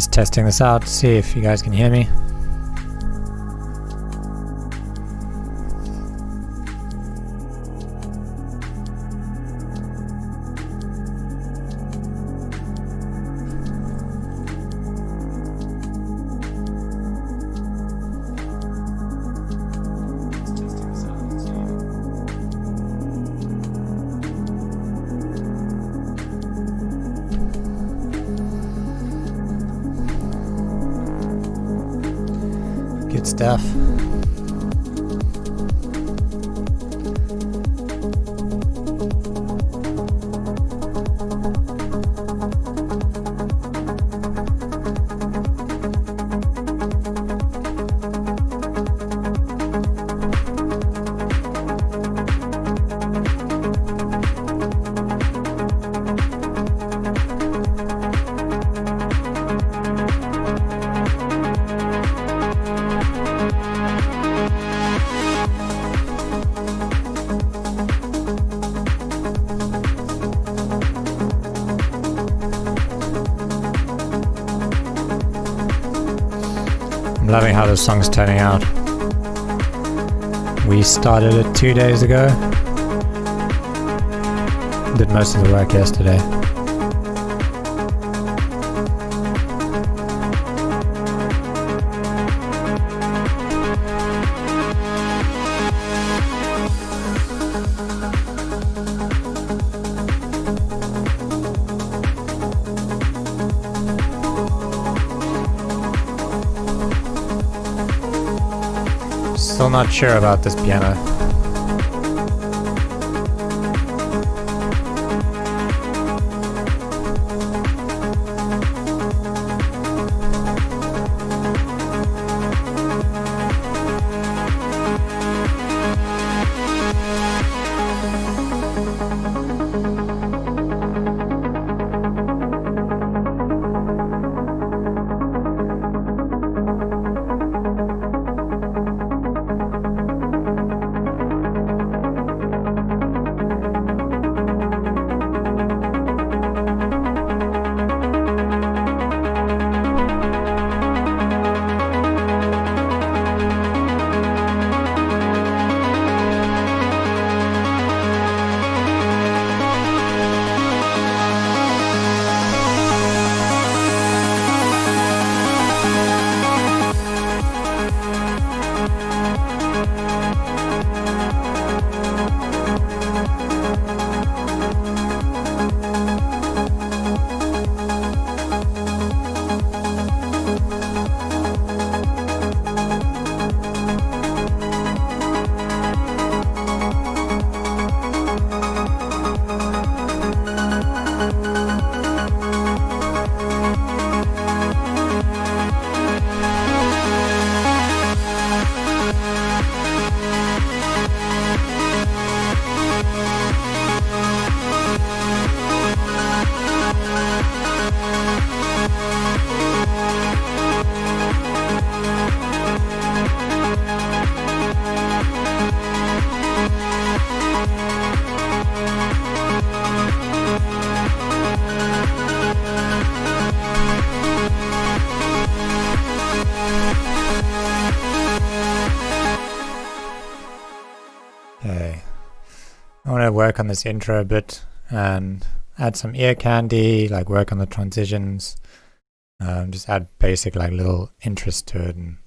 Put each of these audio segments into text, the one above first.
Just testing this out to see if you guys can hear me. Good stuff. I'm loving how this song's turning out. We started it 2 days ago. Did most of the work yesterday. Still not sure about this piano. Okay, I want to work on this intro a bit and add some ear candy, like work on the transitions, just add basic like little interest to it and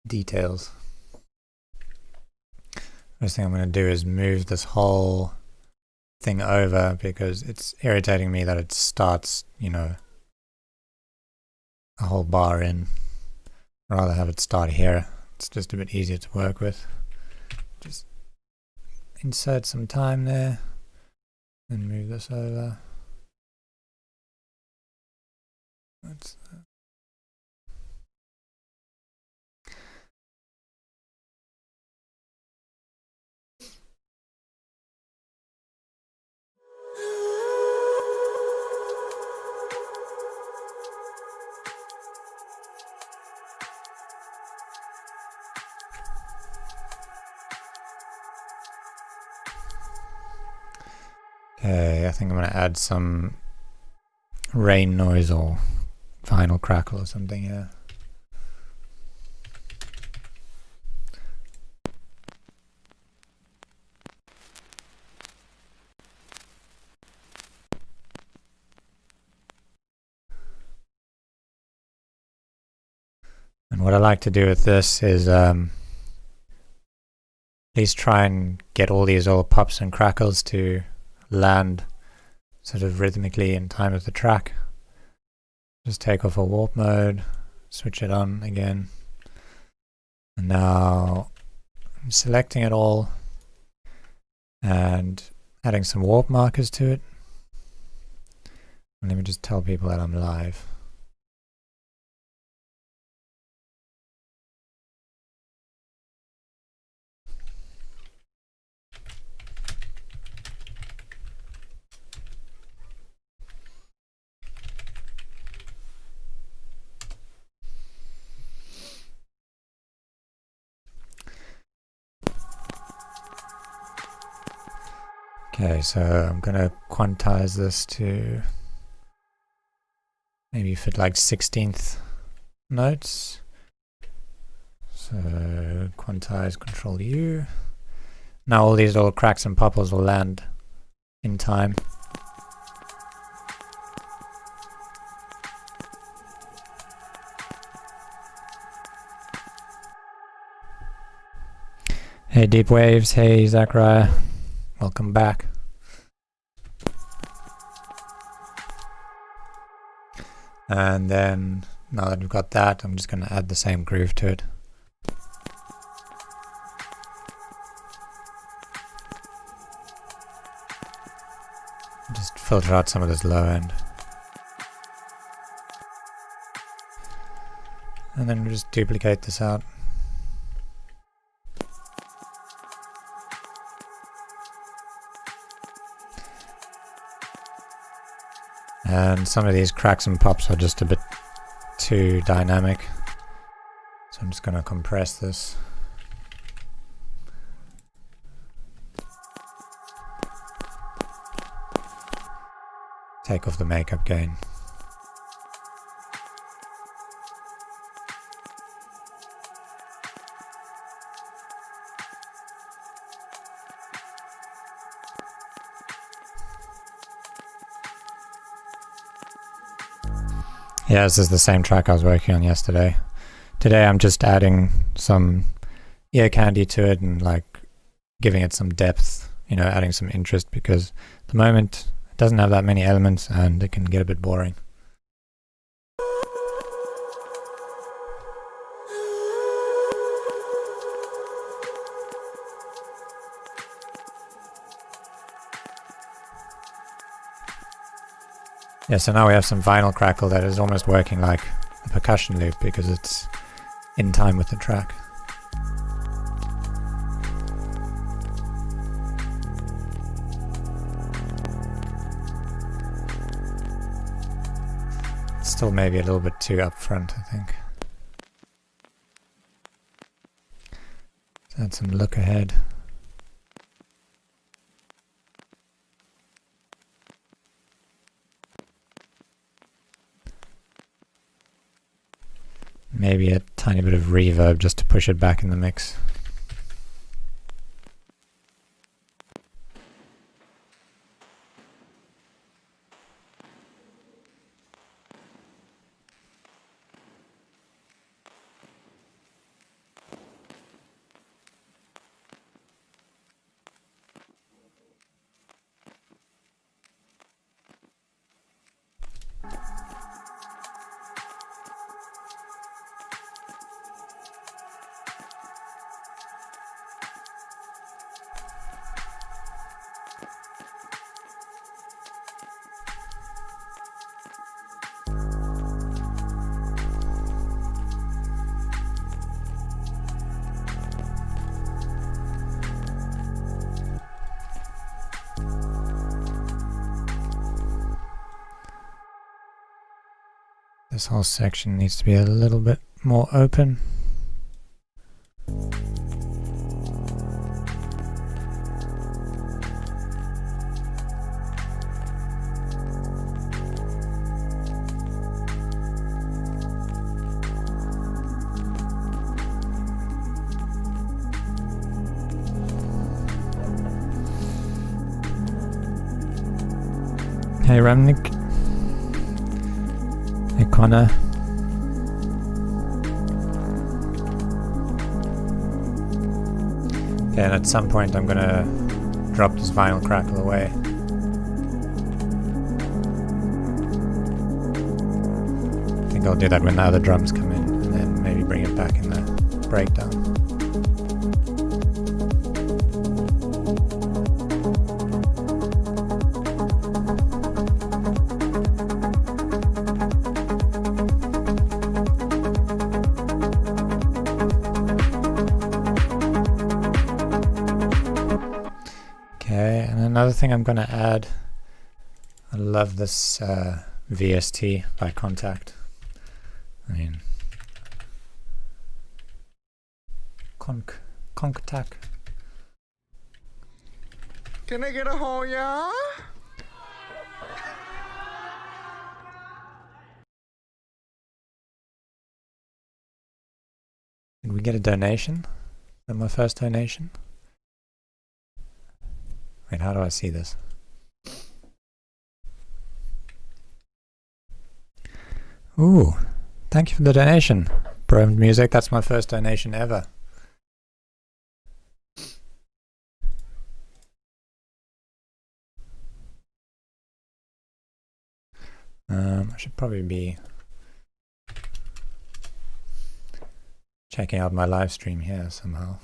details. First thing I'm going to do is move this whole thing over because it's irritating me that it starts, you know, a whole bar in. I'd rather have it start here. It's just a bit easier to work with. Just insert some time there and move this over. That's okay, I think I'm going to add some rain noise or vinyl crackle or something here. And what I like to do with this is at least try and get all these little pops and crackles to land sort of rhythmically in time with the track. Just take off a warp mode, switch it on again, and now I'm selecting it all and adding some warp markers to it. And let me just tell people that I'm live. Okay, so I'm gonna quantize this to maybe fit like 16th notes. So quantize, Control U. Now all these little cracks and popples will land in time. Hey Deep Waves, hey Zachariah, welcome back. And then, now that we've got that, I'm just going to add the same groove to it. Just filter out some of this low end. And then we'll just duplicate this out. And some of these cracks and pops are just a bit too dynamic, so I'm just going to compress this. Take off the makeup gain. Yeah, this is the same track I was working on yesterday. Today I'm just adding some ear candy to it and like giving it some depth, you know, adding some interest, because at the moment it doesn't have that many elements and it can get a bit boring. Yeah, so now we have some vinyl crackle that is almost working like a percussion loop because it's in time with the track. It's still maybe a little bit too upfront, I think. Let's add some look ahead. Maybe a tiny bit of reverb just to push it back in the mix. This whole section needs to be a little bit more open. Remnick. Hey Connor. Okay, and at some point I'm gonna drop this vinyl crackle away. I think I'll do that when the other drums come in, and then maybe bring it back in the breakdown. Another thing I'm going to add, I love this VST by Contact. I mean, Contact. Can I get a Hoya? Did we get a donation? Is that my first donation? Wait, how do I see this? Ooh, thank you for the donation. Bro Music, that's my first donation ever. I should probably be checking out my live stream here somehow.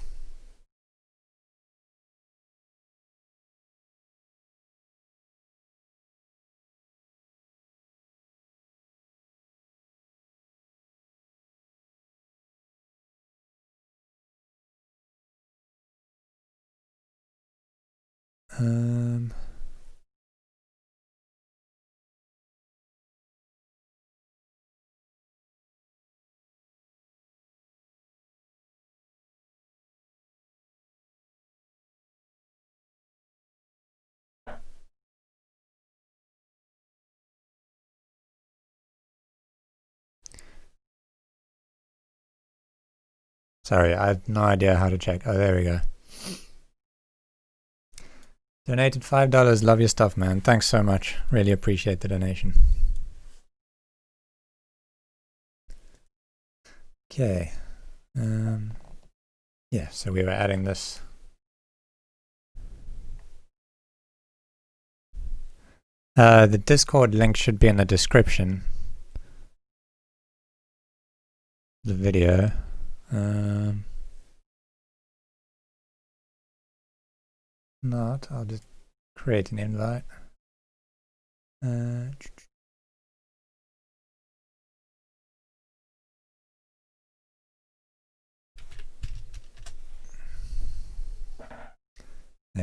Sorry, I have no idea how to check. Oh, there we go. Donated $5. Love your stuff, man. Thanks so much. Really appreciate the donation. Okay. Yeah, so we were adding this. The Discord link should be in the description. The video. Not, I'll just create an invite. There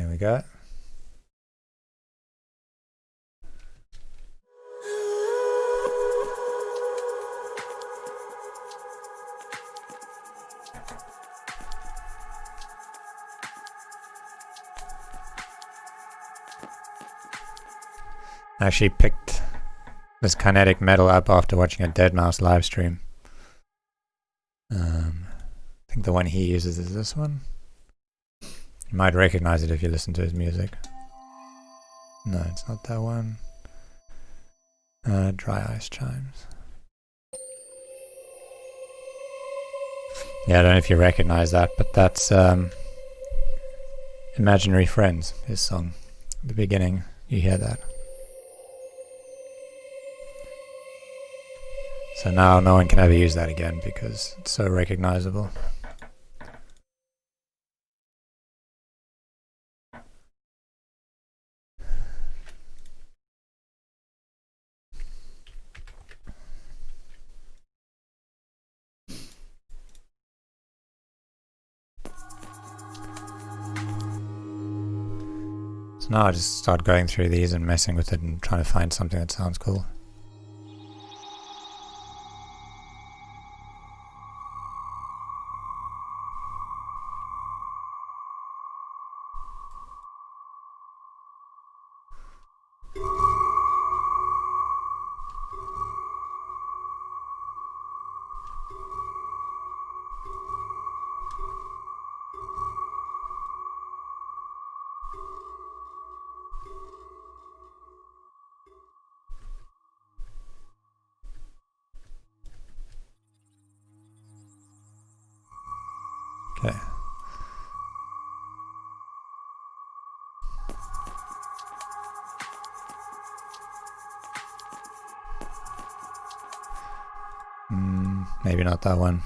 we go. I actually picked this kinetic metal up after watching a Deadmau5 live stream. I think the one he uses is this one. You might recognize it if you listen to his music. No, it's not that one. Dry Ice Chimes. Yeah, I don't know if you recognize that, but that's Imaginary Friends, his song. At the beginning, you hear that. So now no one can ever use that again because it's so recognizable. So now I just start going through these and messing with it and trying to find something that sounds cool. Okay. Maybe not that one.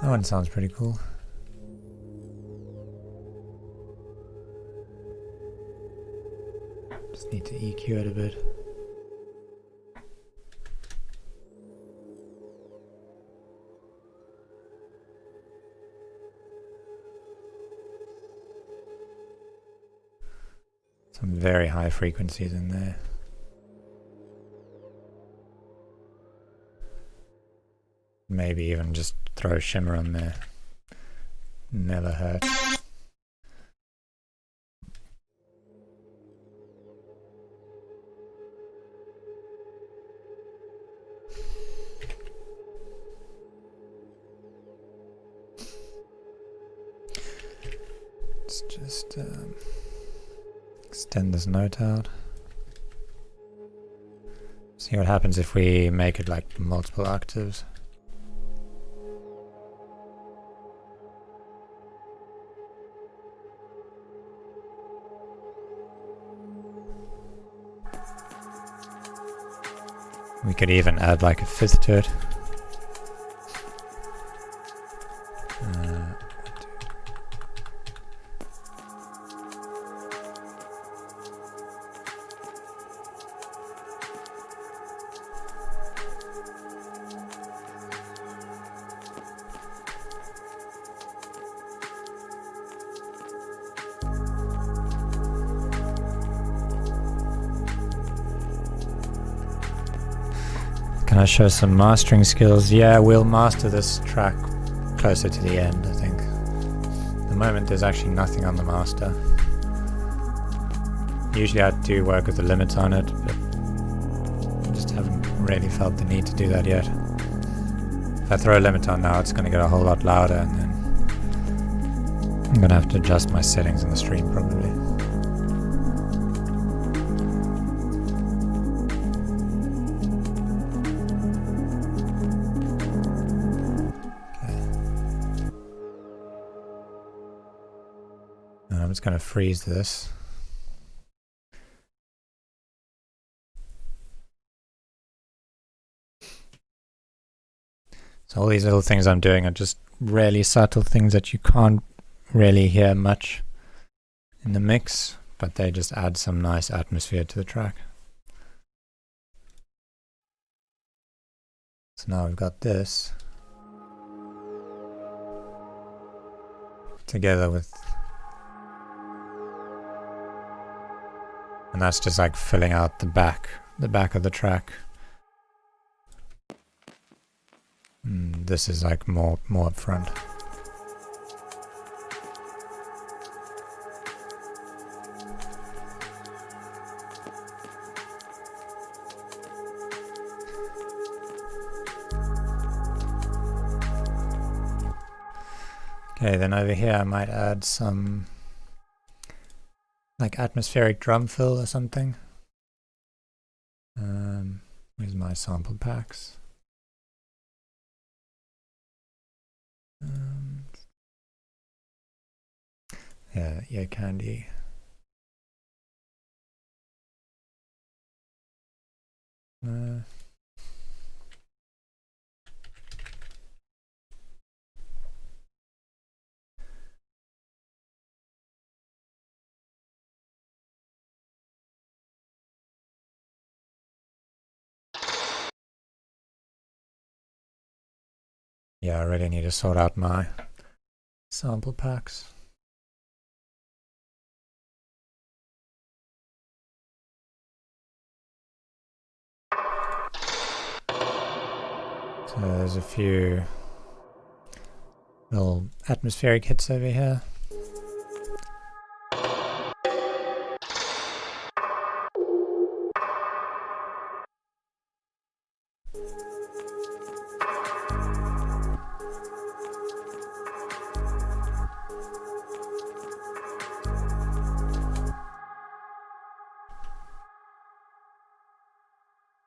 That one sounds pretty cool. Just need to EQ it a bit. Some very high frequencies in there. Maybe even just throw a shimmer on there. Never hurts. Let's just extend this note out. See what happens if we make it like multiple octaves. We could even add like a fifth to it. Can I show some mastering skills? Yeah, we'll master this track closer to the end, I think. At the moment there's actually nothing on the master. Usually I do work with the limits on it, but I just haven't really felt the need to do that yet. If I throw a limit on now, it's going to get a whole lot louder, and then I'm going to have to adjust my settings in the stream probably. I'm just going to freeze this. So all these little things I'm doing are just really subtle things that you can't really hear much in the mix, but they just add some nice atmosphere to the track. So now we've got this together with, and that's just like filling out the back of the track. This is like more up front. Okay, then over here I might add some like atmospheric drum fill or something. Where's my sample packs? Yeah, ear candy. Yeah, I really need to sort out my sample packs. So there's a few little atmospheric hits over here.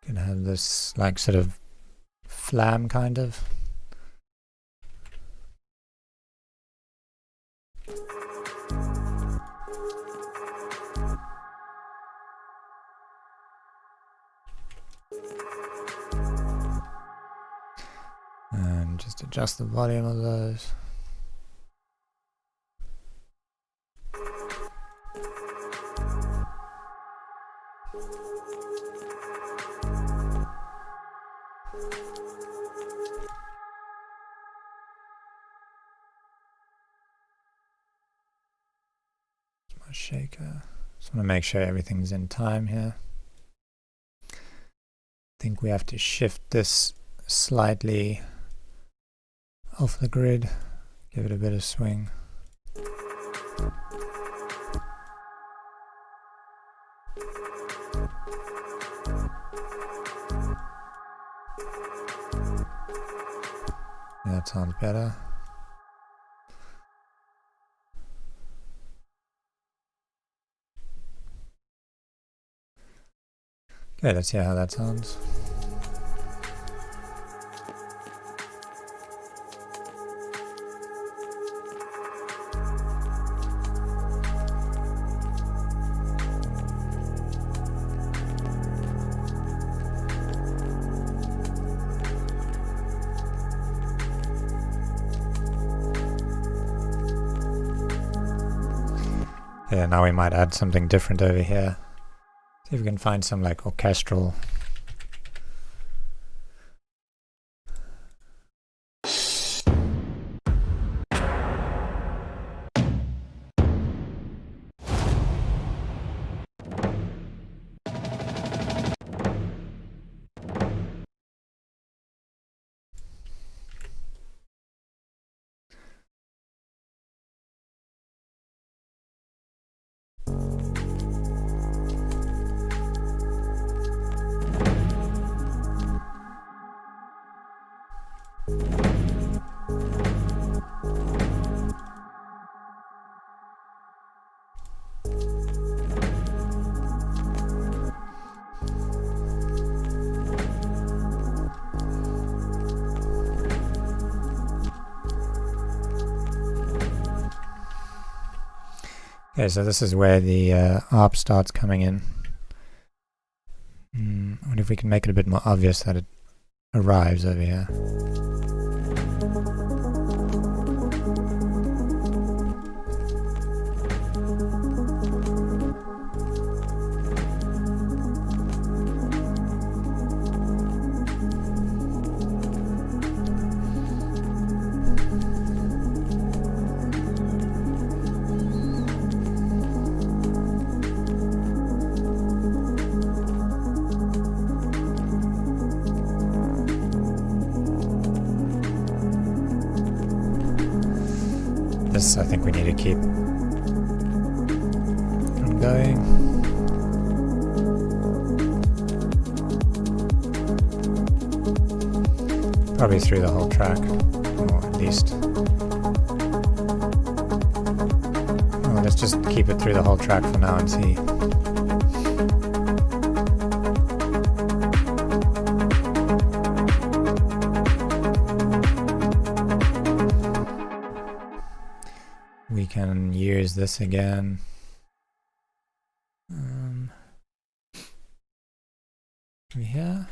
Can have this like sort of flam kind of. And just adjust the volume of those. Shaker. Just want to make sure everything's in time here. I think we have to shift this slightly off the grid, give it a bit of swing. Yeah, that sounds better. Okay, let's hear how that sounds. Yeah, now we might add something different over here. See if we can find some like orchestral. Okay, so this is where the ARP starts coming in. I wonder if we can make it a bit more obvious that it arrives over here. This I think we need to keep going. Probably through the whole track, or at least. Well, let's just keep it through the whole track for now and see. We can use this again. Here.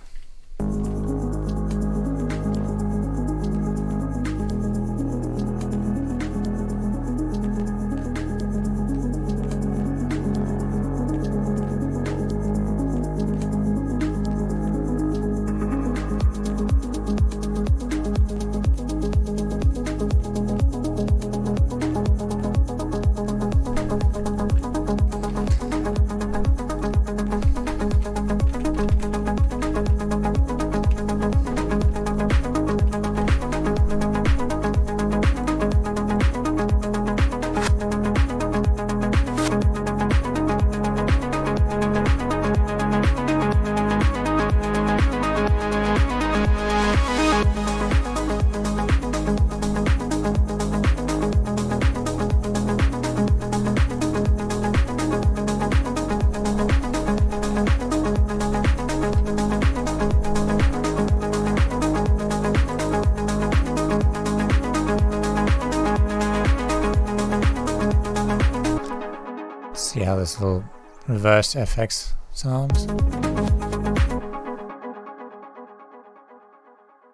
see how this little reverse FX sounds.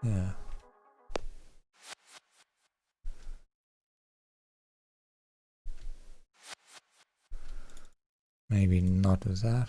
Yeah. Maybe not with that.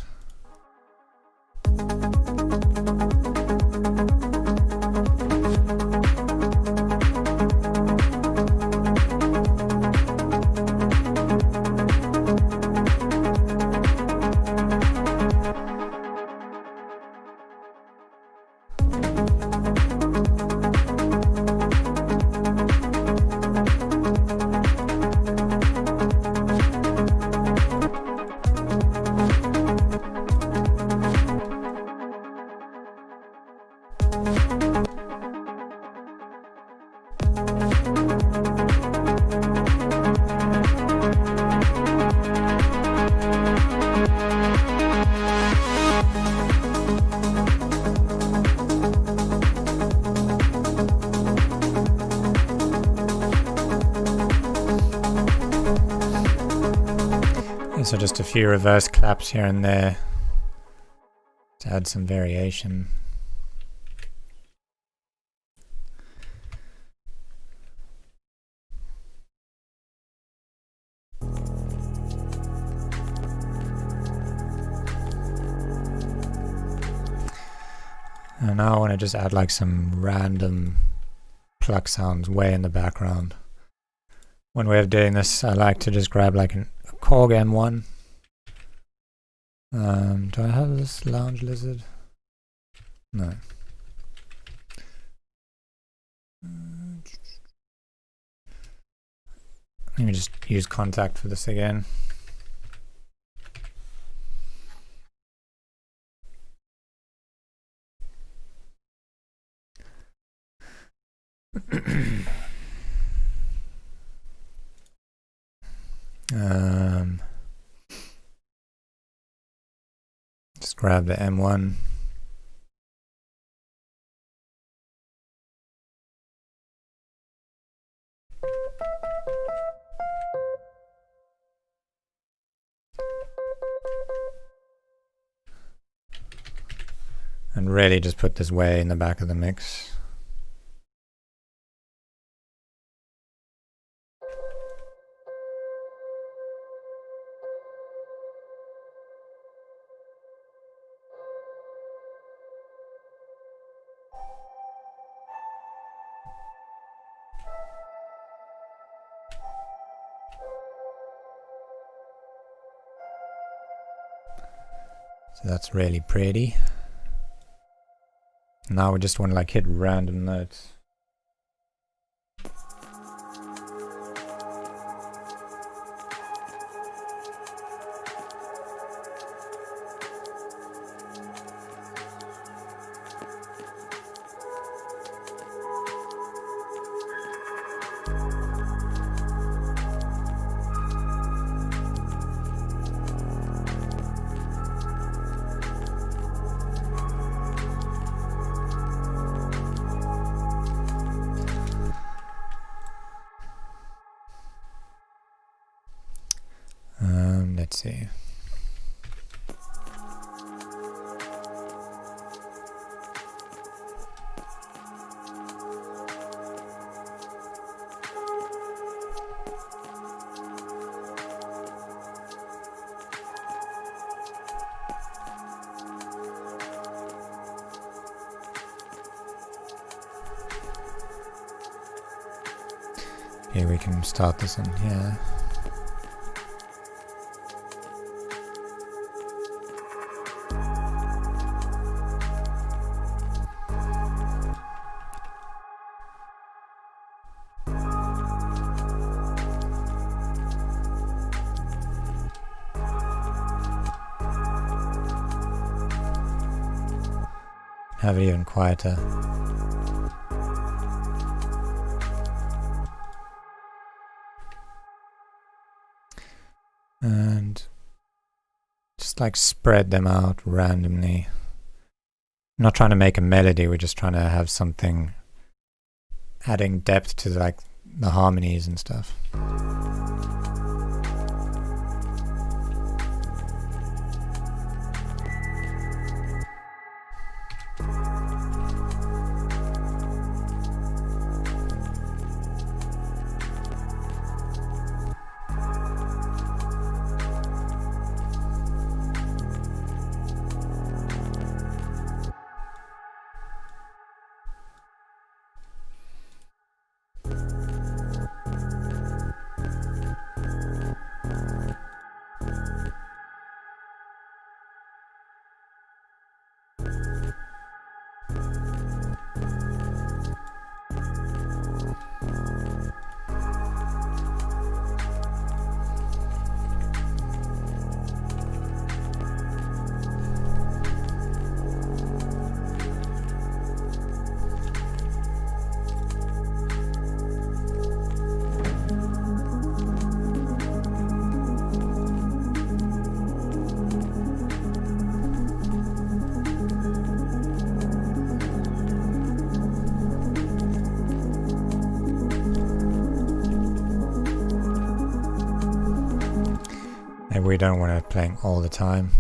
So just a few reverse claps here and there to add some variation. And now I want to just add like some random pluck sounds way in the background. One way of doing this, I like to just grab like a Korg M1. Do I have this lounge lizard? No. Let me just use contact for this again. Just grab the M1. And really just put this way in the back of the mix. So that's really pretty. Now we just want to like hit random notes. Let's see. Here we can start this in here. Have it even quieter. And just like spread them out randomly. I'm not trying to make a melody, we're just trying to have something adding depth to like the harmonies and stuff. Maybe we don't want it playing all the time.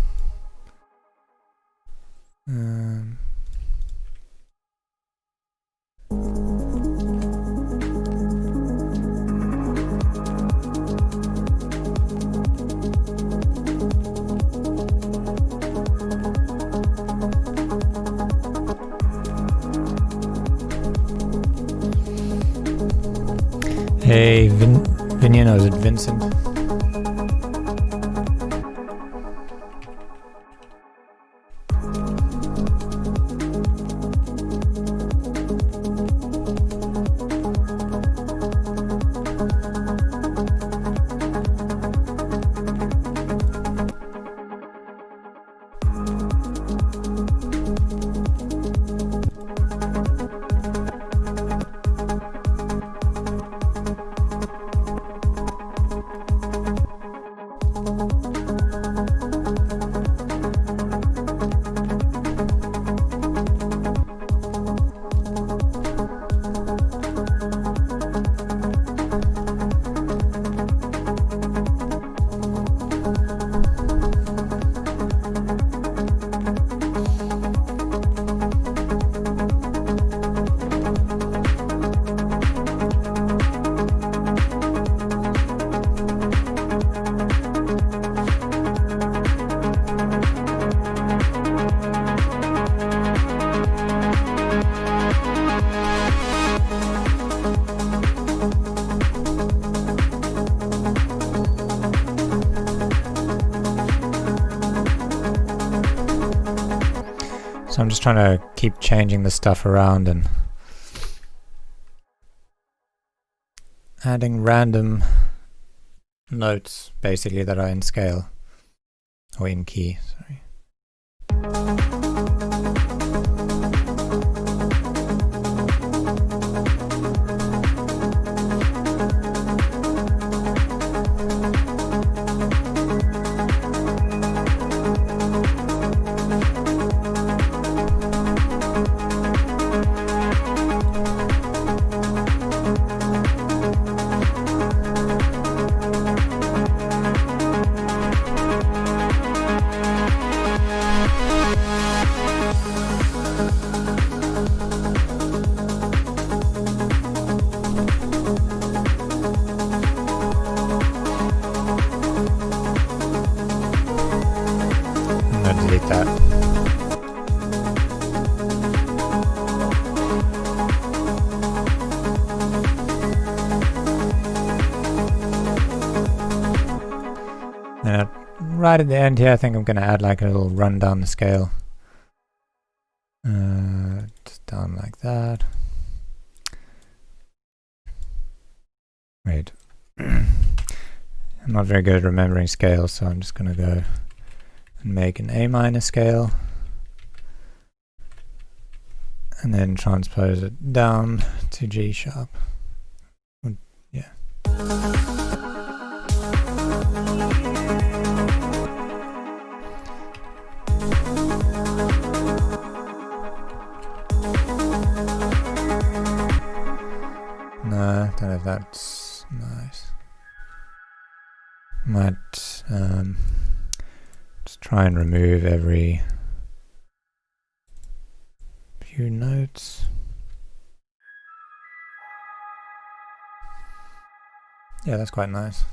Hey, Vinian, or is it Vincent? So I'm just trying to keep changing the stuff around and adding random notes basically that are in scale, or in key, sorry. Delete that. And right at the end here, I think I'm going to add like a little run down the scale. Just down like that. Wait. I'm not very good at remembering scales, so I'm just going to go and make an A minor scale and then transpose it down to G sharp. Yeah. No, I don't know if that's nice. Might just try and remove every few notes. Yeah, that's quite nice.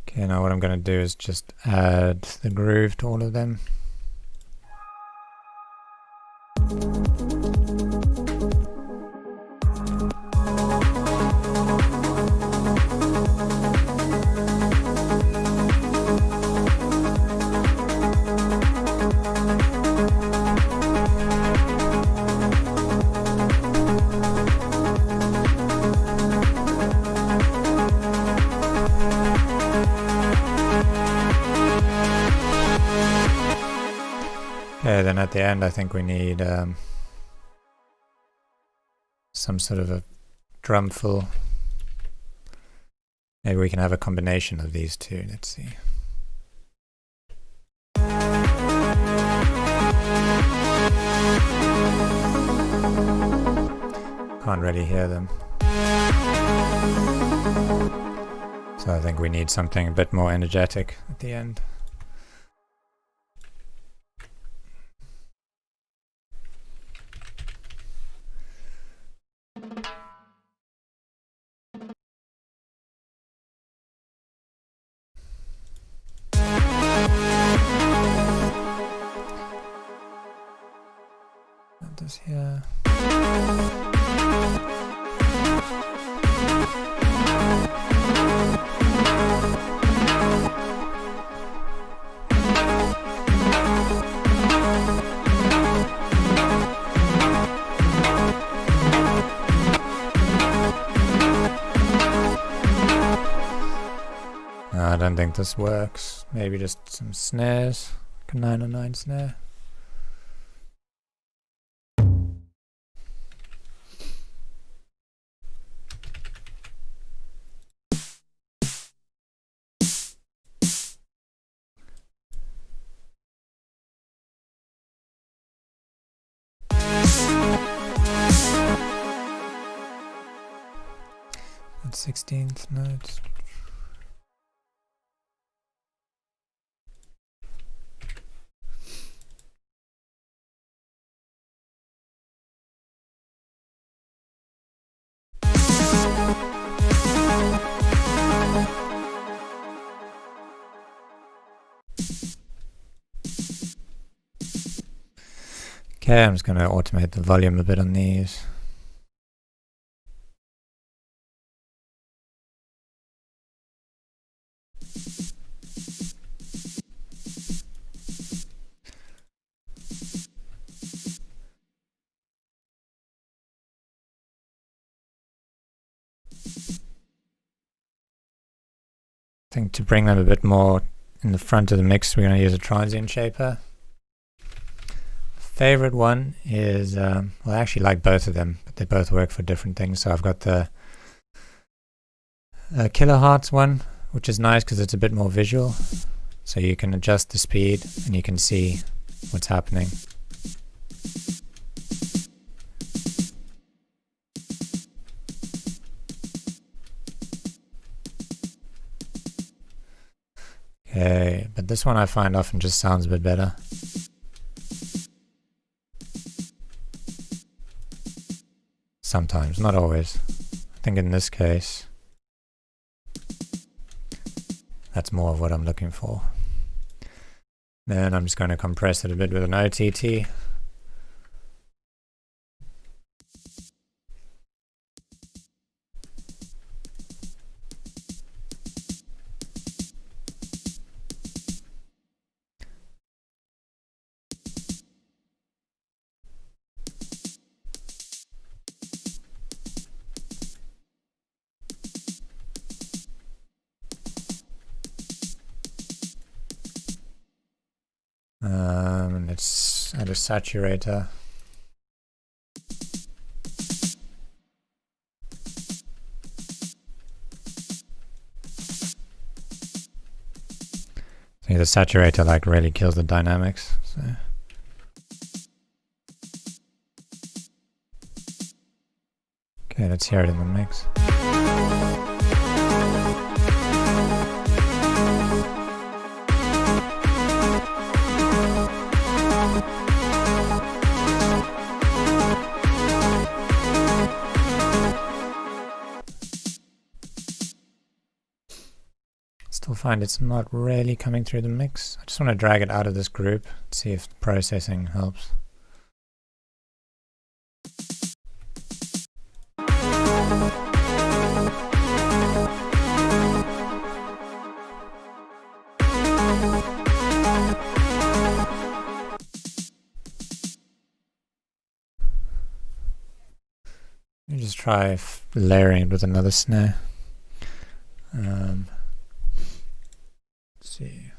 Okay, now what I'm going to do is just add the groove to all of them. Okay, then at the end I think we need some sort of a drum fill. Maybe we can have a combination of these two, let's see. Can't really hear them. So I think we need something a bit more energetic at the end. That does here. I don't think this works. Maybe just some snares. Like a 909 snare. That's 16th notes. Okay, I'm just going to automate the volume a bit on these. I think to bring them a bit more in the front of the mix, we're going to use a Transient Shaper. Favorite one is, well, I actually like both of them, but they both work for different things. So I've got the kilohertz one, which is nice because it's a bit more visual. So you can adjust the speed and you can see what's happening. Okay, but this one I find often just sounds a bit better. Sometimes, not always. I think in this case, that's more of what I'm looking for. Then I'm just going to compress it a bit with an OTT. And let's add a saturator. See, the saturator like really kills the dynamics. So. Okay, let's hear it in the mix. Still find it's not really coming through the mix. I just want to drag it out of this group, see if the processing helps. Let me just try layering it with another snare. Let's see.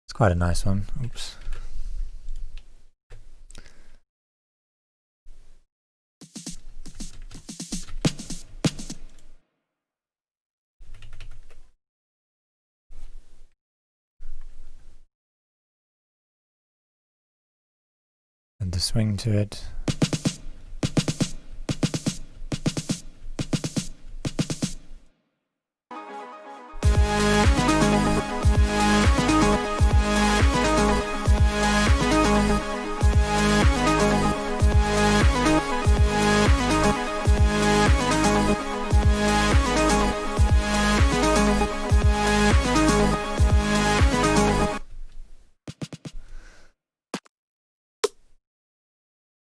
It's quite a nice one. Oops. Add the swing to it.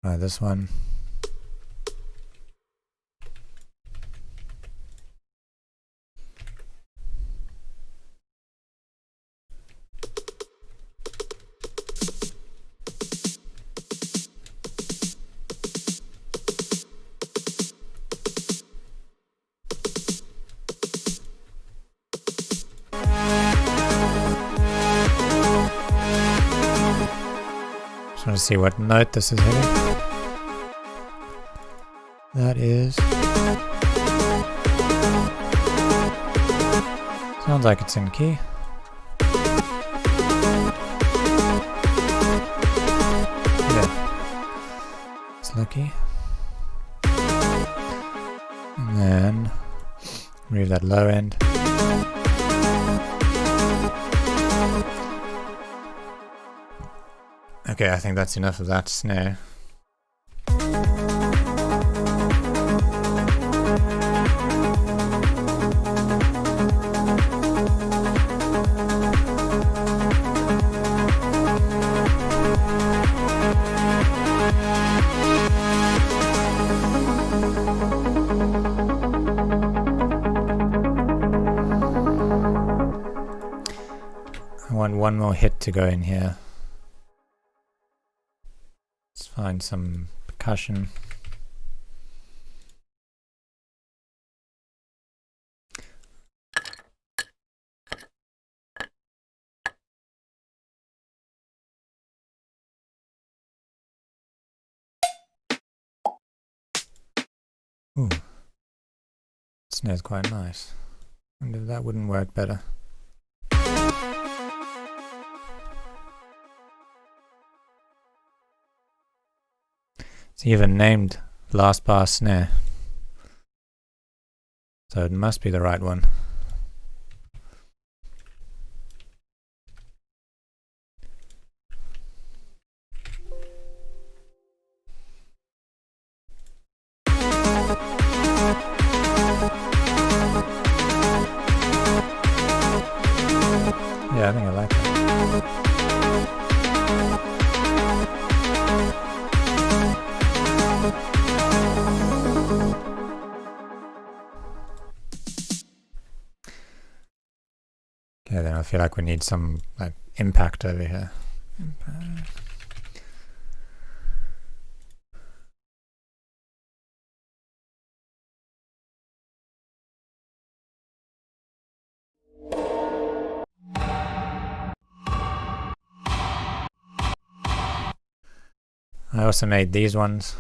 Try this one. Just want to see what note this is hitting. That is... sounds like it's in key. Yeah. It's lucky. And then remove that low end. Okay, I think that's enough of that snare. I want one more hit to go in here. Let's find some percussion. Ooh, snare's quite nice. Wonder if that wouldn't work better. It's even named last bar snare, so it must be the right one. Yeah, I think I like that. Okay, then I feel like we need some like impact over here. Impact. I also made these ones.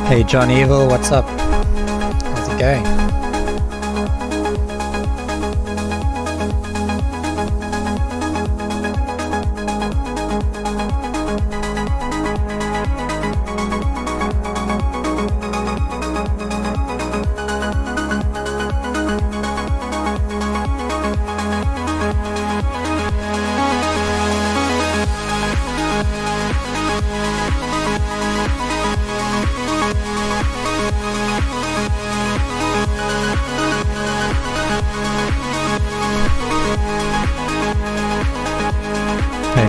Hey John Evil, what's up? How's it going?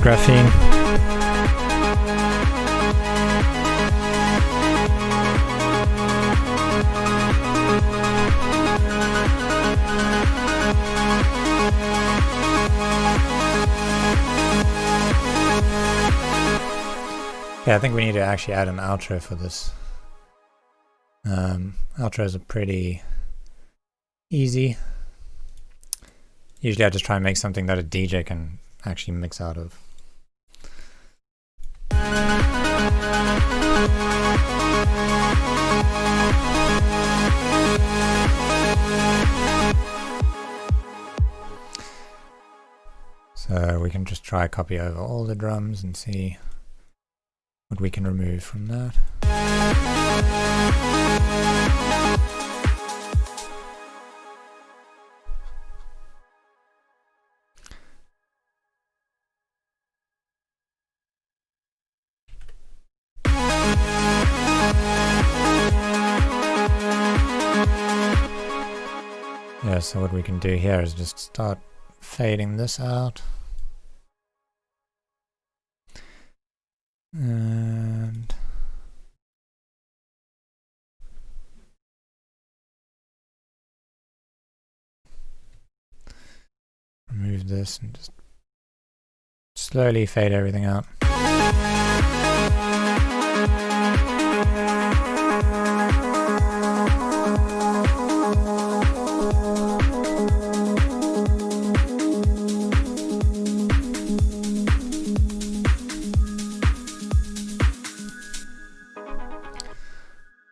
graphene. Yeah, I think we need to actually add an outro for this. Outros are pretty easy. Usually I just try and make something that a DJ can actually mix out of. So we can just try copy over all the drums and see what we can remove from that. Yeah, so what we can do here is just start fading this out. And remove this and just slowly fade everything out.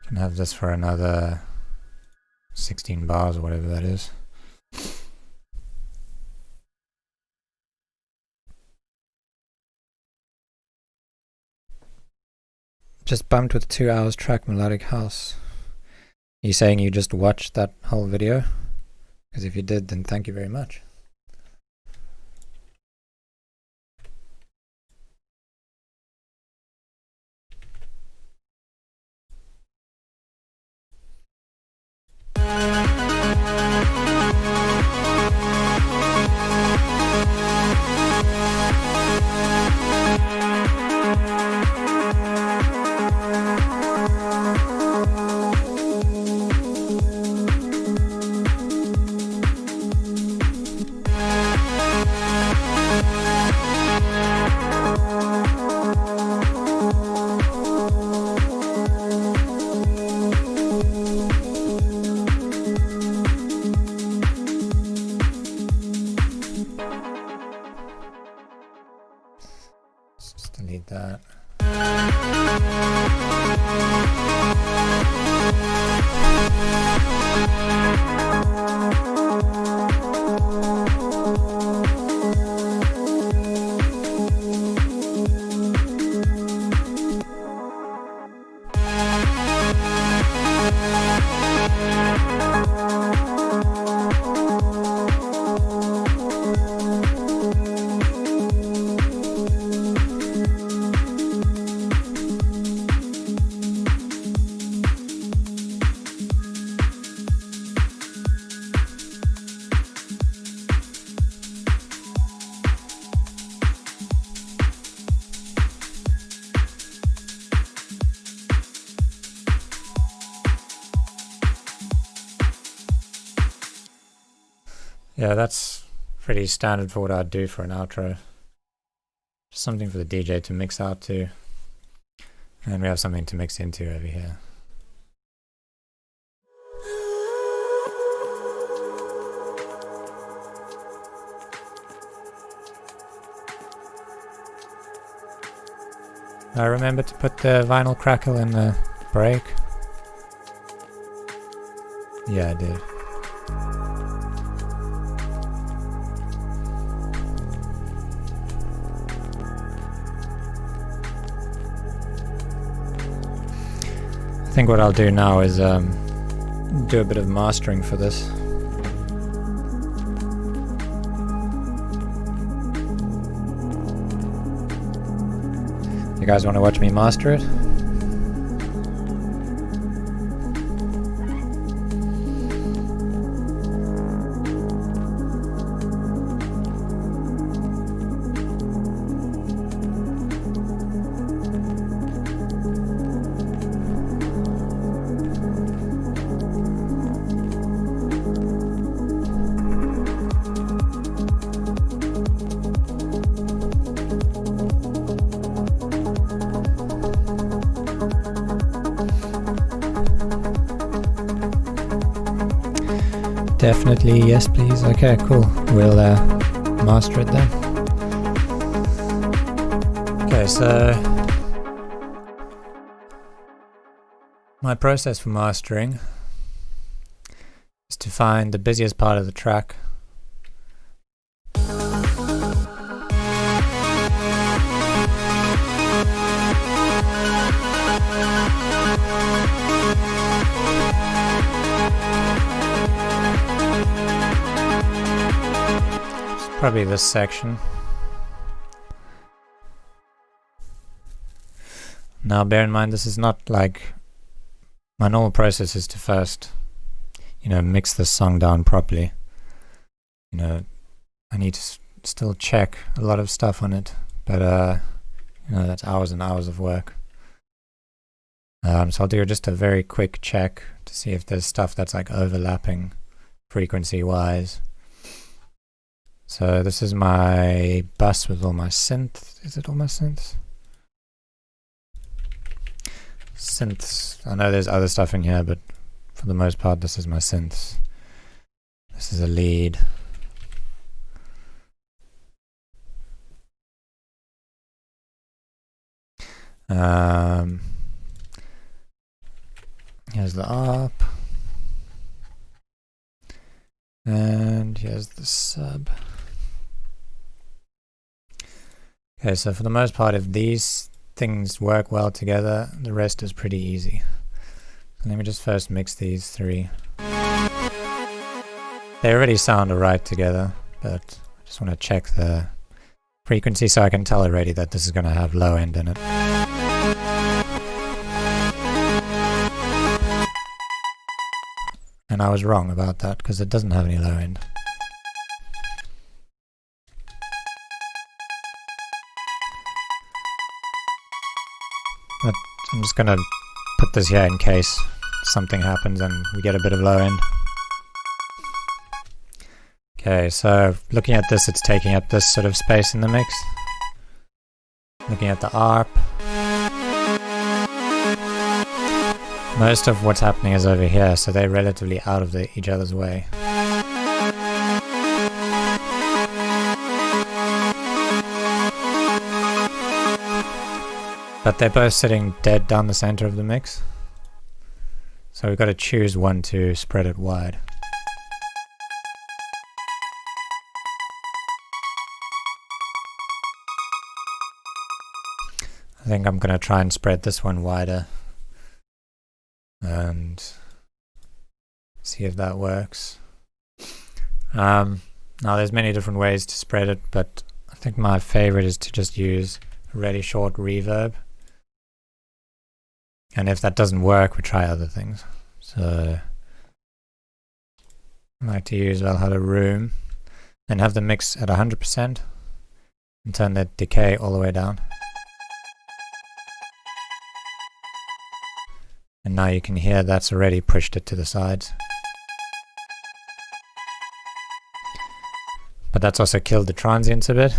Can have this for another 16 bars or whatever that is. Just bumped with 2 hours track melodic house. Are you saying you just watched that whole video? Because if you did, then thank you very much. Just delete that. Yeah, that's pretty standard for what I'd do for an outro. Just something for the DJ to mix out to. And we have something to mix into over here. I remember to put the vinyl crackle in the break. Yeah, I did. I think what I'll do now is do a bit of mastering for this. You guys want to watch me master it? Definitely yes please. Okay, cool. We'll master it then. Okay, so my process for mastering is to find the busiest part of the track, probably this section. Now bear in mind, this is not like my normal process is to first, mix this song down properly. I need to still check a lot of stuff on it, but that's hours and hours of work. So I'll do just a very quick check to see if there's stuff that's like overlapping frequency wise. So this is my bus with all my synth. Is it all my synths? Synths. I know there's other stuff in here, but for the most part this is my synths. This is a lead. Here's the ARP. And here's the sub. Okay, so for the most part, if these things work well together, the rest is pretty easy. So let me just first mix these three. They already sound alright together, but I just want to check the frequency so I can tell already that this is going to have low end in it. And I was wrong about that because it doesn't have any low end. But I'm just going to put this here in case something happens and we get a bit of low end. Okay, so looking at this, it's taking up this sort of space in the mix. Looking at the ARP. Most of what's happening is over here, so they're relatively out of each other's way. But they're both sitting dead down the center of the mix. So we've got to choose one to spread it wide. I think I'm going to try and spread this one wider and see if that works. Now there's many different ways to spread it, but I think my favorite is to just use a really short reverb. And if that doesn't work, we try other things. So I like to use Valhalla Room and have the mix at 100% and turn the decay all the way down. And now you can hear that's already pushed it to the sides. But that's also killed the transients a bit,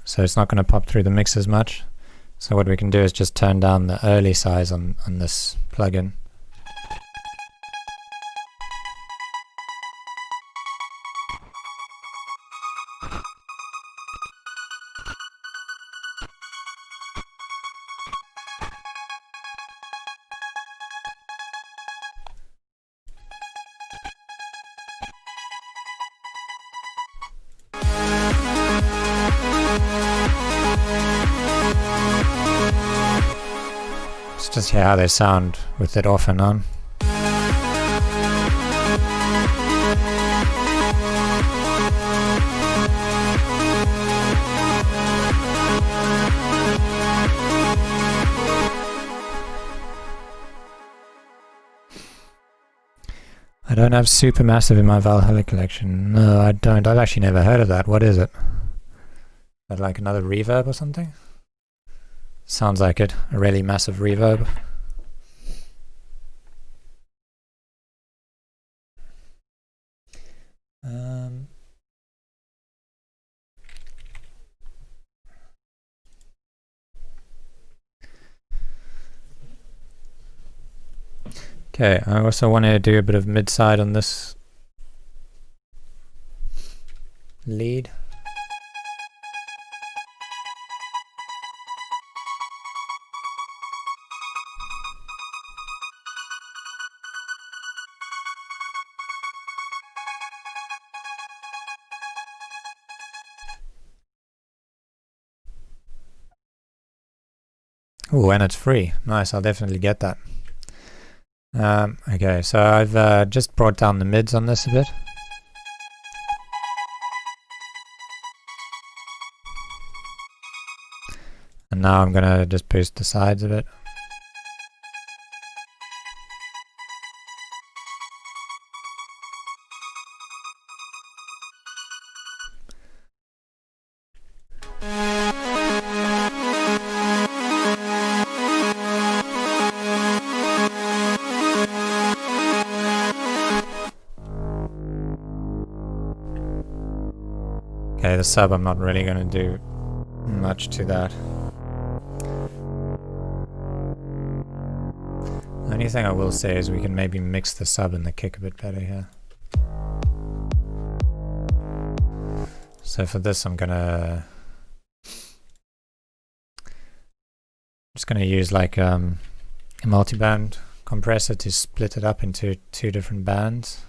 so it's not going to pop through the mix as much. So what we can do is just turn down the early size on this plugin. Just hear how they sound with it off and on. I don't have Supermassive in my Valhalla collection. No, I don't. I've actually never heard of that. What is it? Is that like another reverb or something? Sounds like it, a really massive reverb. Okay, I also want to do a bit of mid-side on this lead. Oh, and it's free. Nice, I'll definitely get that. Okay, so I've just brought down the mids on this a bit. And now I'm gonna just boost the sides a bit. Okay, the sub, I'm not really going to do much to that. The only thing I will say is we can maybe mix the sub and the kick a bit better here. So for this, I'm just gonna use like a multi-band compressor to split it up into 2 different bands.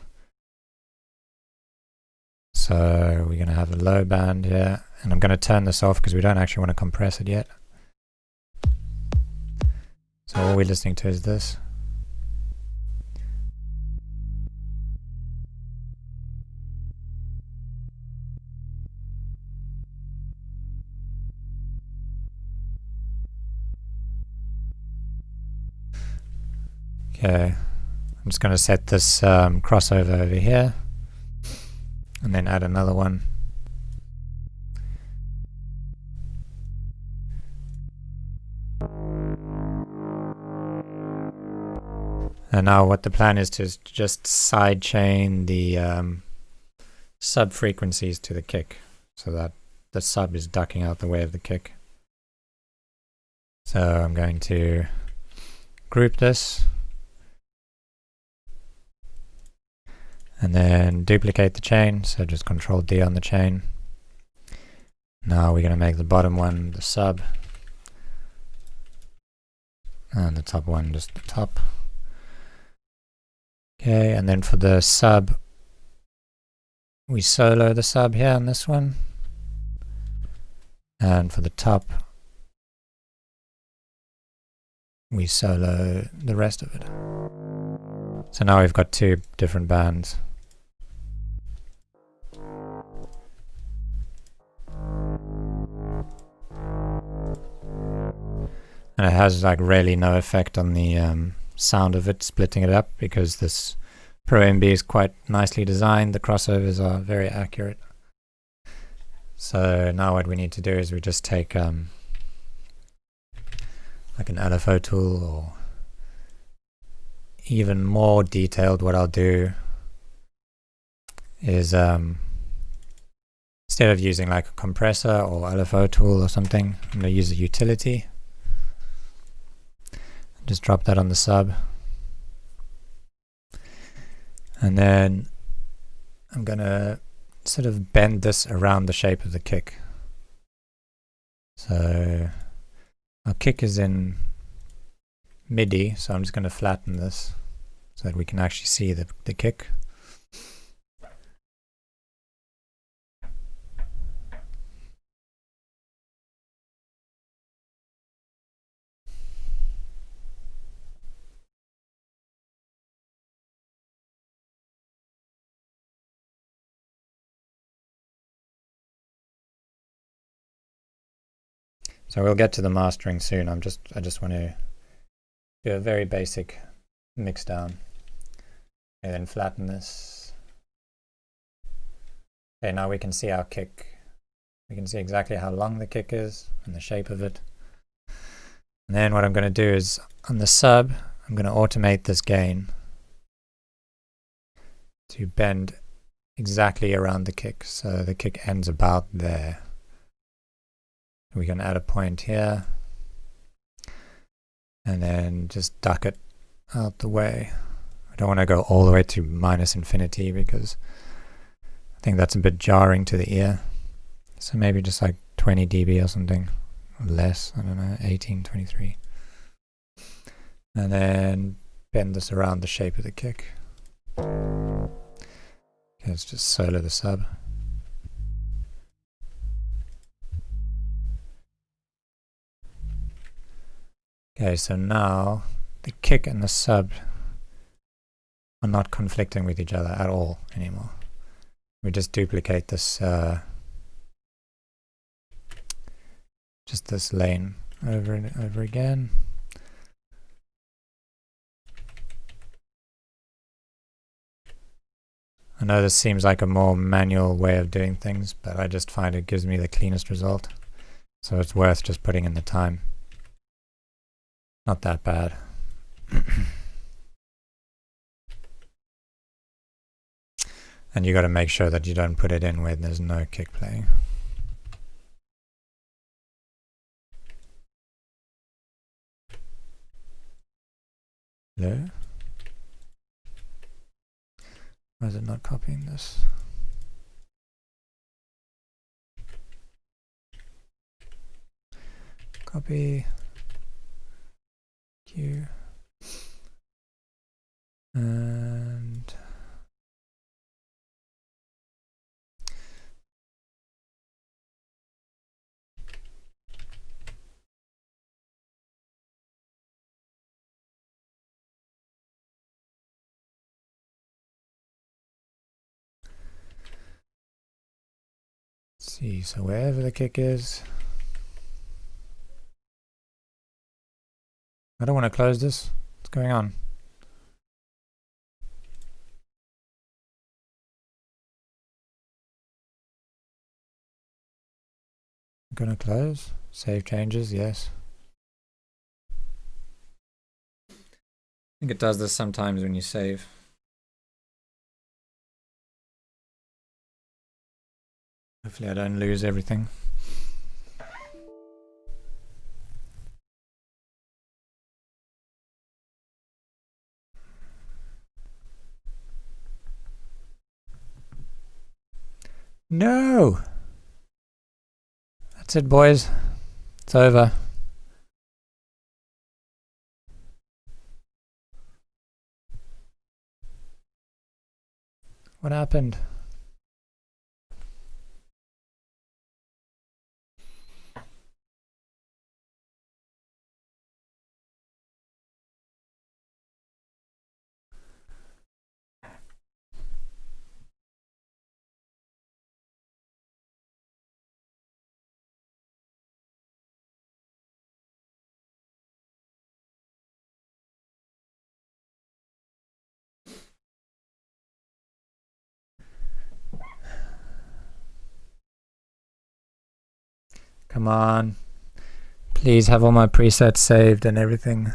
So we're gonna have a low band here, and I'm gonna turn this off because we don't actually want to compress it yet. So all we're listening to is this. Okay, I'm just going to set this crossover over here and then add another one. And now what the plan is to just sidechain the sub frequencies to the kick so that the sub is ducking out the way of the kick. So I'm going to group this and then duplicate the chain, so just Control D on the chain. Now we're going to make the bottom one the sub and the top one just the top. Okay, and then for the sub, we solo the sub here on this one, and for the top, we solo the rest of it. So now we've got 2 different bands. And it has like really no effect on the sound of it splitting it up because this Pro MB is quite nicely designed. The crossovers are very accurate. So now what we need to do is we just take like an LFO tool, or even more detailed, what I'll do is instead of using like a compressor or LFO tool or something, I'm going to use a utility. Just drop that on the sub. And then I'm going to sort of bend this around the shape of the kick. So our kick is in MIDI, so I'm just going to flatten this so that we can actually see the kick. So we'll get to the mastering soon. I just want to do a very basic mix down and then flatten this. Okay, now we can see our kick. We can see exactly how long the kick is and the shape of it. And then what I'm going to do is on the sub, I'm going to automate this gain to bend exactly around the kick. So the kick ends about there. We can add a point here and then just duck it out the way. I don't want to go all the way to minus infinity because I think that's a bit jarring to the ear. So maybe just like 20 dB or something, or less, I don't know, 18, 23. And then bend this around the shape of the kick. Okay, let's just solo the sub. Okay, so now the kick and the sub are not conflicting with each other at all anymore. We just duplicate this, just this lane over and over again. I know this seems like a more manual way of doing things, but I just find it gives me the cleanest result. So it's worth just putting in the time. Not that bad. And you got to make sure that you don't put it in where there's no kick playing. Hello? Why is it not copying this? Copy. Q. And let's see, so wherever the kick is, I don't want to close this. What's going on? I'm gonna close. Save changes, yes. I think it does this sometimes when you save. Hopefully I don't lose everything. No! That's it, boys. It's over. What happened? Come on. Please have all my presets saved and everything.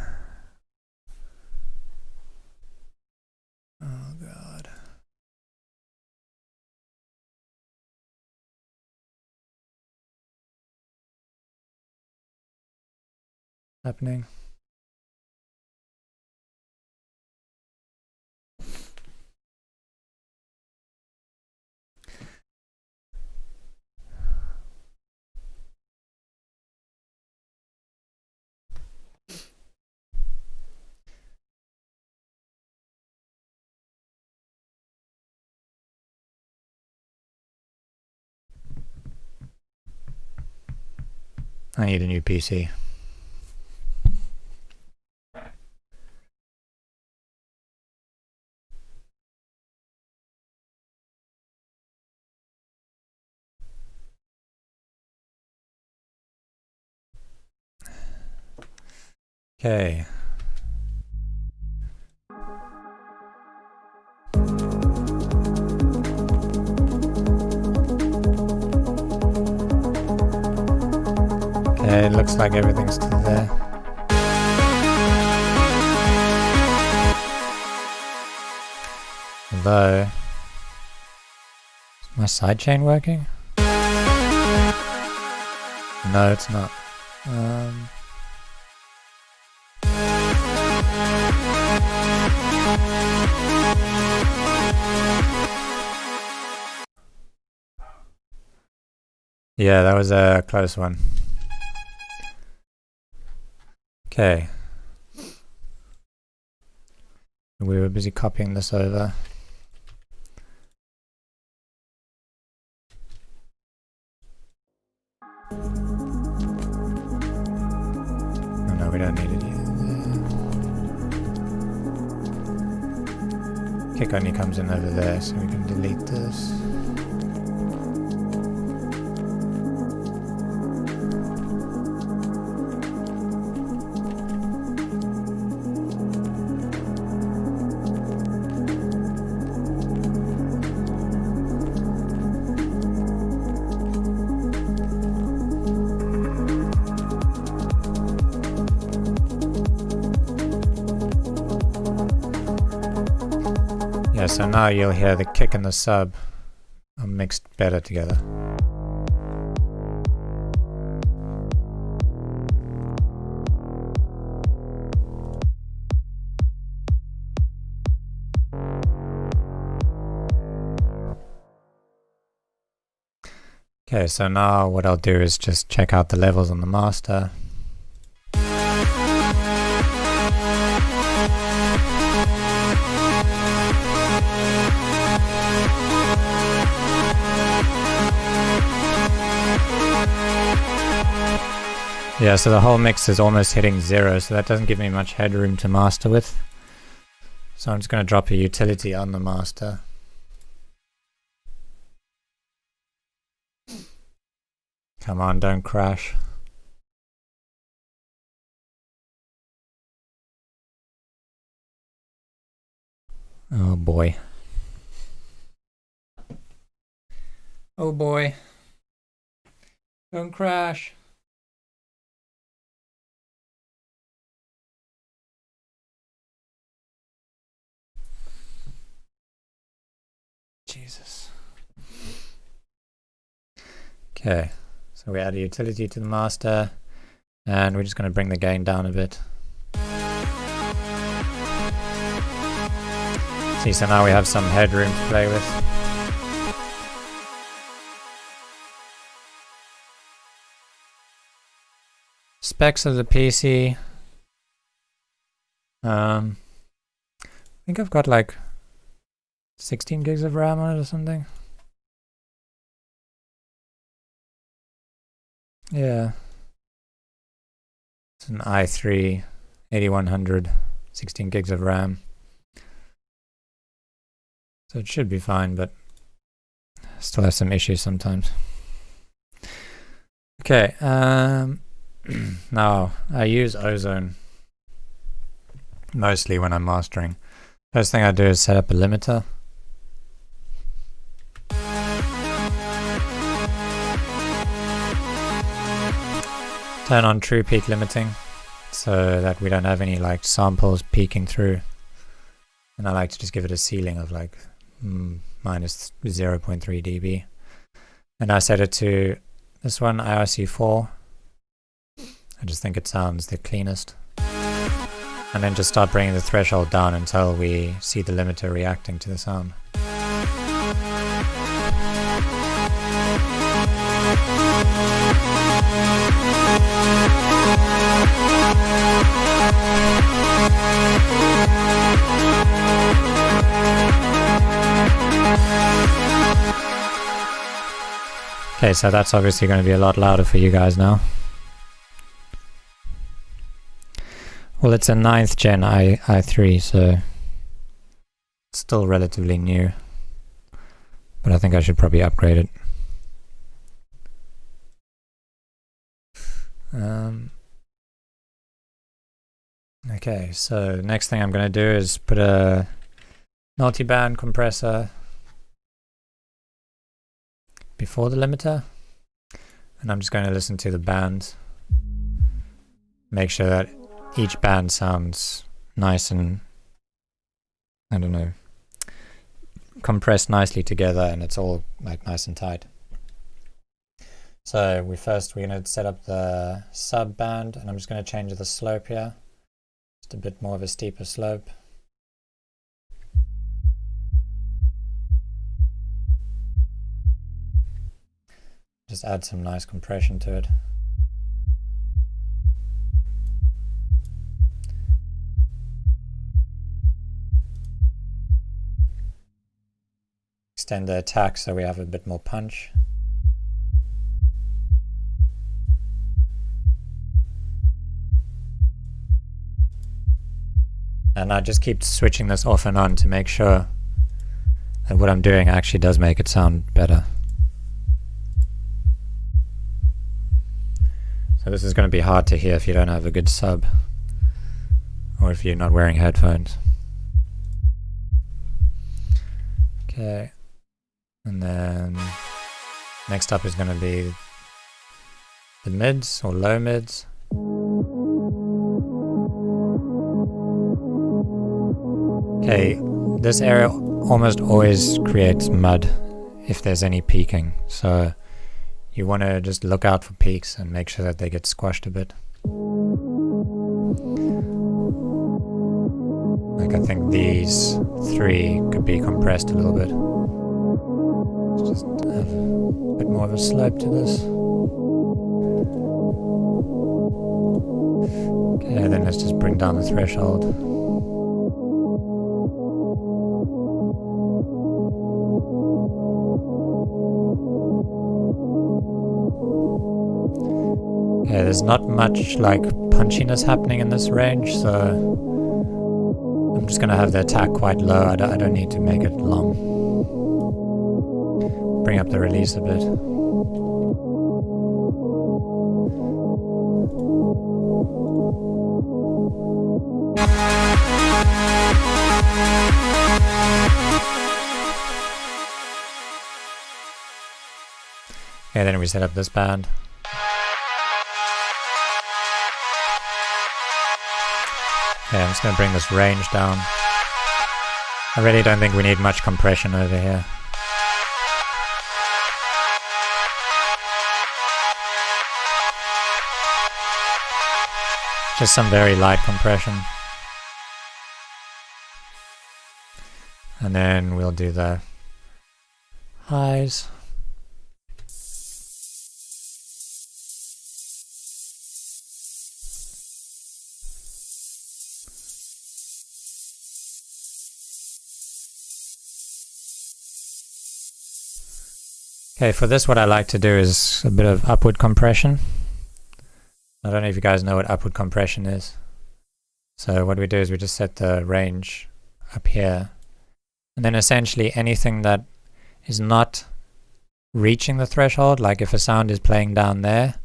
Oh god. Happening. I need a new PC. Okay. Okay, it looks like everything's still there. Although, is my sidechain working? No, it's not. Yeah, that was a close one. Okay. We were busy copying this over. Oh no, we don't need it here. Kick only comes in over there, so we can delete this. Yeah, so now you'll hear the kick and the sub are mixed better together. Okay, so now what I'll do is just check out the levels on the master. Yeah, so the whole mix is almost hitting 0, so that doesn't give me much headroom to master with. So I'm just going to drop a utility on the master. Come on, don't crash. Oh boy. Oh boy. Don't crash. Jesus. Okay, so we add a utility to the master, and we're just going to bring the gain down a bit. See, so now we have some headroom to play with. Specs of the PC. I think I've got like 16 gigs of RAM on it or something. Yeah. It's an i3 8100, 16 gigs of RAM. So it should be fine, but still have some issues sometimes. Okay, now I use Ozone mostly when I'm mastering. First thing I do is set up a limiter. Turn on true peak limiting so that we don't have any like samples peeking through. And I like to just give it a ceiling of like minus 0.3 dB. And I set it to this one, IRC4. I just think it sounds the cleanest. And then just start bringing the threshold down until we see the limiter reacting to the sound. Okay, so that's obviously going to be a lot louder for you guys now. Well, it's a 9th gen i3, so it's still relatively new. But I think I should probably upgrade it. Okay, so next thing I'm going to do is put a multi-band compressor before the limiter, and I'm just going to listen to the bands, make sure that each band sounds nice and, I don't know, compressed nicely together, and it's all like nice and tight. So we're going to set up the sub band, and I'm just going to change the slope here, just a bit more of a steeper slope. just add some nice compression to it. Extend the attack so we have a bit more punch. And I just keep switching this off and on to make sure that what I'm doing actually does make it sound better. So this is going to be hard to hear if you don't have a good sub, or if you're not wearing headphones. Okay, and then next up is going to be the mids or low mids. Okay, this area almost always creates mud if there's any peaking, so you want to just look out for peaks and make sure that they get squashed a bit. Like I think these three could be compressed a little bit. Let's just have a bit more of a slope to this. Okay, then let's just bring down the threshold. Okay, there's not much like punchiness happening in this range, so I'm just gonna have the attack quite low. I don't need to make it long. Bring up the release a bit. Okay, then we set up this band. Okay, I'm just going to bring this range down. I really don't think we need much compression over here. Just some very light compression. And then we'll do the highs. Okay, for this what I like to do is a bit of upward compression. I don't know if you guys know what upward compression is. So what we do is we just set the range up here. And then essentially anything that is not reaching the threshold, like if a sound is playing down there,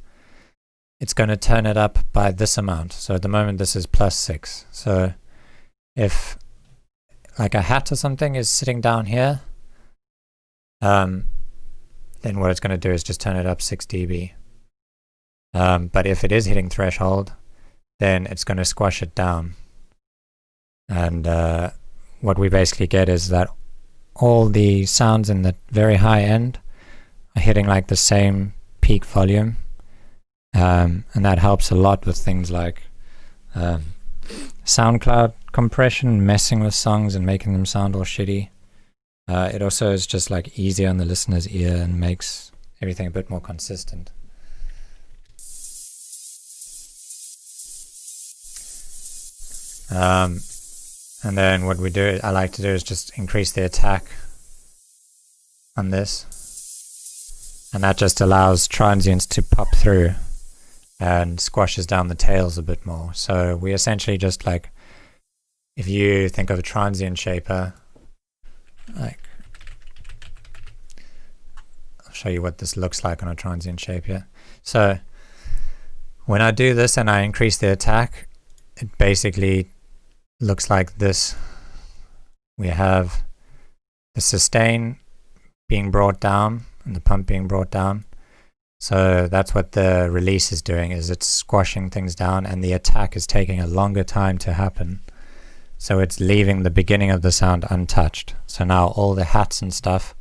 it's going to turn it up by this amount. So at the moment this is +6. So if like a hat or something is sitting down here, then what it's going to do is just turn it up 6 dB. But if it is hitting threshold, then it's going to squash it down. And what we basically get is that all the sounds in the very high end are hitting like the same peak volume. And that helps a lot with things like SoundCloud compression, messing with songs and making them sound all shitty. It also is just like easier on the listener's ear and makes everything a bit more consistent. And then what I like to do is just increase the attack on this. And that just allows transients to pop through and squashes down the tails a bit more. So we essentially just like, if you think of a transient shaper, like, I'll show you what this looks like on a transient shape here. So when I do this and I increase the attack, it basically looks like this. We have the sustain being brought down and the pump being brought down. So that's what the release is doing, is it's squashing things down, and the attack is taking a longer time to happen. So it's leaving the beginning of the sound untouched. So now all the hats and stuff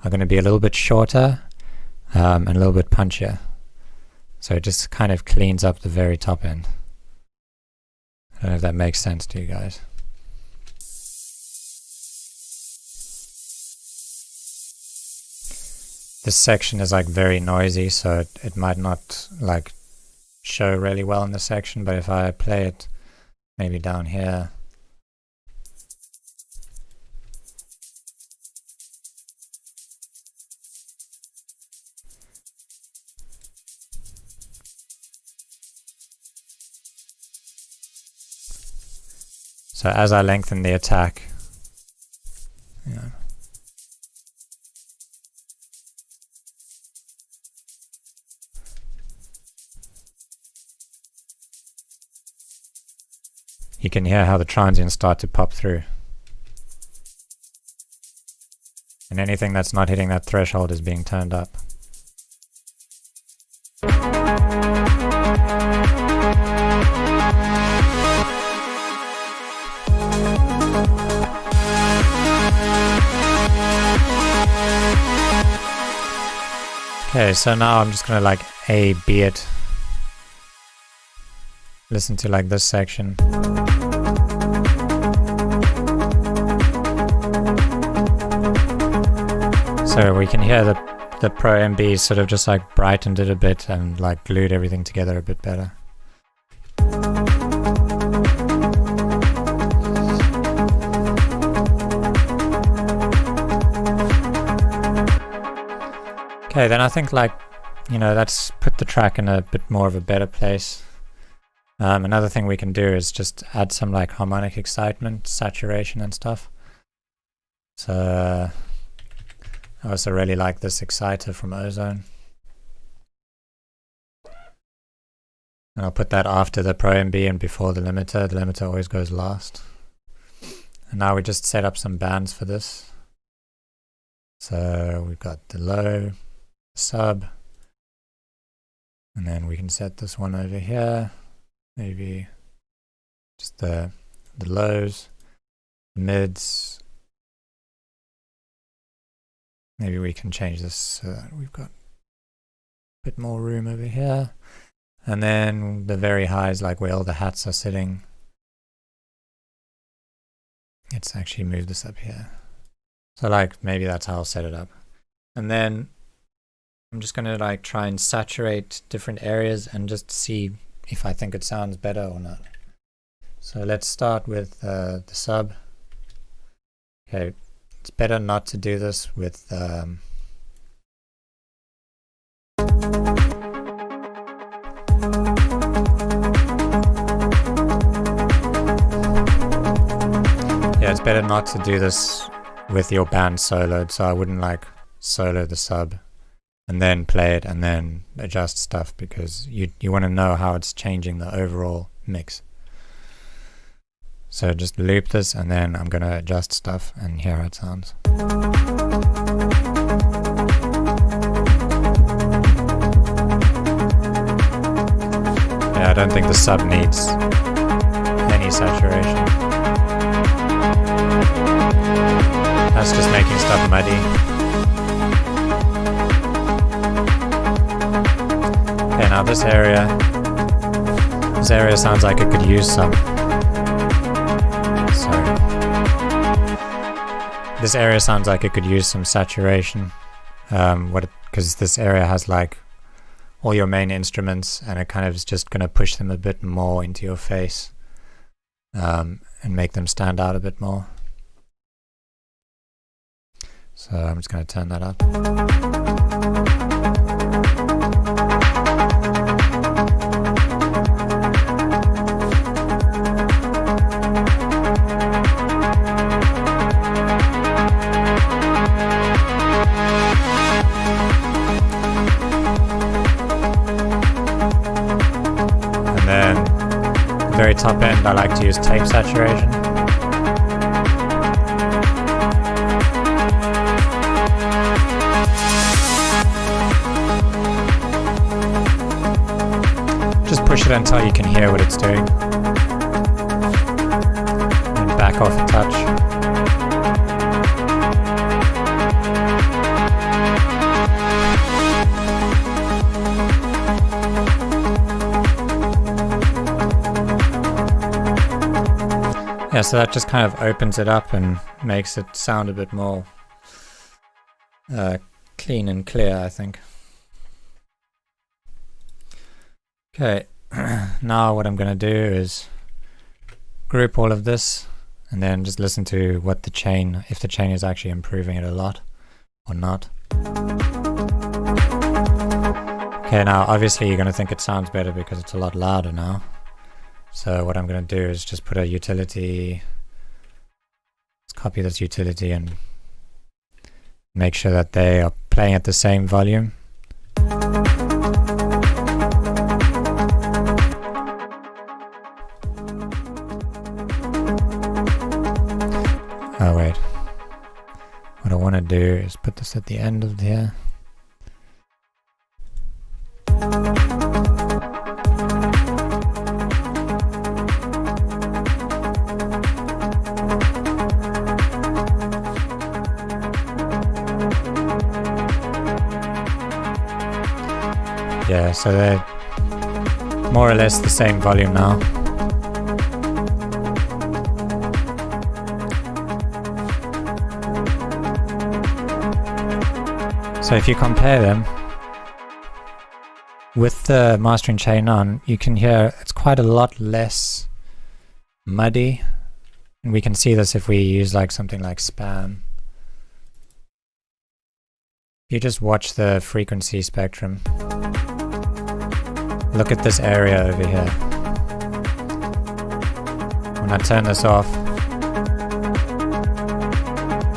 are going to be a little bit shorter and a little bit punchier. So it just kind of cleans up the very top end. I don't know if that makes sense to you guys. this section is like very noisy, so it might not like show really well in the section, but if I play it maybe down here, so as I lengthen the attack, you can hear how the transients start to pop through. And anything that's not hitting that threshold is being turned up. Okay, so now I'm just gonna like A-B it. Listen to like this section. So we can hear the Pro MB sort of just like brightened it a bit and like glued everything together a bit better. Okay, then I think like, that's put the track in a bit more of a better place. Another thing we can do is just add some like harmonic excitement, saturation and stuff. So I also really like this exciter from Ozone. And I'll put that after the Pro MB and before the limiter. The limiter always goes last. And now we just set up some bands for this. So we've got the low, sub, and then we can set this one over here. Maybe just the lows, mids. Maybe we can change this so that we've got a bit more room over here. And then the very highs, like where all the hats are sitting. Let's actually move this up here. So like maybe that's how I'll set it up. And then I'm just gonna like try and saturate different areas and just see if I think it sounds better or not. So let's start with the sub. Okay, it's better not to do this with yeah, it's better not to do this with your band soloed, so I wouldn't like solo the sub and then play it and then adjust stuff, because you want to know how it's changing the overall mix. So just loop this and then I'm going to adjust stuff and hear how it sounds. Yeah, I don't think the sub needs any saturation. That's just making stuff muddy. Okay, now this area sounds like it could use some. Sorry. This area sounds like it could use some saturation. Because this area has like all your main instruments, and it kind of is just going to push them a bit more into your face, and make them stand out a bit more. So I'm just going to turn that up. Very top end, I like to use tape saturation. Just push it until you can hear what it's doing. And back off a touch. Yeah, so that just kind of opens it up and makes it sound a bit more clean and clear, I think. Okay, now what I'm going to do is group all of this and then just listen to what the chain, if the chain is actually improving it a lot or not. Okay, now obviously you're going to think it sounds better because it's a lot louder now. So what I'm going to do is just put a utility, let's copy this utility and make sure that they are playing at the same volume. Oh wait, what I want to do is put this at the end of here. Yeah, so they're more or less the same volume now. So if you compare them with the mastering chain on, you can hear it's quite a lot less muddy. And we can see this if we use like something like spam. You just watch the frequency spectrum. Look at this area over here. When I turn this off,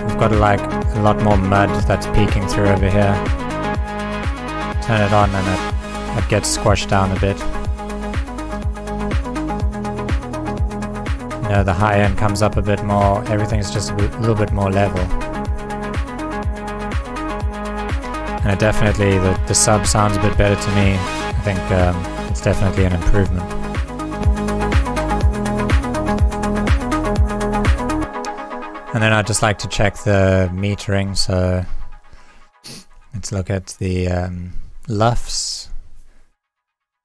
we've got like a lot more mud that's peeking through over here. Turn it on and it gets squashed down a bit. You know, the high end comes up a bit more, everything's just a little bit more level. And it definitely, the sub sounds a bit better to me. I think it's definitely an improvement. And then I'd just like to check the metering, so let's look at the LUFS.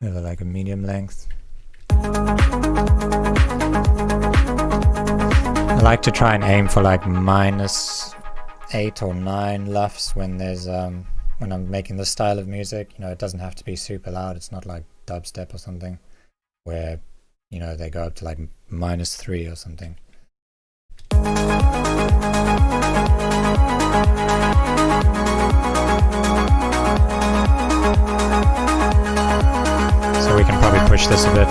We have like a medium length. I like to try and aim for like -8 or 9 LUFS when there's when I'm making this style of music. You know, it doesn't have to be super loud. It's not like dubstep or something where, you know, they go up to like -3 or something. So we can probably push this a bit.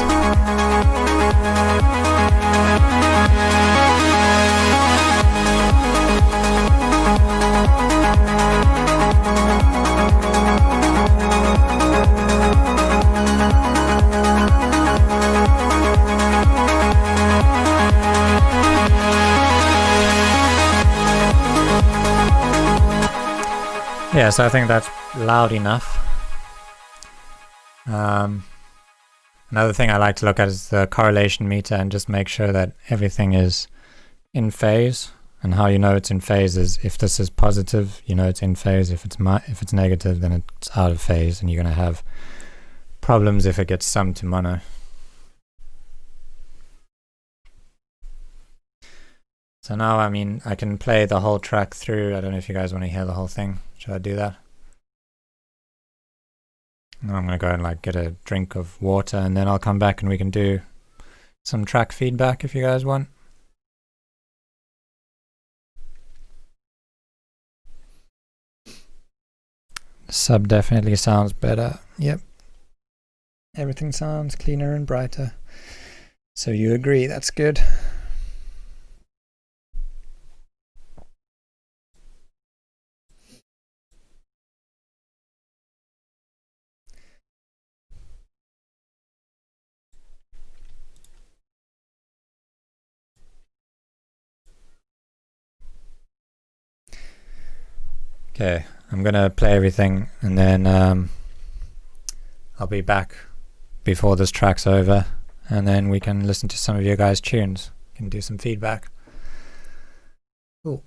Yeah, so I think that's loud enough. Another thing I like to look at is the correlation meter and just make sure that everything is in phase. And how you know it's in phase is if this is positive, you know it's in phase. If it's negative, then it's out of phase, and you're going to have problems if it gets summed to mono. So now, I mean, I can play the whole track through. I don't know if you guys want to hear the whole thing. Should I do that? Now I'm going to go and like get a drink of water, and then I'll come back and we can do some track feedback if you guys want. The sub definitely sounds better. Yep. Everything sounds cleaner and brighter. So you agree, that's good. Okay, I'm gonna play everything and then I'll be back before this track's over, and then we can listen to some of your guys' tunes. Can do some feedback. Cool.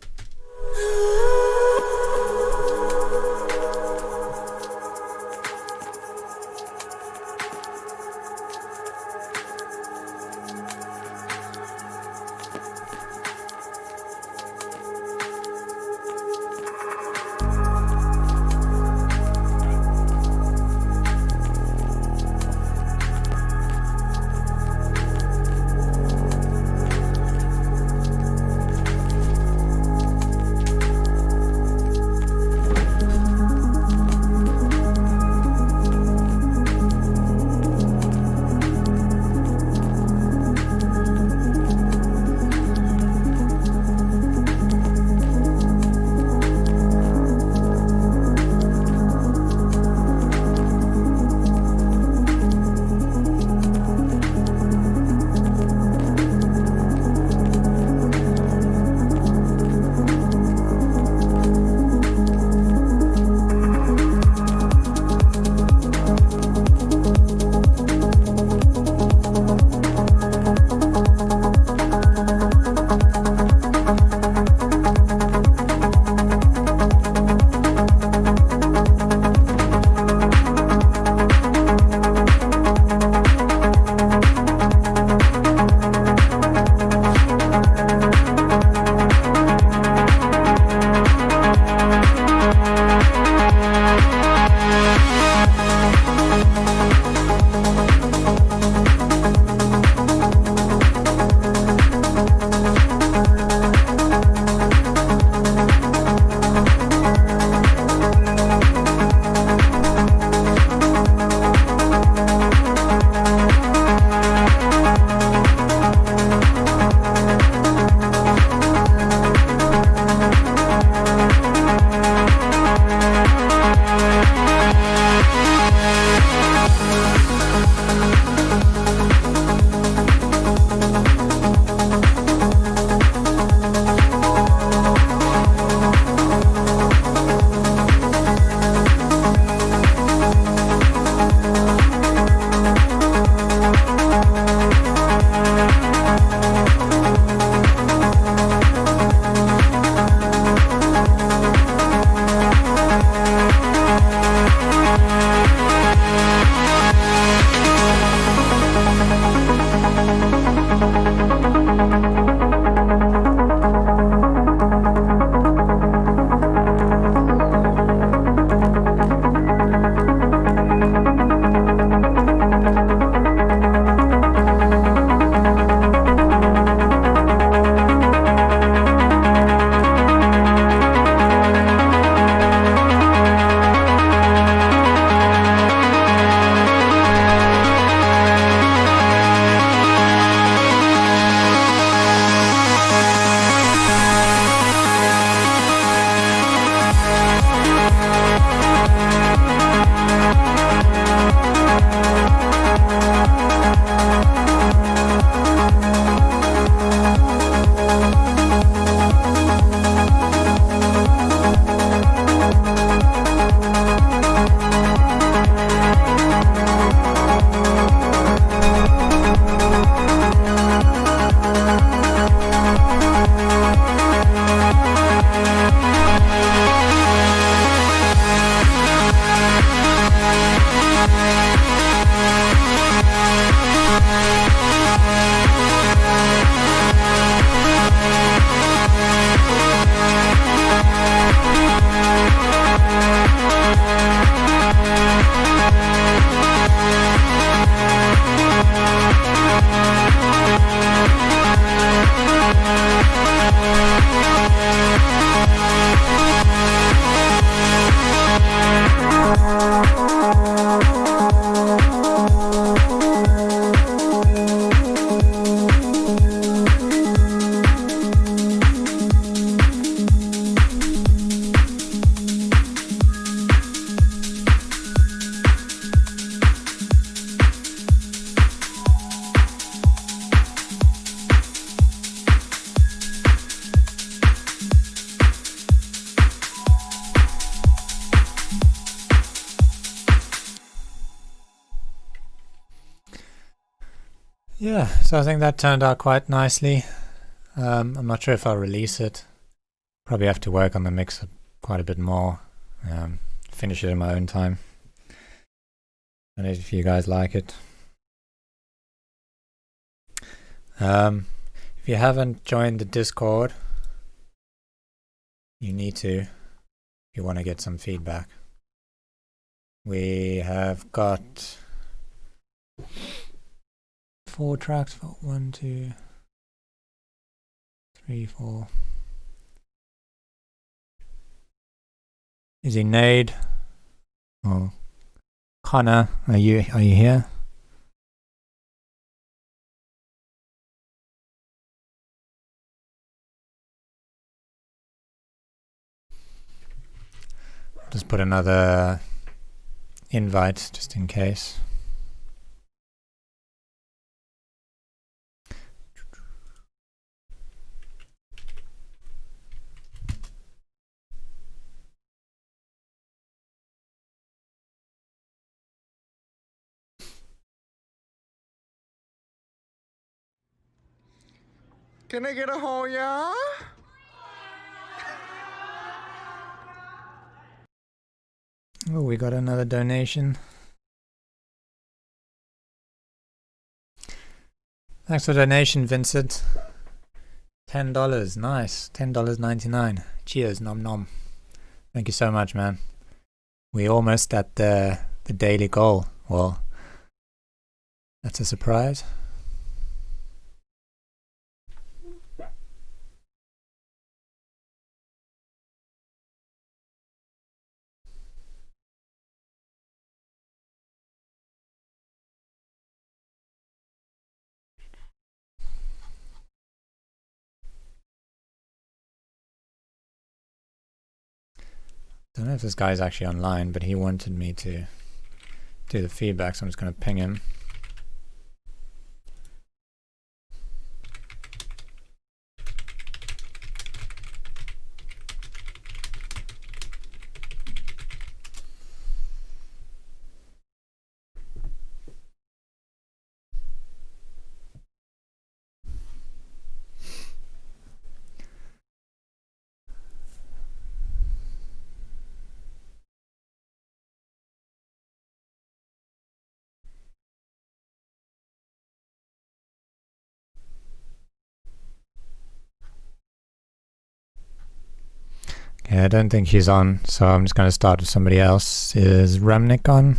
Yeah, so I think that turned out quite nicely. I'm not sure if I'll release it. Probably have to work on the mix quite a bit more. Finish it in my own time. I don't know if you guys like it. If you haven't joined the Discord, you need to if you want to get some feedback. We have got 4 tracks. 1, 2, 3, 4. Is he Nade? Oh, Connor, are you here? Just put another invite just in case. Can I get a hole, yeah? Oh, we got another donation. Thanks for the donation, Vincent. $10, nice. $10.99. Cheers, nom nom. Thank you so much, man. We almost at the daily goal. Well, that's a surprise. I don't know if this guy's actually online, but he wanted me to do the feedback, so I'm just going to ping him. Okay, I don't think he's on, so I'm just going to start with somebody else. Is Remnick on?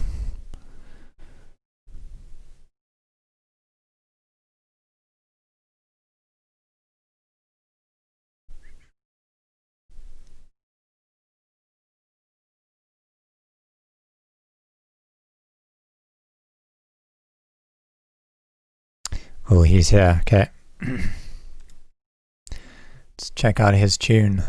Oh, he's here. Okay. Let's check out his tune.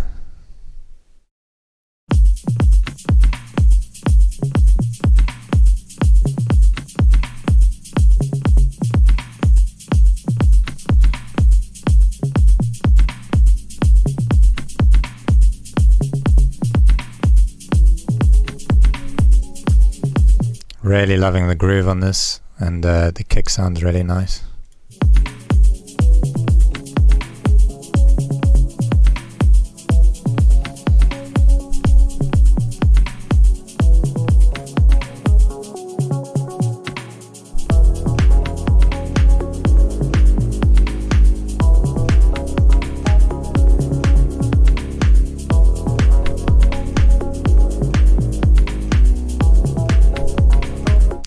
Really loving the groove on this, and the kick sounds really nice.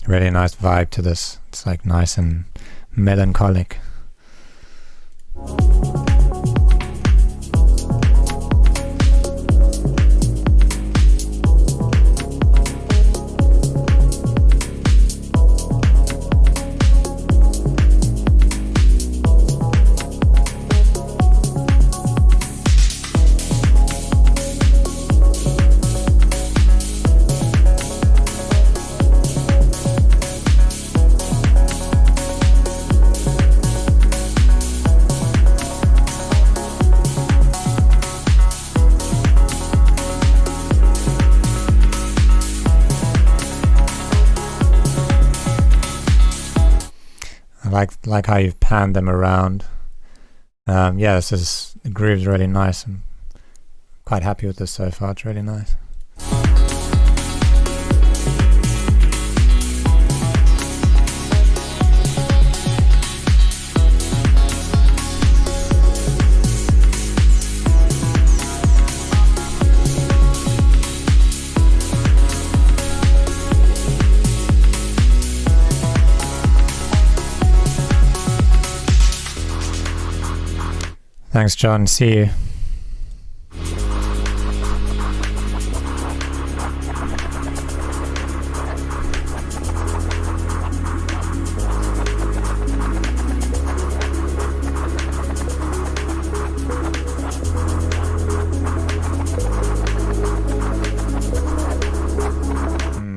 Really nice vibe to this. It's like nice and melancholic. like how you've panned them around. Yeah, the groove's really nice. I'm quite happy with this so far. It's really nice. Thanks, John. See you.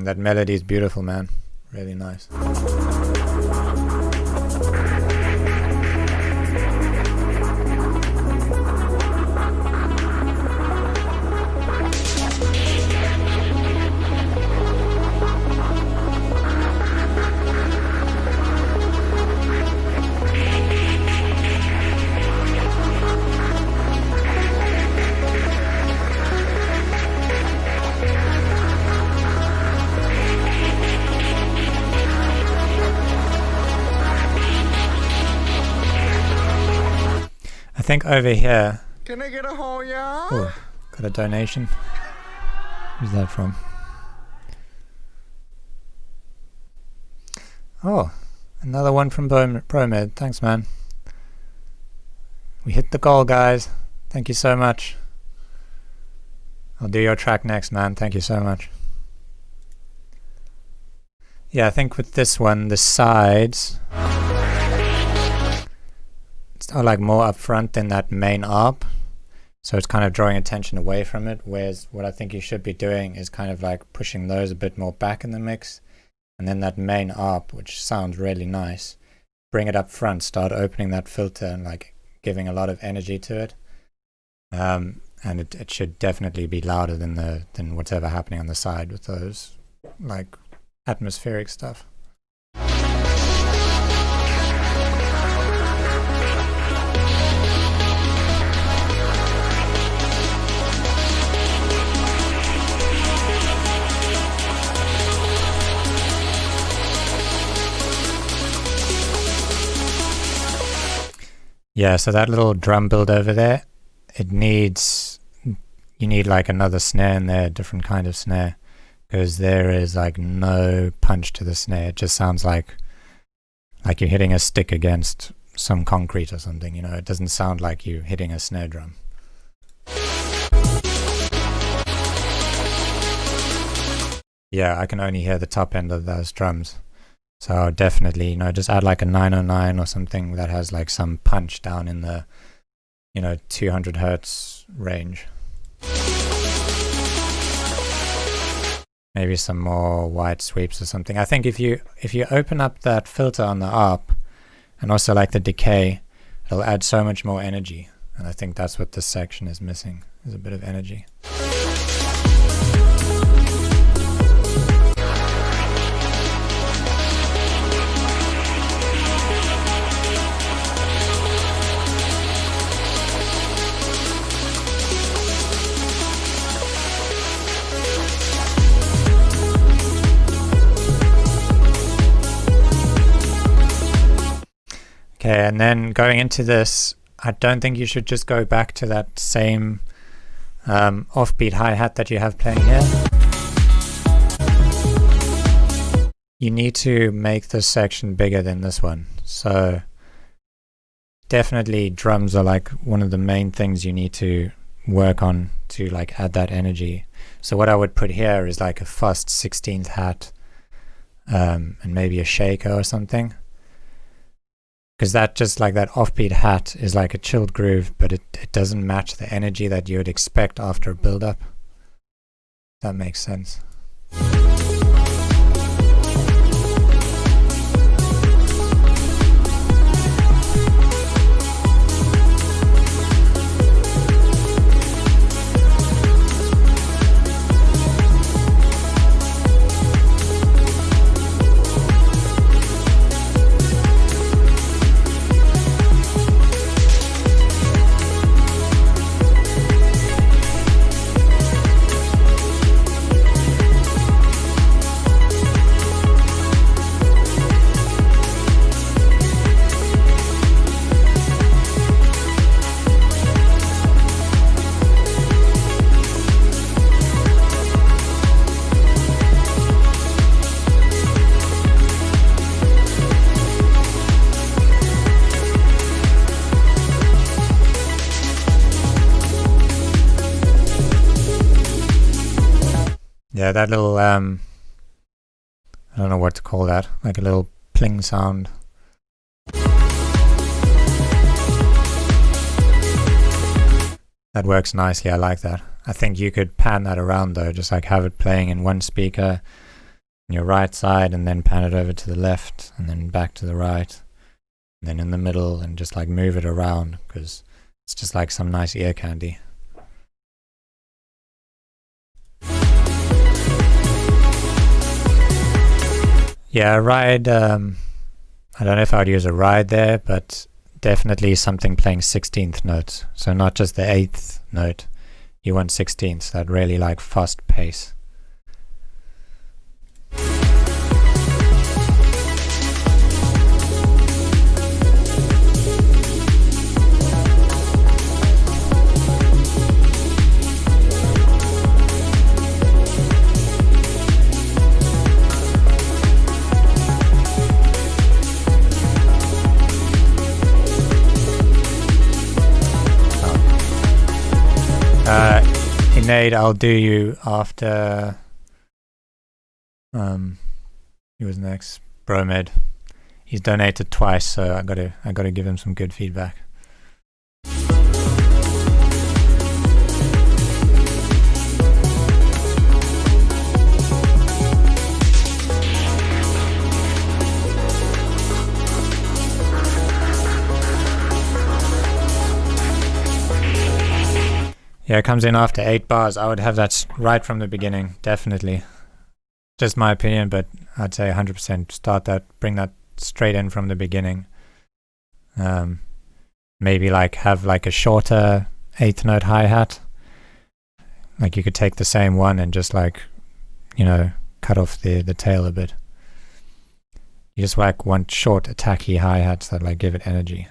That melody is beautiful, man. Really nice. I think over here. Can I get a hole, y'all? Oh, got a donation. Who's that from? Oh, another one from Promed. Thanks, man. We hit the goal, guys. Thank you so much. I'll do your track next, man. Thank you so much. Yeah, I think with this one, the sides are like more up front than that main arp, so it's kind of drawing attention away from it, whereas what I think you should be doing is kind of like pushing those a bit more back in the mix, and then that main arp, which sounds really nice, bring it up front, start opening that filter and like giving a lot of energy to it, and it should definitely be louder than what's ever happening on the side with those like atmospheric stuff. Yeah, so that little drum build over there, you need like another snare in there, a different kind of snare, because there is like no punch to the snare. It just sounds like you're hitting a stick against some concrete or something, you know. It doesn't sound like you're hitting a snare drum. Yeah, I can only hear the top end of those drums. So definitely, you know, just add like a 909 or something that has like some punch down in the, 200 hertz range. Maybe some more wide sweeps or something. I think if you open up that filter on the ARP and also like the decay, it'll add so much more energy. And I think that's what this section is missing, is a bit of energy. Okay, and then going into this, I don't think you should just go back to that same offbeat hi-hat that you have playing here. You need to make this section bigger than this one. So definitely drums are like one of the main things you need to work on to like add that energy. So what I would put here is like a fussed 16th hat and maybe a shaker or something. Because that just like that offbeat hat is like a chilled groove, but it doesn't match the energy that you would expect after a build-up. That makes sense. Yeah, that little I don't know what to call that, like a little pling sound. That works nicely, I like that. I think you could pan that around though, just like have it playing in one speaker on your right side and then pan it over to the left and then back to the right and then in the middle and just like move it around, because it's just like some nice ear candy. Yeah, a ride, I don't know if I would use a ride there, but definitely something playing 16th notes. So not just the 8th note, you want 16ths, that really like fast pace. Nate, I'll do you after he was next. Bromed. He's donated twice, so I gotta give him some good feedback. Yeah, it comes in after 8 bars. I would have that right from the beginning, definitely. Just my opinion, but I'd say 100% start that, bring that straight in from the beginning. Maybe like have like a shorter 8th note hi-hat. Like you could take the same one and just like, you know, cut off the tail a bit. You just like want short attacky hi-hats that like give it energy.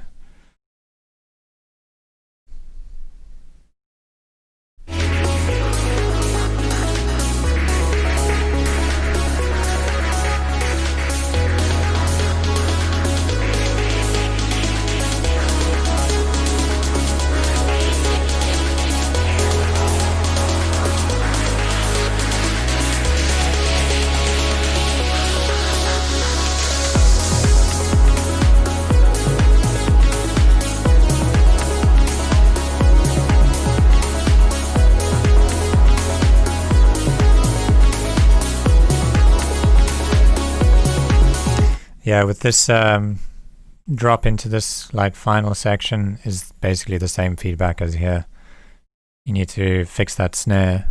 Yeah, with this drop into this like final section is basically the same feedback as here. You need to fix that snare,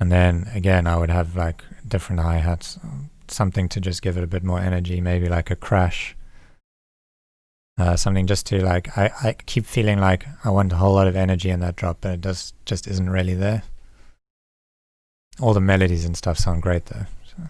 and then again I would have like different hi-hats, something to just give it a bit more energy, maybe like a crash, something just to like, I keep feeling like I want a whole lot of energy in that drop, but it just isn't really there. All the melodies and stuff sound great though. So.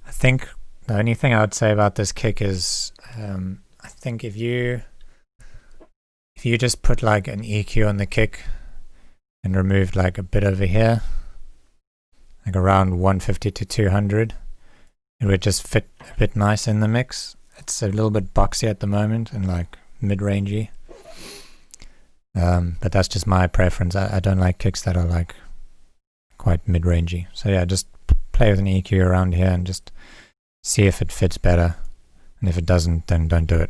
I think the only thing I would say about this kick is I think if you just put like an EQ on the kick and removed like a bit over here, like around 150 to 200, it would just fit a bit nice in the mix. It's a little bit boxy at the moment and like mid-rangey, but that's just my preference. I don't like kicks that are like quite mid-rangey. So yeah, just play with an EQ around here and just see if it fits better, and if it doesn't, then don't do it.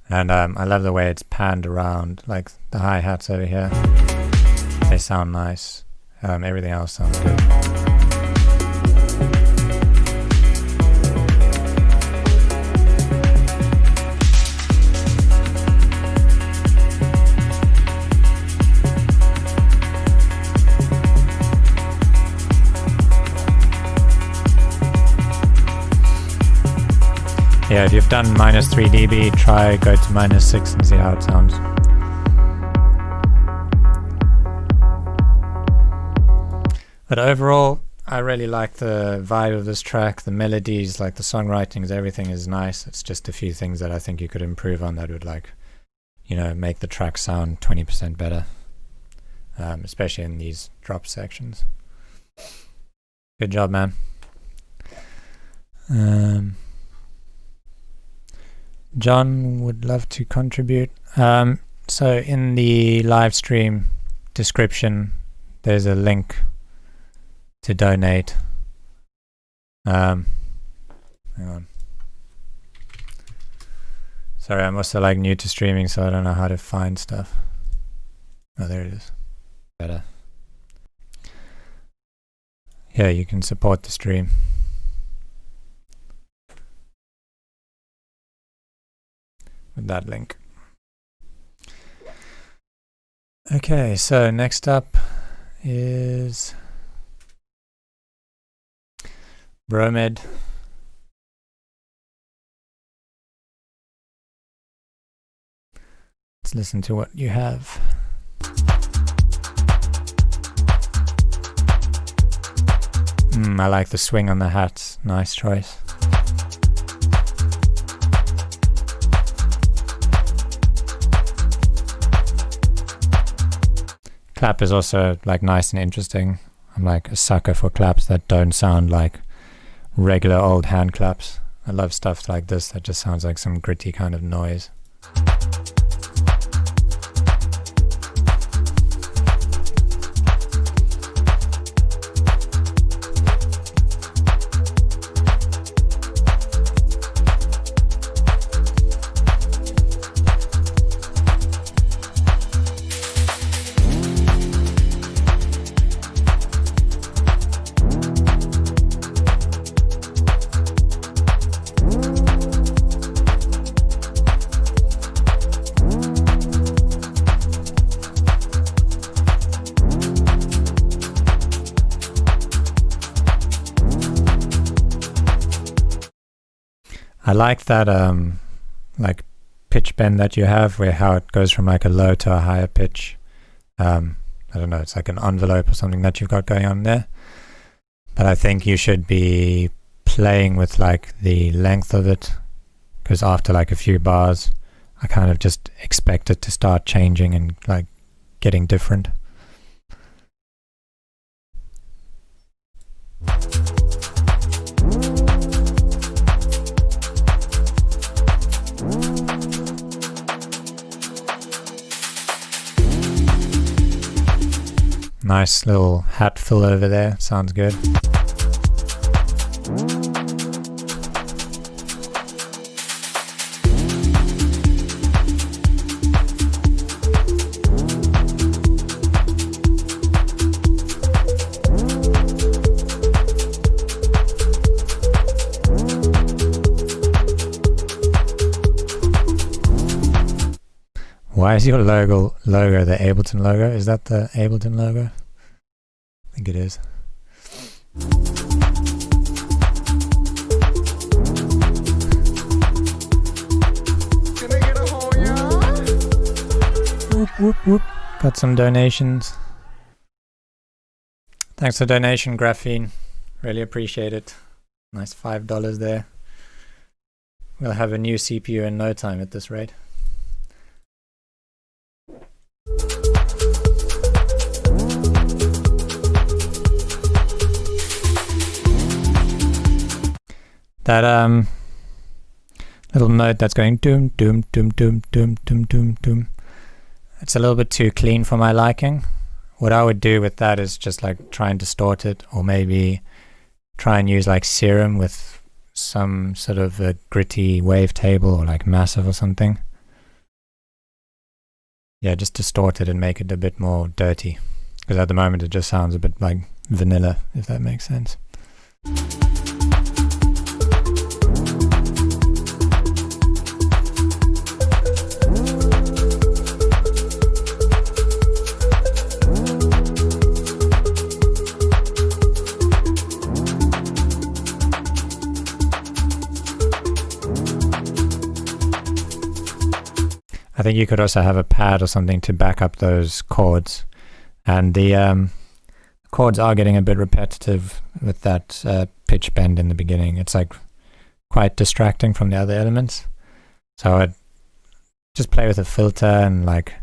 And I love the way it's panned around, like the hi-hats over here, they sound nice. Everything else sounds good. Yeah, if you've done -3 dB, try go to -6 and see how it sounds. But overall, I really like the vibe of this track. The melodies, like the songwritings, everything is nice. It's just a few things that I think you could improve on that would, like, you know, make the track sound 20% better, especially in these drop sections. Good job, man. John would love to contribute. So in the live stream description, there's a link to donate. Hang on. Sorry, I'm also like new to streaming, so I don't know how to find stuff. Oh, there it is. Better. Yeah, you can support the stream. With that link. Okay, so next up is Bromed. Let's listen to what you have. I like the swing on the hats. Nice choice. Clap is also like nice and interesting. I'm like a sucker for claps that don't sound like regular old hand claps. I love stuff like this that just sounds like some gritty kind of noise. I like that like pitch bend that you have, where how it goes from like a low to a higher pitch. I don't know, it's like an envelope or something that you've got going on there. But I think you should be playing with like the length of it, because after like a few bars, I kind of just expect it to start changing and like getting different. Nice little hat fill over there, sounds good. Why is your logo the Ableton logo? Is that the Ableton logo? I think it is. Can I get a hole, yeah? Whoop, whoop, whoop. Got some donations. Thanks for donation, Graphene. Really appreciate it. Nice $5 there. We'll have a new CPU in no time at this rate. That little note that's going doom doom doom doom doom doom doom doom. It's a little bit too clean for my liking. What I would do with that is just like try and distort it, or maybe try and use like Serum with some sort of a gritty wavetable or like Massive or something. Yeah, just distort it and make it a bit more dirty, because at the moment it just sounds a bit like vanilla, if that makes sense. I think you could also have a pad or something to back up those chords. And the chords are getting a bit repetitive with that pitch bend in the beginning. It's like quite distracting from the other elements. So I'd just play with a filter and like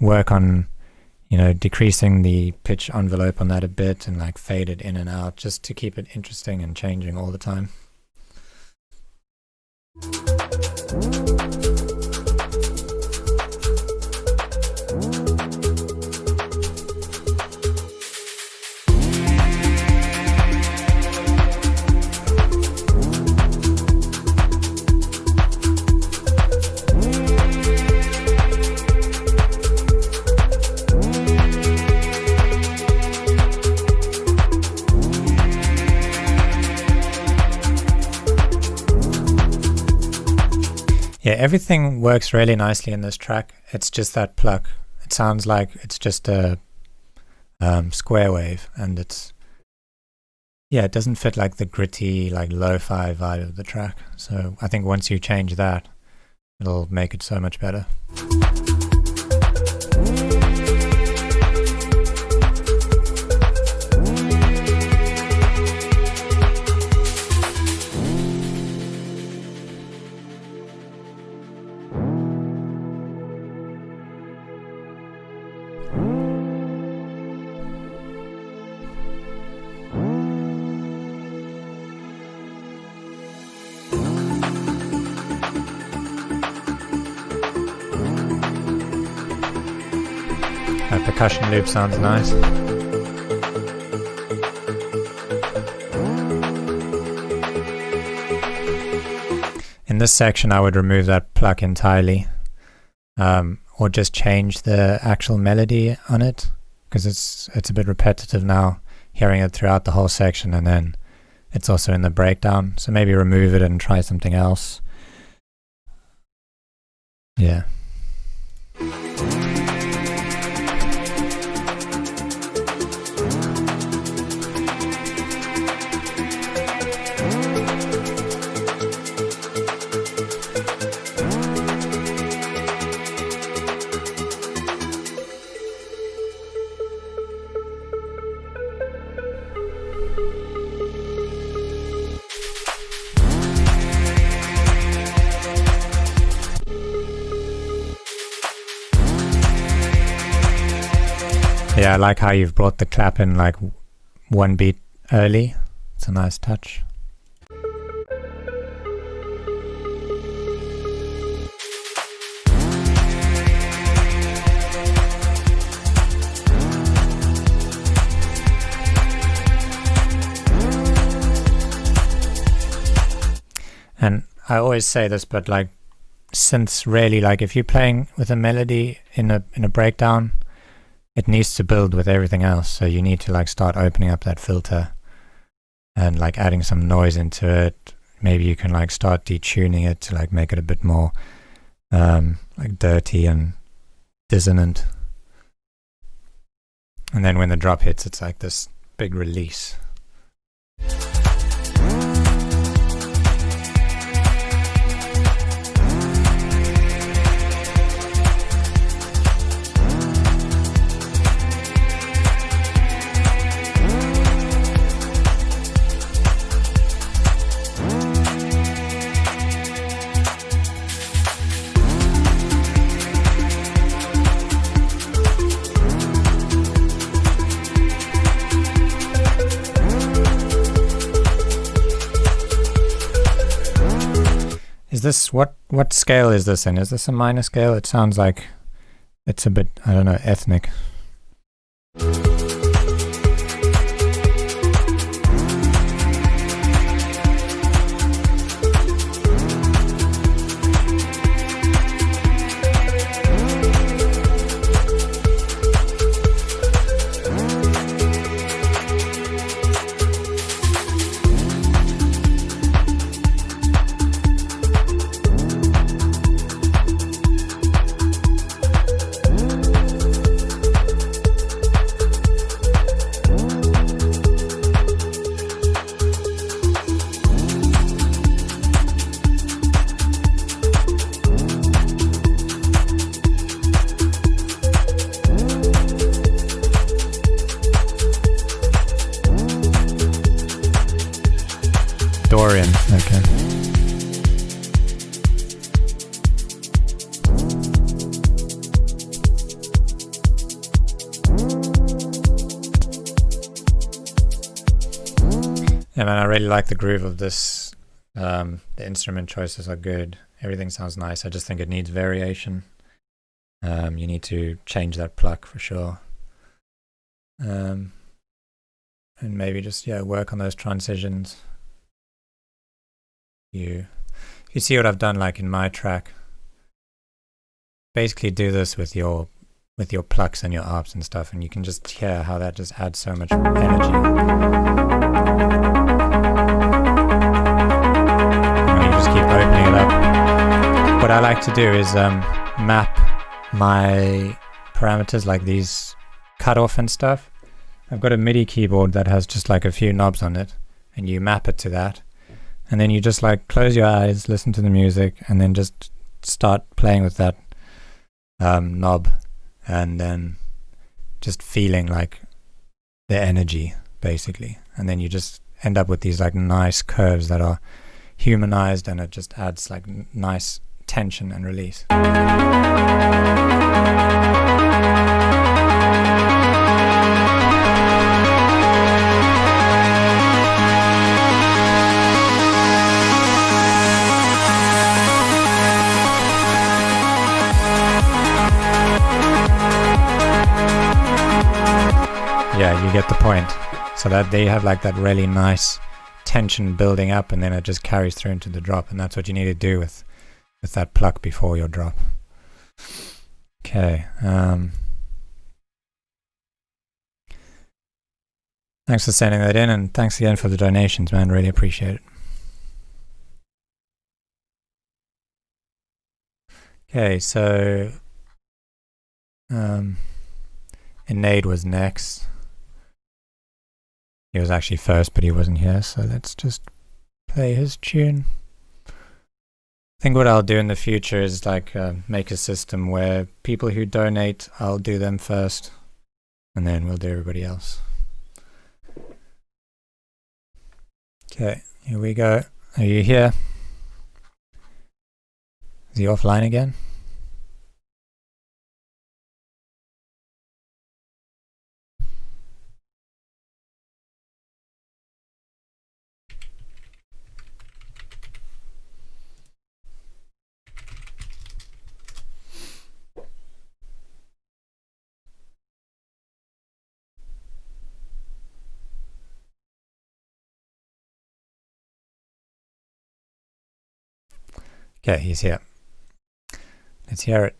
work on, decreasing the pitch envelope on that a bit and like fade it in and out just to keep it interesting and changing all the time. Yeah, everything works really nicely in this track. It's just that pluck. It sounds like it's just a square wave, and it doesn't fit like the gritty, like lo-fi vibe of the track. So I think once you change that, it'll make it so much better. That percussion loop sounds nice. In this section I would remove that pluck entirely, or just change the actual melody on it, because it's a bit repetitive now, hearing it throughout the whole section, and then it's also in the breakdown, so maybe remove it and try something else. Yeah. Yeah, I like how you've brought the clap in like one beat early. It's a nice touch. And I always say this, but like synths really, like if you're playing with a melody in a breakdown, it needs to build with everything else. So you need to like start opening up that filter and like adding some noise into it. Maybe you can like start detuning it to like make it a bit more like dirty and dissonant. And then when the drop hits, it's like this big release. Is this, what scale is this in? Is this a minor scale? It sounds like it's a bit, I don't know, ethnic. Dorian, okay. Yeah, man, I really like the groove of this. The instrument choices are good. Everything sounds nice. I just think it needs variation. You need to change that pluck for sure. And maybe just, work on those transitions. You see what I've done like in my track. Basically do this with your plucks and your arps and stuff, and you can just hear how that just adds so much energy. And you just keep opening it up. What I like to do is map my parameters, like these cutoff and stuff. I've got a MIDI keyboard that has just like a few knobs on it, and you map it to that. And then you just like close your eyes, listen to the music, and then just start playing with that knob, and then just feeling like the energy basically. And then you just end up with these like nice curves that are humanized, and it just adds like nice tension and release. Yeah, you get the point. So that they have like that really nice tension building up, and then it just carries through into the drop, and that's what you need to do with that pluck before your drop. Okay. Thanks for sending that in, and thanks again for the donations, man. Really appreciate it. Okay, so Inade was next. He was actually first, but he wasn't here, so let's just play his tune. I think what I'll do in the future is like make a system where people who donate, I'll do them first, and then we'll do everybody else. Okay, here we go. Are you here? Is he offline again? Okay, he's here. Let's hear it.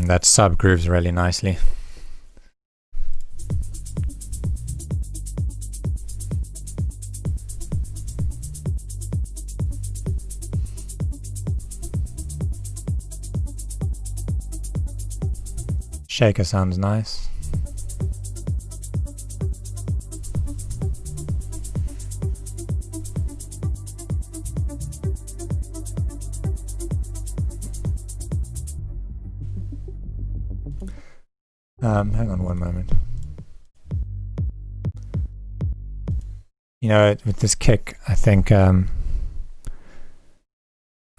That sub grooves really nicely. Shaker sounds nice. Hang on one moment. You know, with this kick, I think I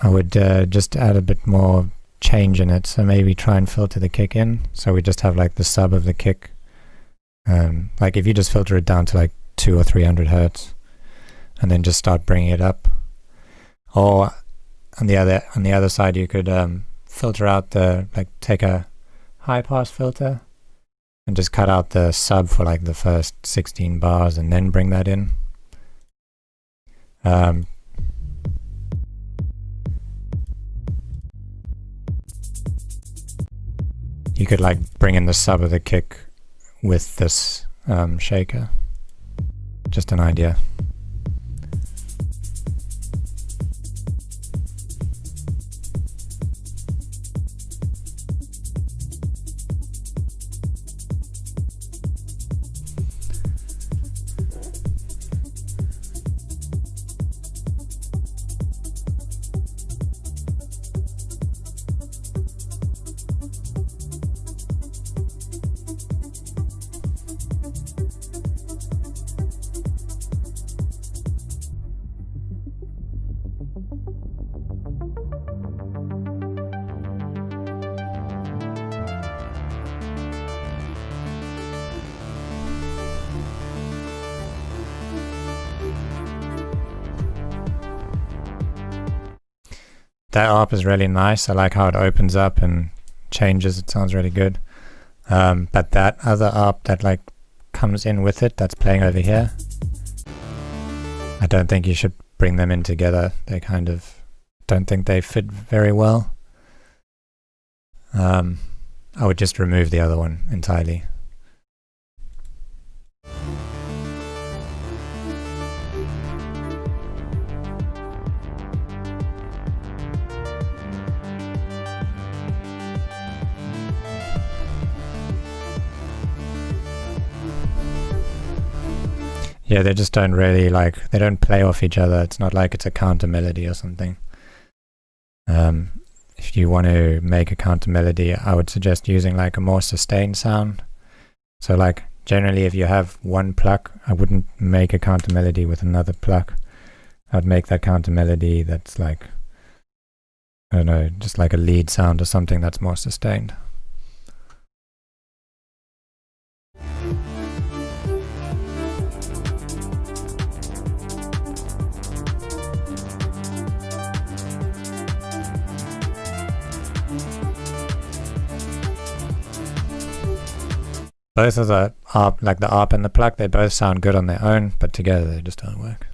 would just add a bit more change in it. So maybe try and filter the kick in. So we just have like the sub of the kick. Like if you just filter it down to like 200 or 300 hertz, and then just start bringing it up. Or on the other side, you could filter out take a high pass filter and just cut out the sub for like the first 16 bars and then bring that in. You could like bring in the sub of the kick with this shaker. Just an idea. That ARP is really nice. I like how it opens up and changes. It sounds really good. But that other ARP that like comes in with it, that's playing over here, I don't think you should bring them in together. They kind of don't think they fit very well. I would just remove the other one entirely. Yeah, they just don't really like, they don't play off each other. It's not like it's a counter melody or something. If you want to make a counter melody, I would suggest using like a more sustained sound. So like generally if you have one pluck, I wouldn't make a counter melody with another pluck. I'd make that counter melody that's like, I don't know, just like a lead sound or something that's more sustained. Both of the ARP, like the ARP and the pluck, they both sound good on their own, but together they just don't work.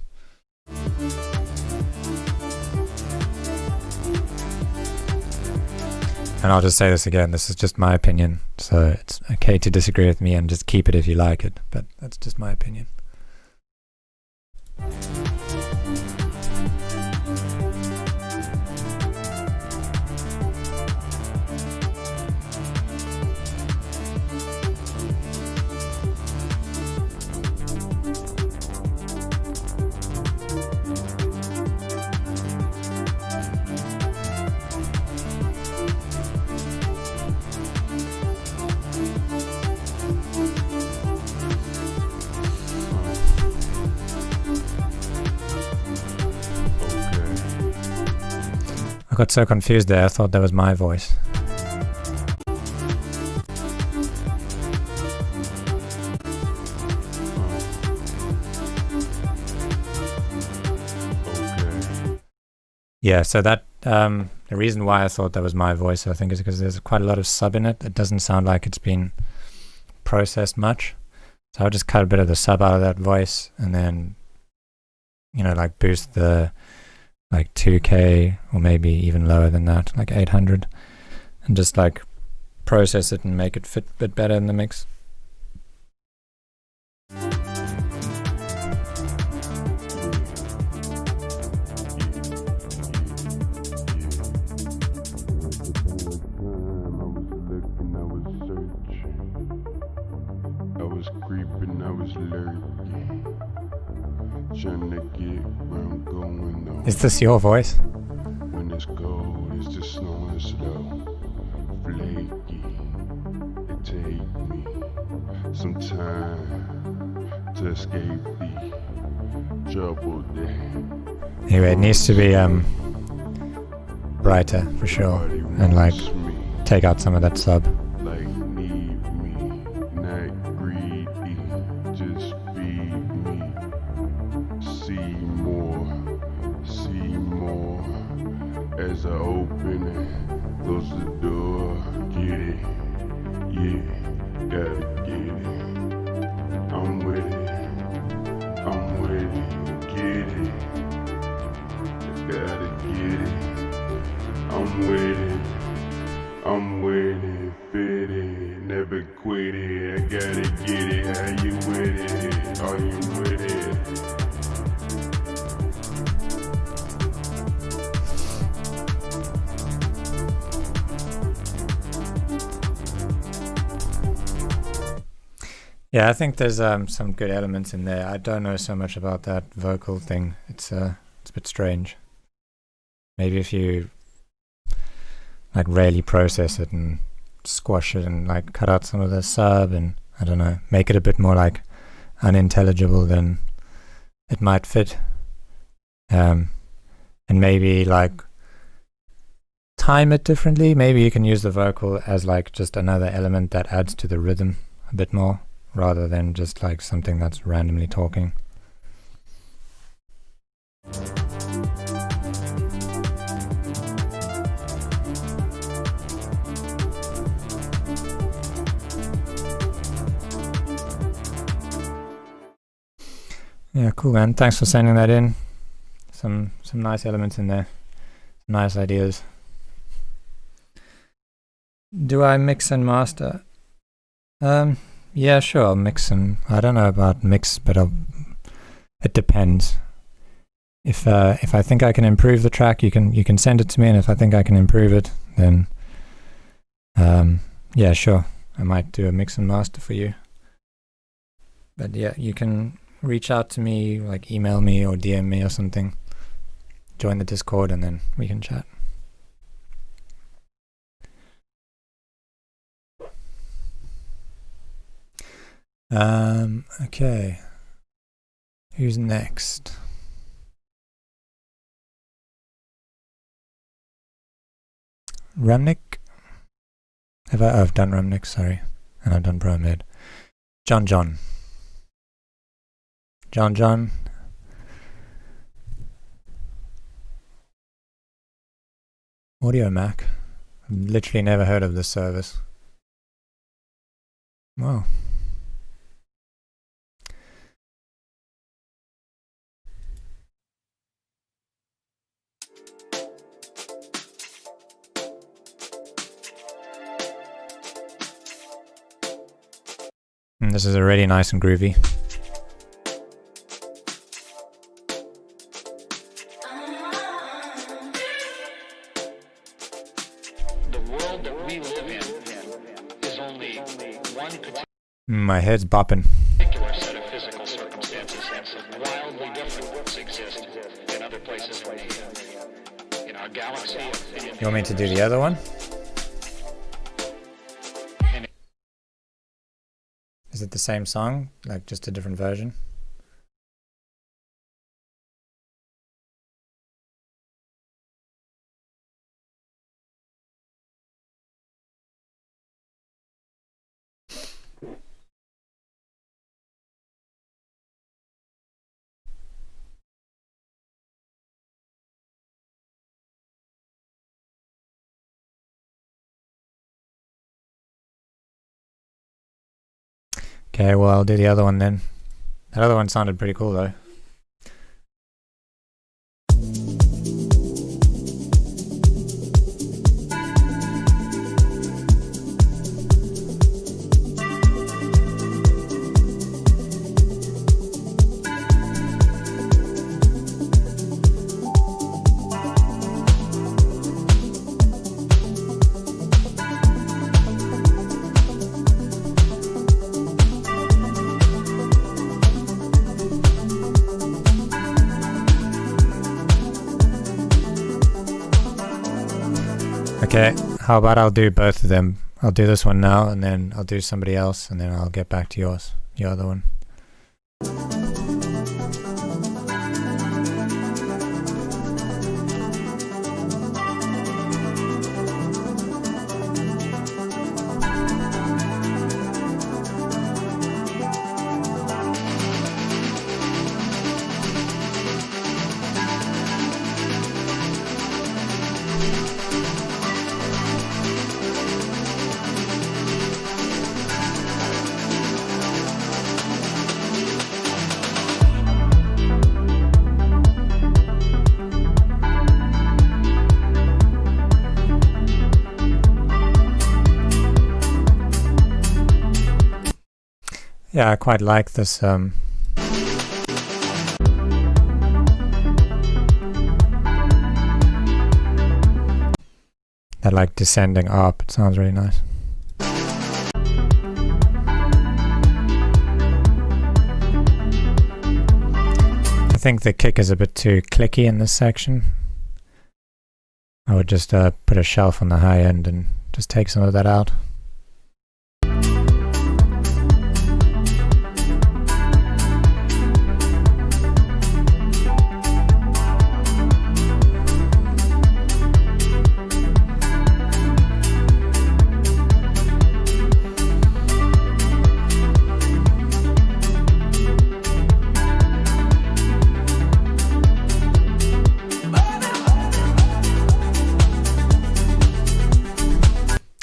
And I'll just say this again, this is just my opinion, so it's okay to disagree with me and just keep it if you like it, but that's just my opinion. I got so confused there, I thought that was my voice. Yeah, so that the reason why I thought that was my voice, I think, is because there's quite a lot of sub in it. It doesn't sound like it's been processed much. So I'll just cut a bit of the sub out of that voice and then, you know, like boost the like 2K or maybe even lower than that, like 800, and just like process it and make it fit a bit better in the mix. Is this your voice? When it's cold, it's just snowing slow, flaky. It take me some time to escape the trouble day. Anyway, it needs to be brighter for sure, and like take out some of that sub. Like need me, not greedy, just feed me. See more as I open it, close the door, get it, yeah, gotta get it. I'm with it, get it, gotta get it. I'm with it, fit it, never wanna quit it. I gotta get it. How you with it? Are you with it? Yeah, I think there's some good elements in there. I don't know so much about that vocal thing. It's a bit strange. Maybe if you like really process it and squash it and like cut out some of the sub and I don't know, make it a bit more like unintelligible, then it might fit. And maybe like time it differently. Maybe you can use the vocal as like just another element that adds to the rhythm a bit more, rather than just like something that's randomly talking. Yeah, cool, man. Thanks for sending that in. Some nice elements in there. Nice ideas. Do I mix and master? Yeah, sure, I'll mix and I don't know about mix, but it depends. If I think I can improve the track, you can send it to me, and if I think I can improve it, then yeah, sure, I might do a mix and master for you. But yeah, you can reach out to me, like email me or DM me or something. Join the Discord and then we can chat. Okay. Who's next? Ramnik? I've done Ramnik, sorry. And I've done Bromid. John. Audio Mac. I've literally never heard of this service. Wow. And this is already nice and groovy. My head's bopping. Particular set of physical circumstances wildly different exist in other places in our galaxy. You want me to do the other one? Is it the same song, like just a different version? Okay, well, I'll do the other one then. That other one sounded pretty cool though. Okay, how about I'll do both of them. I'll do this one now, and then I'll do somebody else, and then I'll get back to yours, your other one. Yeah, I quite like this. That like descending arp. It sounds really nice. I think the kick is a bit too clicky in this section. I would just put a shelf on the high end and just take some of that out.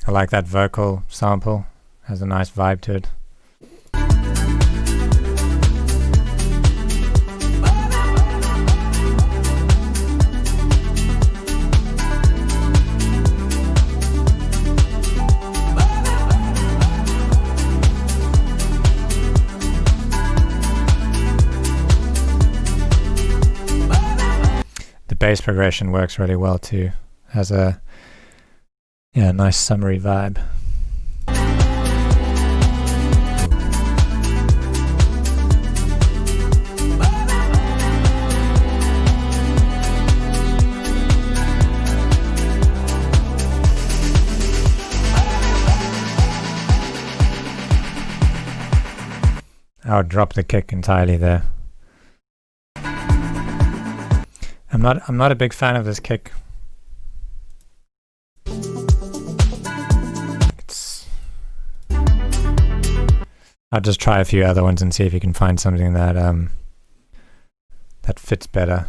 I like that vocal sample, has a nice vibe to it. The bass progression works really well too, has a nice summery vibe. I would drop the kick entirely there. I'm not a big fan of this kick. I'll just try a few other ones and see if you can find something that that fits better.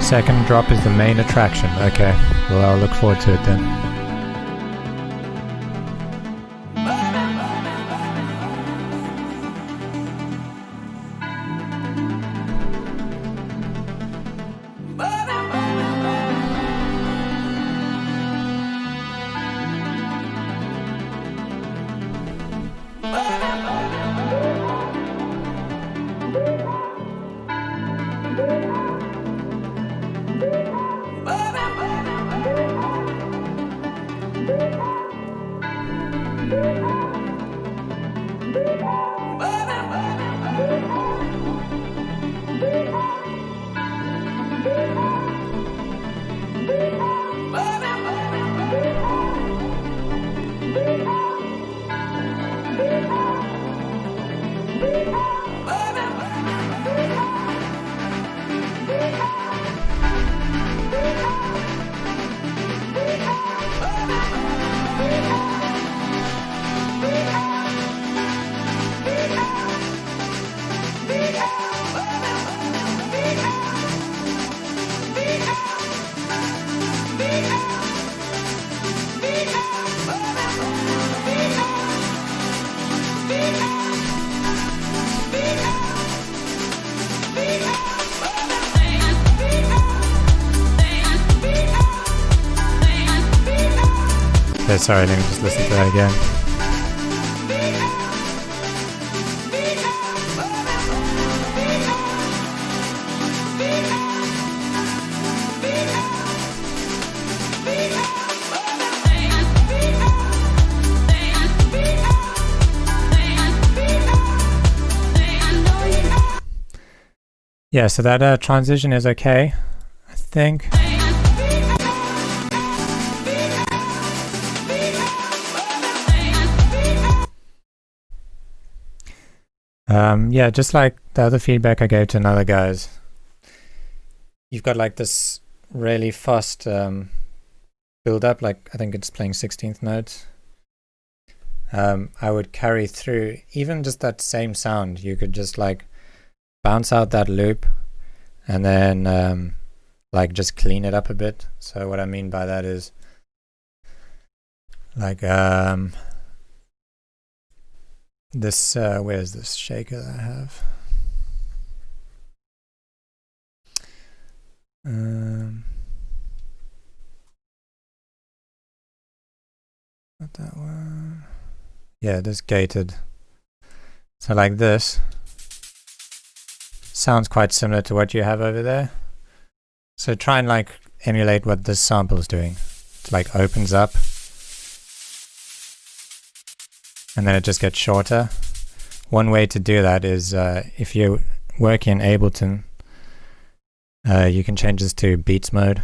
Second drop is the main attraction. Okay, well I'll look forward to it then. Okay, sorry, let me just listen to that again. Yeah, so that transition is okay, I think. Yeah, just like the other feedback I gave to another guys, you've got like this really fast build up, like I think it's playing 16th notes. I would carry through even just that same sound. You could just like bounce out that loop and then like just clean it up a bit. So what I mean by that is like this where's this shaker that I have? that one. Yeah, this gated. So like this sounds quite similar to what you have over there. So try and like emulate what this sample is doing. It like opens up and then it just gets shorter. One way to do that is if you're working in Ableton, you can change this to beats mode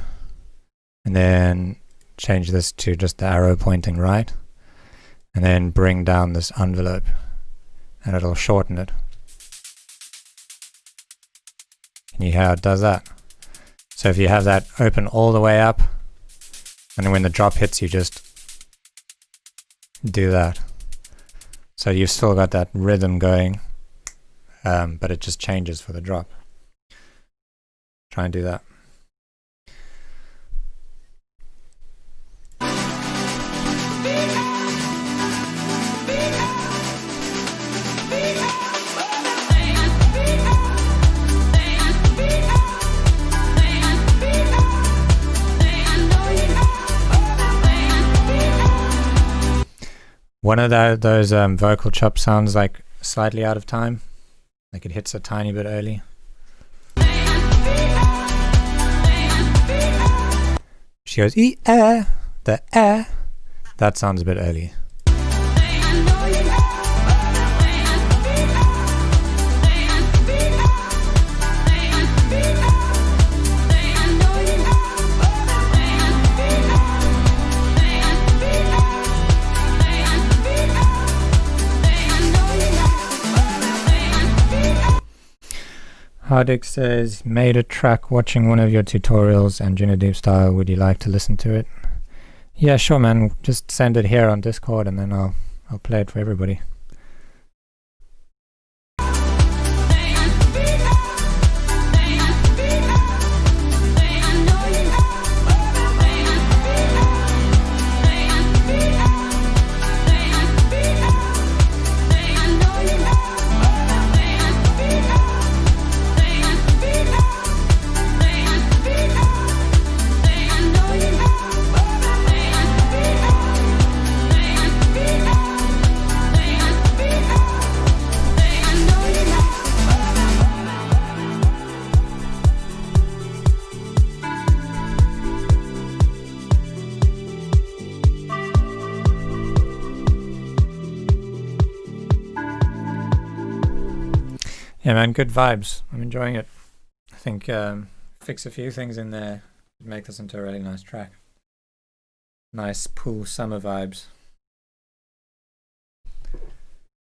and then change this to just the arrow pointing right and then bring down this envelope and it'll shorten it. And you hear how it does that. So if you have that open all the way up and then when the drop hits you just do that. So you've still got that rhythm going, but it just changes for the drop. Try and do that. One of those vocal chop sounds like slightly out of time, like it hits a tiny bit early. She goes the that sounds a bit early. Hardik says, made a track watching one of your tutorials, Anjuna Deep style. Would you like to listen to it? Yeah, sure, man. Just send it here on Discord, and then I'll play it for everybody. Yeah, man, good vibes. I'm enjoying it. I think fix a few things in there, make this into a really nice track. Nice pool summer vibes.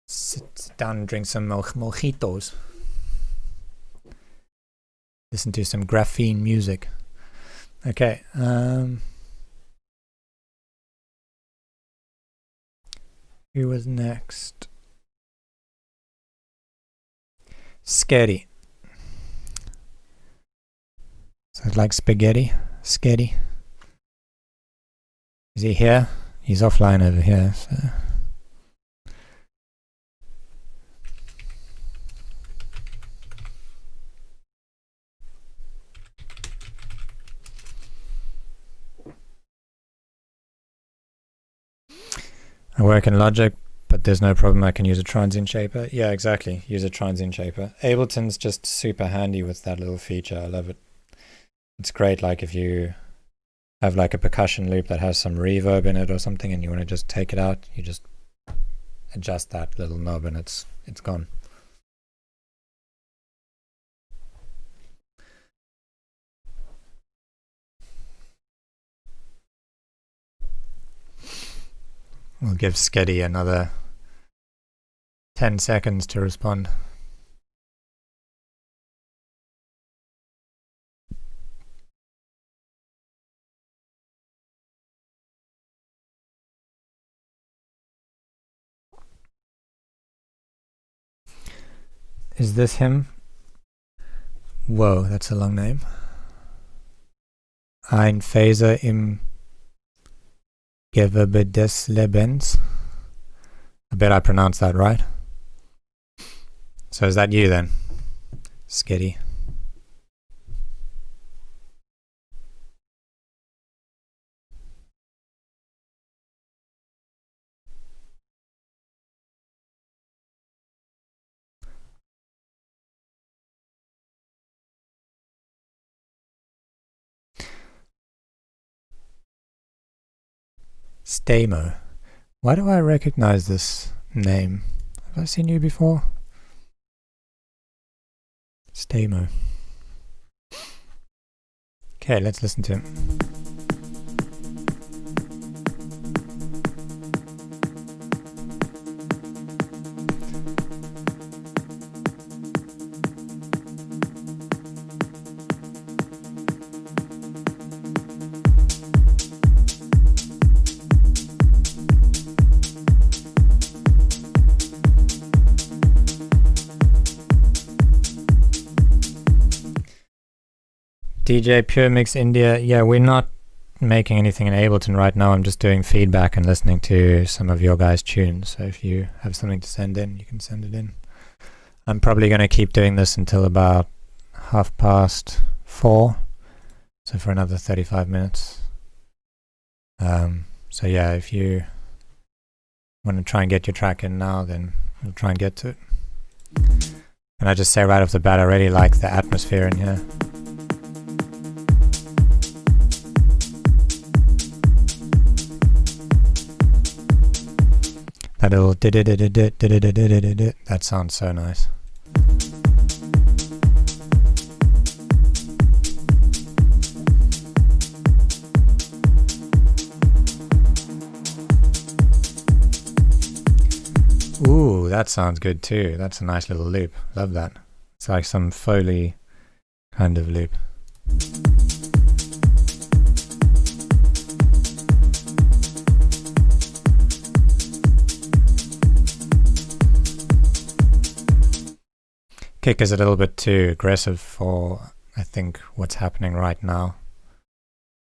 Sit down and drink some mojitos. Listen to some graphene music. Okay. Who was next? Scary. So it's like spaghetti. Scary. Is he here? He's offline over here. So. I work in Logic, but there's no problem. I can use a Transient Shaper. Yeah, exactly. Use a Transient Shaper. Ableton's just super handy with that little feature. I love it. It's great, like if you have like a percussion loop that has some reverb in it or something and you want to just take it out, you just adjust that little knob and it's gone. We'll give Sketty another 10 seconds to respond. Is this him? Whoa, that's a long name. Ein Phaser im Gewebe des Lebens. I bet I pronounced that right. So is that you then? Skitty. Stamo. Why do I recognize this name? Have I seen you before? Stamo. Okay, let's listen to him. DJ Pure Mix India. Yeah, we're not making anything in Ableton right now. I'm just doing feedback and listening to some of your guys' tunes. So if you have something to send in, you can send it in. I'm probably going to keep doing this until about 4:30. So for another 35 minutes. So yeah, if you want to try and get your track in now, then we'll try and get to it. And I just say right off the bat, I really like the atmosphere in here. That little that sounds so nice. Ooh, that sounds good too. That's a nice little loop. Love that. It's like some Foley kind of loop. Kick is a little bit too aggressive for, I think, what's happening right now.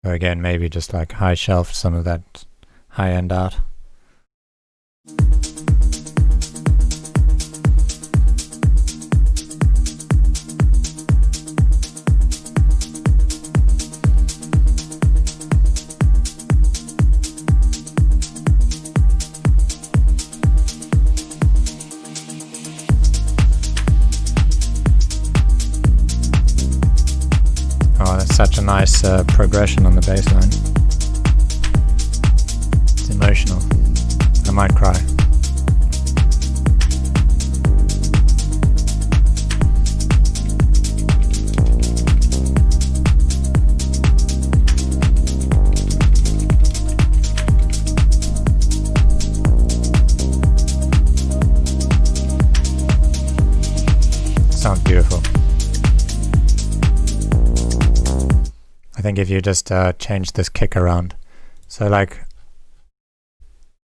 So again, maybe just like high shelf some of that high end out. Such a nice progression on the bass line. It's emotional. I might cry. Sounds beautiful. I think if you just change this kick around, so like,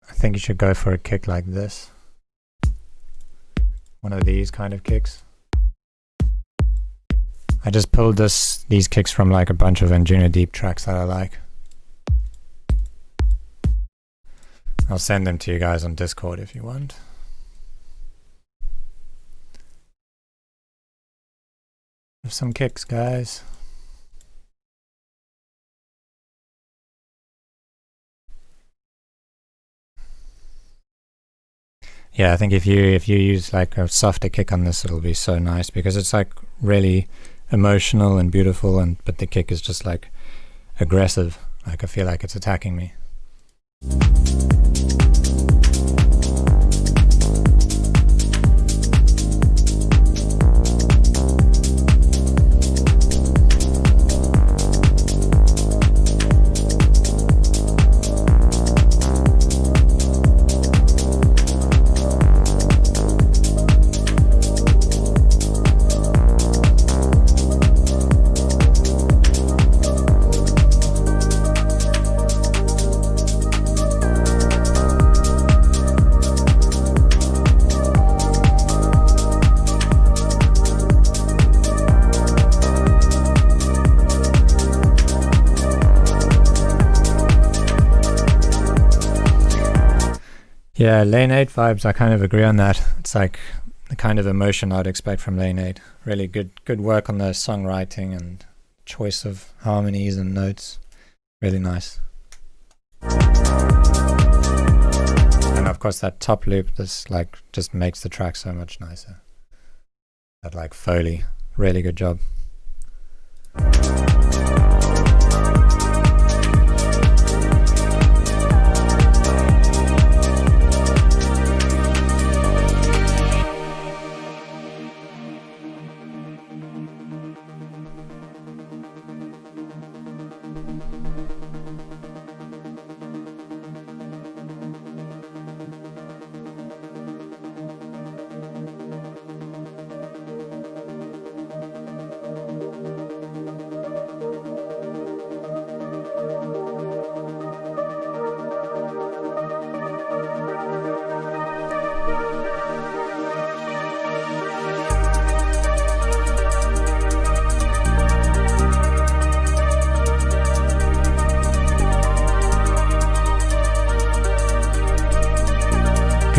I think you should go for a kick like this, one of these kind of kicks. I just pulled these kicks from like a bunch of Anjuna Deep tracks that I like. I'll send them to you guys on Discord if you want. Have some kicks, guys. Yeah, I think if you use like a softer kick on this, it'll be so nice because it's like really emotional and beautiful, but the kick is just like aggressive. Like I feel like it's attacking me. Yeah, Lane 8 vibes, I kind of agree on that. It's like the kind of emotion I'd expect from Lane 8. Really good work on the songwriting and choice of harmonies and notes. Really nice. And of course that top loop, this like just makes the track so much nicer. That like Foley, really good job.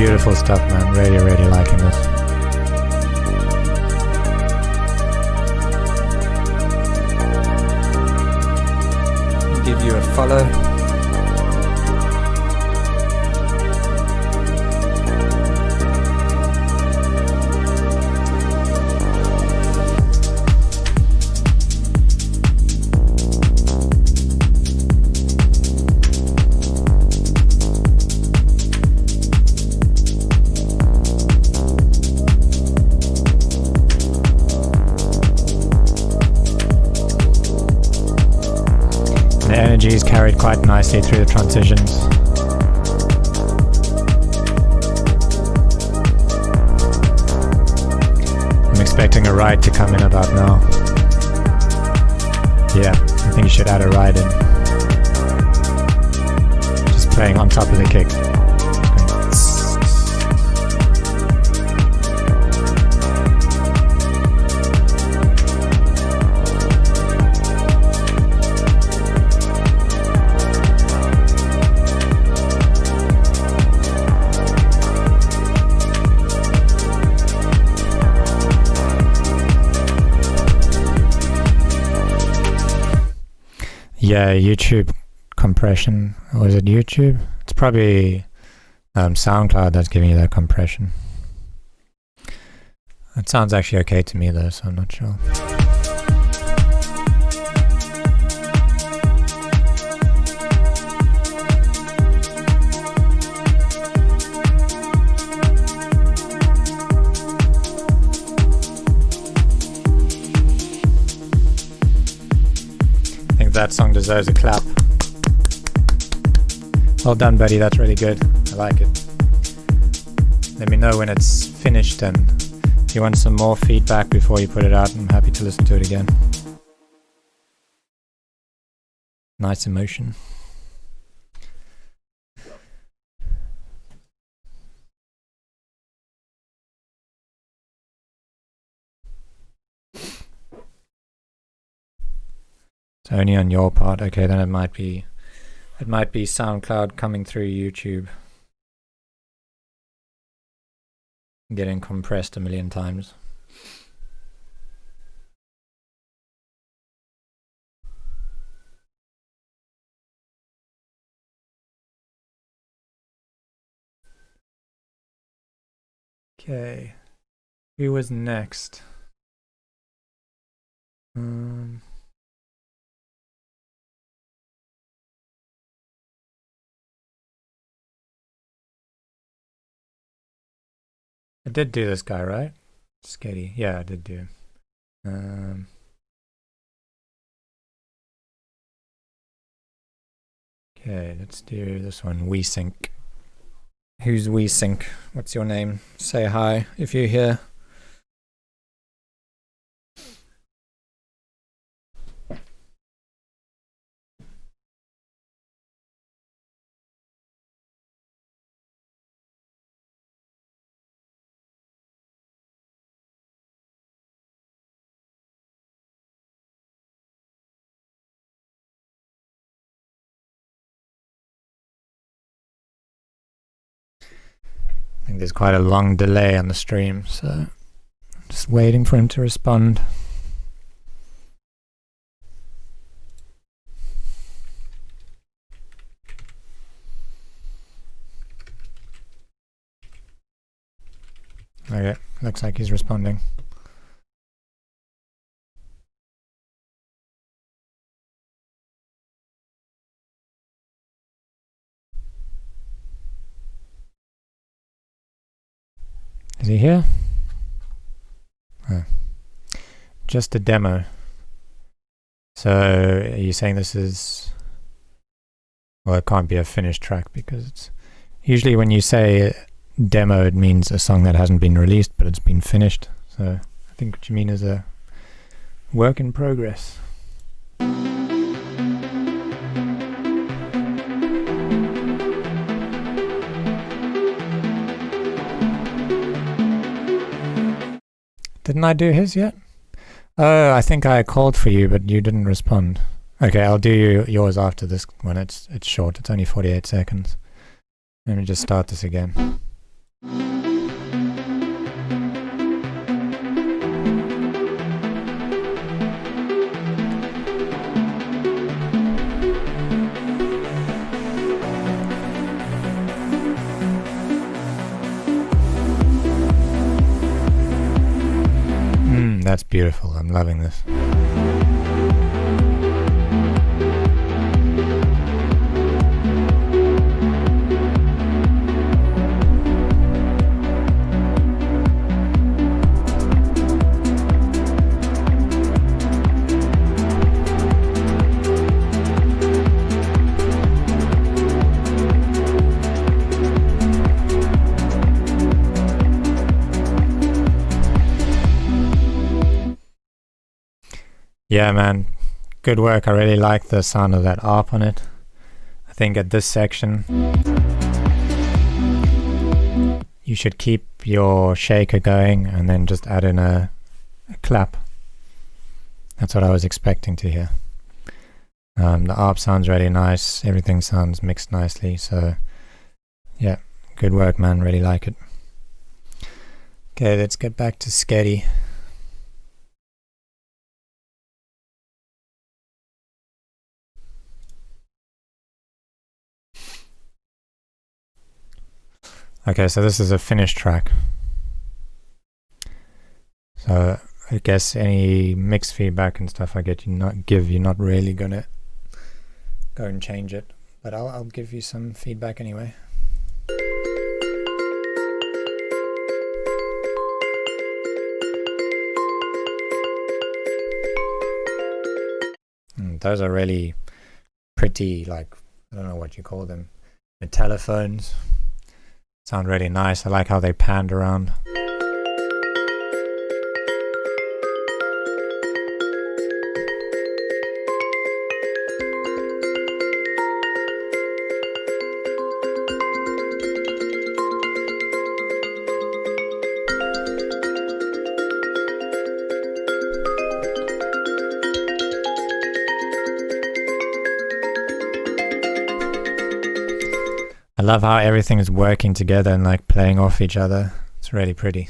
Beautiful stuff, man. Really, really liking this. Give you a follow. The energy is carried quite nicely through the transitions. I'm expecting a ride to come in about now. Yeah, I think you should add a ride in. Just playing on top of the kick. Yeah, YouTube compression. Or is it YouTube? It's probably SoundCloud that's giving you that compression. It sounds actually okay to me though, so I'm not sure. That song deserves a clap. Well done, buddy. That's really good. I like it. Let me know when it's finished, and if you want some more feedback before you put it out, I'm happy to listen to it again. Nice emotion. Only on your part. Okay, then it might be SoundCloud coming through YouTube, getting compressed a million times. Okay, who was next? I did do this guy, right? Sketty. Yeah, I did do. Okay, let's do this one. We Sync. Who's We Sync? What's your name? Say hi if you're here. I think there's quite a long delay on the stream, so just waiting for him to respond. Okay, looks like he's responding. Is he here? Oh. Just a demo. So are you saying this is... Well, it can't be a finished track because it's... Usually when you say demo, it means a song that hasn't been released, but it's been finished. So I think what you mean is a work in progress. Didn't I do his yet? Oh, I think I called for you, but you didn't respond. Okay, I'll do yours after this one. It's short. It's only 48 seconds. Let me just start this again. That's beautiful. I'm loving this. Yeah, man, good work. I really like the sound of that ARP on it. I think at this section you should keep your shaker going and then just add in a clap. That's what I was expecting to hear. The ARP sounds really nice, everything sounds mixed nicely, so yeah, good work, man, really like it. Okay, let's get back to Sketty. Okay, so this is a finished track. So I guess any mix feedback and stuff I get you're not really gonna go and change it, but I'll give you some feedback anyway. Those are really pretty, like, I don't know what you call them, metallophones. Sound really nice. I like how they panned around. I love how everything is working together and like playing off each other. It's really pretty.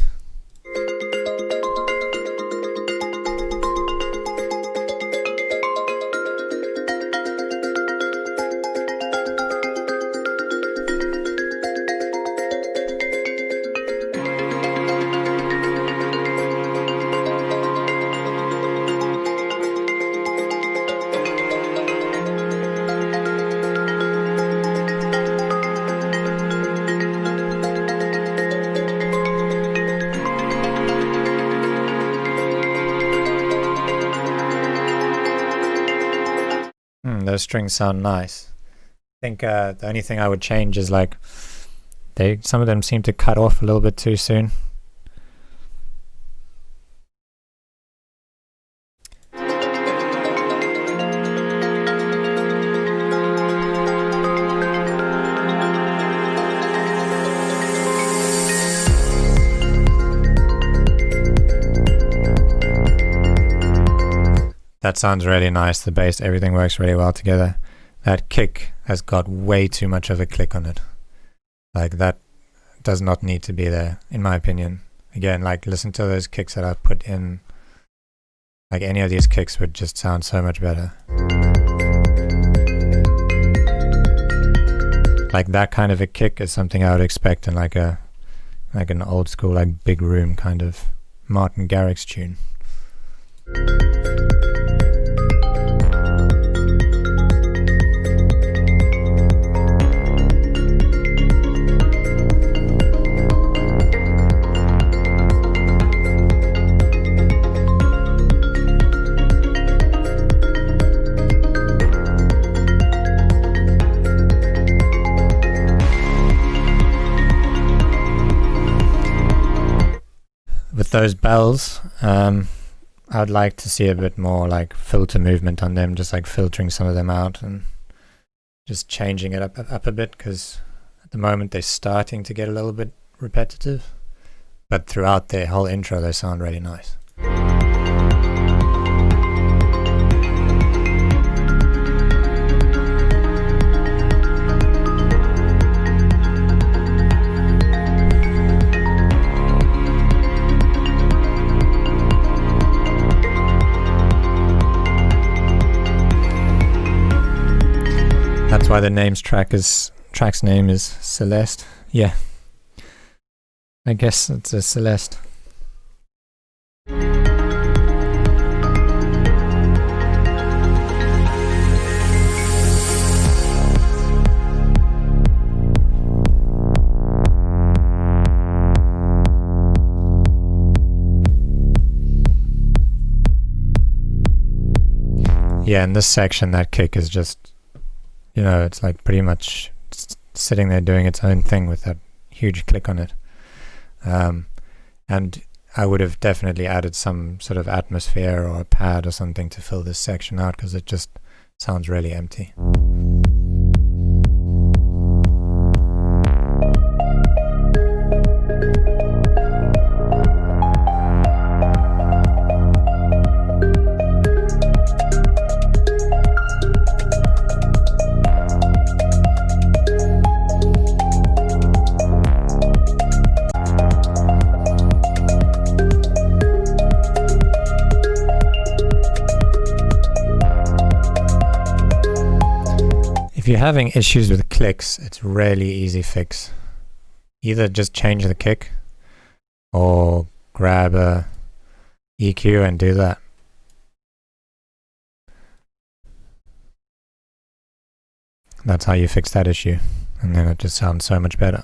Those strings sound nice. I think the only thing I would change is like some of them seem to cut off a little bit too soon. That sounds really nice. The bass, everything works really well together. That kick has got way too much of a click on it. Like, that does not need to be there, in my opinion. Again, like, listen to those kicks that I've put in. Like, any of these kicks would just sound so much better. Like, that kind of a kick is something I would expect in like an old school, like, big room kind of Martin Garrix tune. With those bells, I'd like to see a bit more like filter movement on them, just like filtering some of them out and just changing it up a bit, because at the moment they're starting to get a little bit repetitive, but throughout their whole intro they sound really nice. That's why the track's name is Celeste. Yeah. I guess it's a Celeste. Yeah, in this section, that kick is just, you know, it's like pretty much sitting there doing its own thing with that huge click on it. And I would have definitely added some sort of atmosphere or a pad or something to fill this section out, because it just sounds really empty. If you're having issues with clicks, it's really easy fix. Either just change the kick or grab a EQ and do that. That's how you fix that issue, and then it just sounds so much better.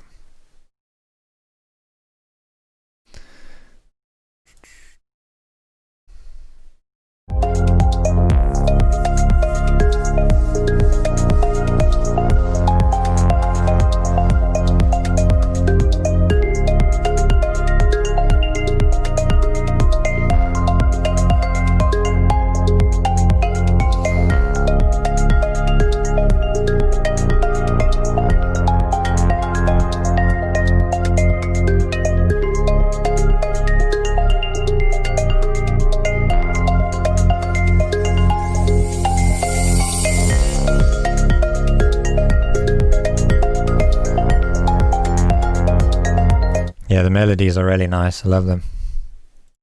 Yeah, the melodies are really nice. I love them.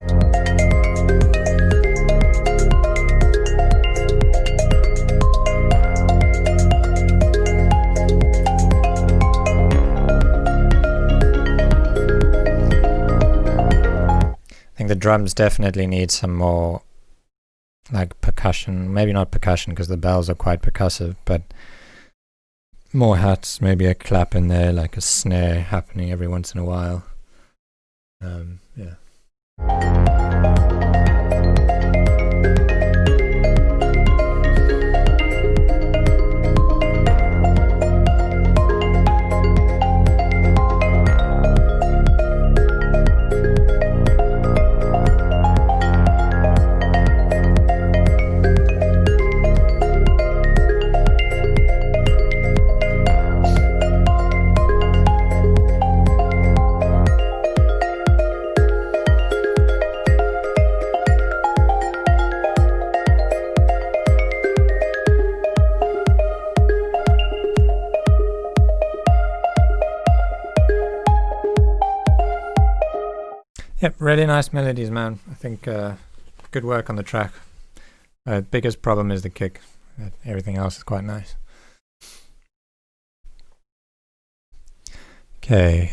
I think the drums definitely need some more like percussion. Maybe not percussion because the bells are quite percussive, but more hats, maybe a clap in there, like a snare happening every once in a while. Yeah. Yep, really nice melodies, man. I think good work on the track. Biggest problem is the kick. Everything else is quite nice. Okay.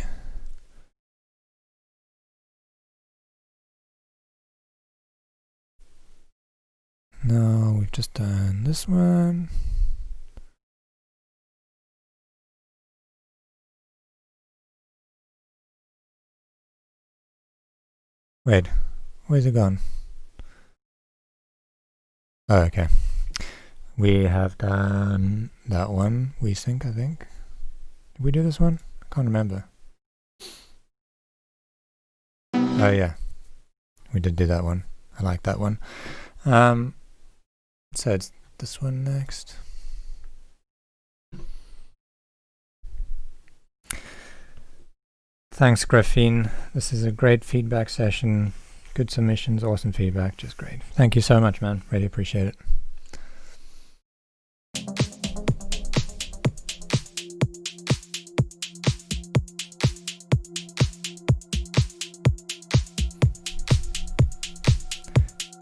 No, we've just done this one. Wait, where's it gone? Oh, okay. We have done that one, we sync, I think. Did we do this one? I can't remember. Oh yeah, we did do that one. I like that one. So it's this one next. Thanks, Graphene. This is a great feedback session. Good submissions, awesome feedback, just great. Thank you so much, man. Really appreciate it.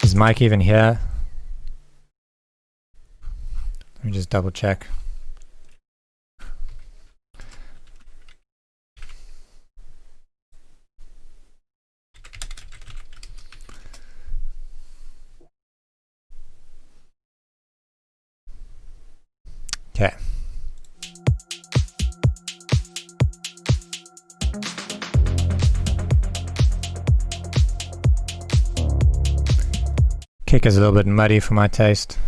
Is Mike even here? Let me just double check. Okay. Kick is a little bit muddy for my taste.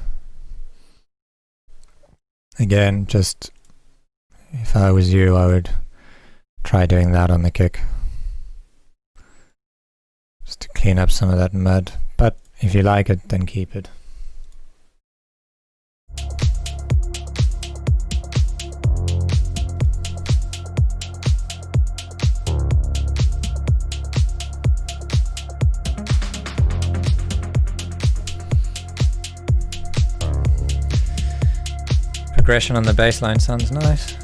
Again, just if I was you, I would try doing that on the kick. Just to clean up some of that mud. But if you like it, then keep it. Progression on the bass line sounds nice.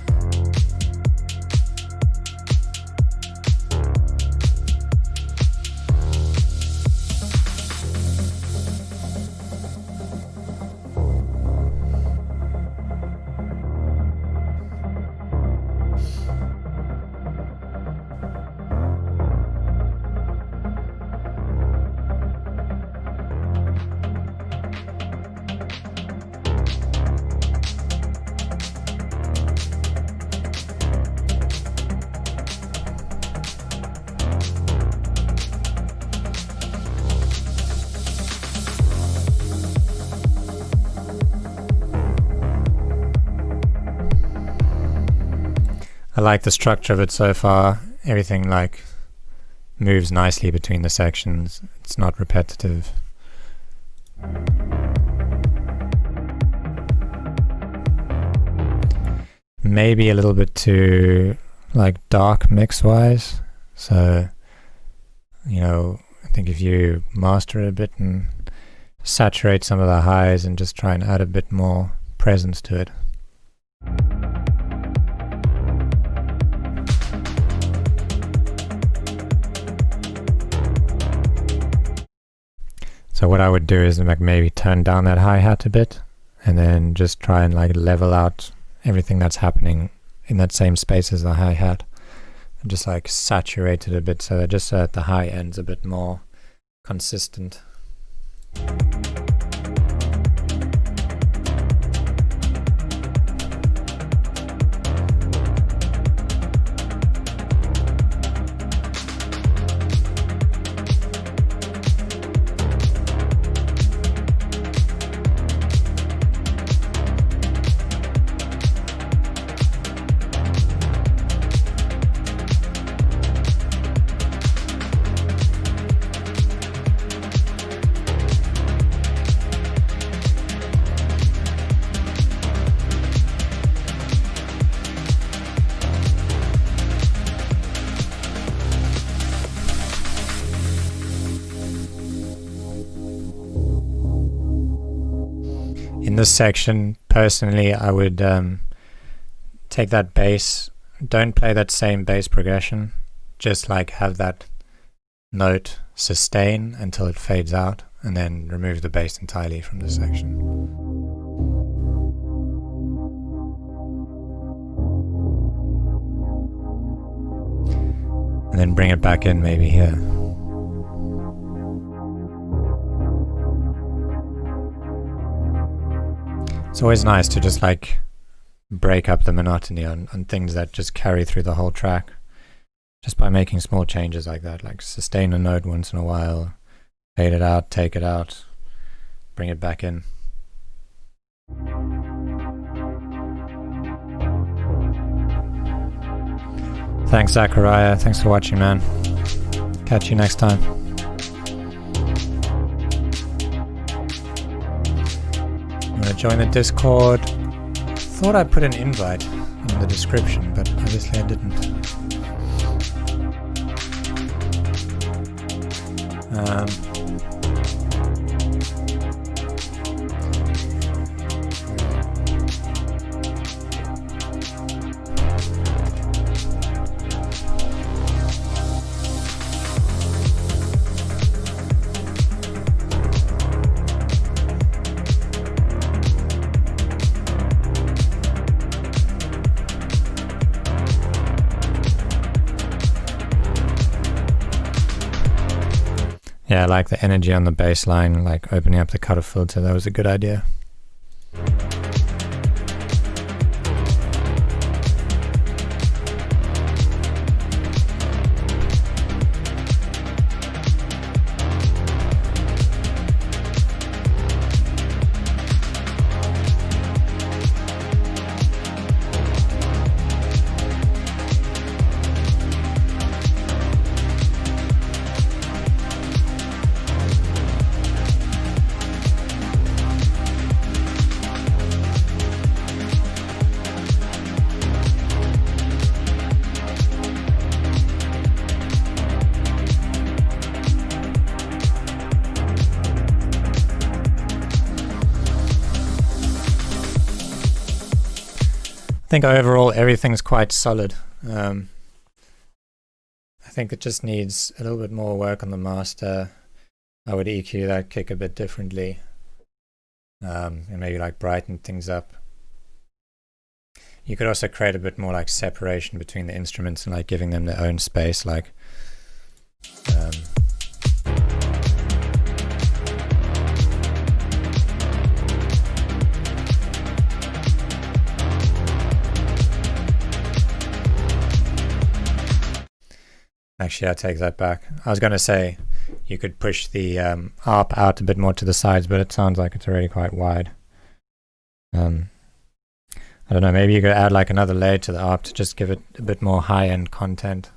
I like the structure of it so far. Everything like moves nicely between the sections. It's not repetitive. Maybe a little bit too like dark mix wise. So, you know, I think if you master it a bit and saturate some of the highs and just try and add a bit more presence to it. So what I would do is like maybe turn down that hi-hat a bit and then just try and like level out everything that's happening in that same space as the hi-hat and just like saturate it a bit so that just so that the high end's a bit more consistent. In this section, personally, I would take that bass, don't play that same bass progression, just like have that note sustain until it fades out, and then remove the bass entirely from the section. And then bring it back in maybe here. It's always nice to just like break up the monotony on things that just carry through the whole track, just by making small changes like that, like sustain a note once in a while, fade it out, take it out, bring it back in. Thanks, Zachariah. Thanks for watching, man. Catch you next time. I'm going to join the Discord. Thought I put an invite in the description, but obviously I didn't. Yeah, I like the energy on the bass line, like opening up the cutter filter. That was a good idea. think overall everything's quite solid. I think it just needs a little bit more work on the master. I would EQ that kick a bit differently, and maybe like brighten things up. You could also create a bit more like separation between the instruments and like giving them their own space, like actually, I take that back. I was going to say you could push the ARP out a bit more to the sides, but it sounds like it's already quite wide. I don't know, maybe you could add like another layer to the ARP to just give it a bit more high-end content,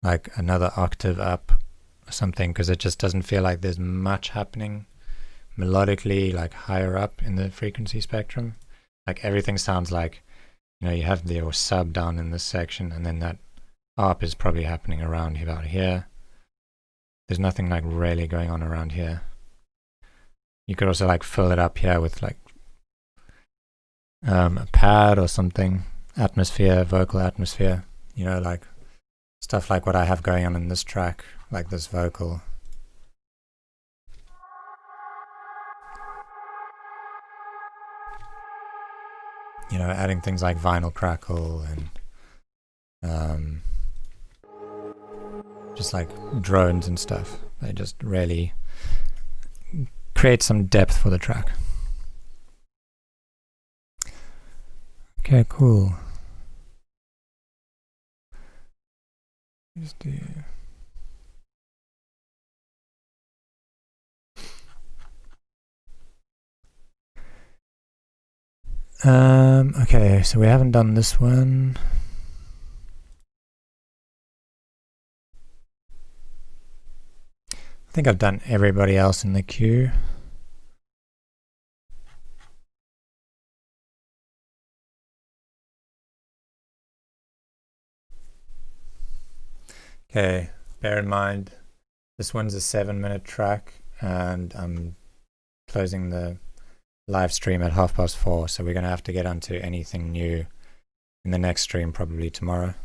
like another octave up or something, because it just doesn't feel like there's much happening melodically, like higher up in the frequency spectrum. Like everything sounds like, you have your sub down in this section, and then that ARP is probably happening around about here. There's nothing like really going on around here. You could also like fill it up here with like a pad or something, atmosphere, vocal atmosphere, like stuff like what I have going on in this track, like this vocal. Adding things like vinyl crackle and just like drones and stuff. They just really create some depth for the track. Okay, cool. Just do. Okay, so we haven't done this one. I think I've done everybody else in the queue. Okay, bear in mind, this one's a 7-minute track, and I'm closing the live stream at 4:30, so we're going to have to get onto anything new in the next stream, probably tomorrow.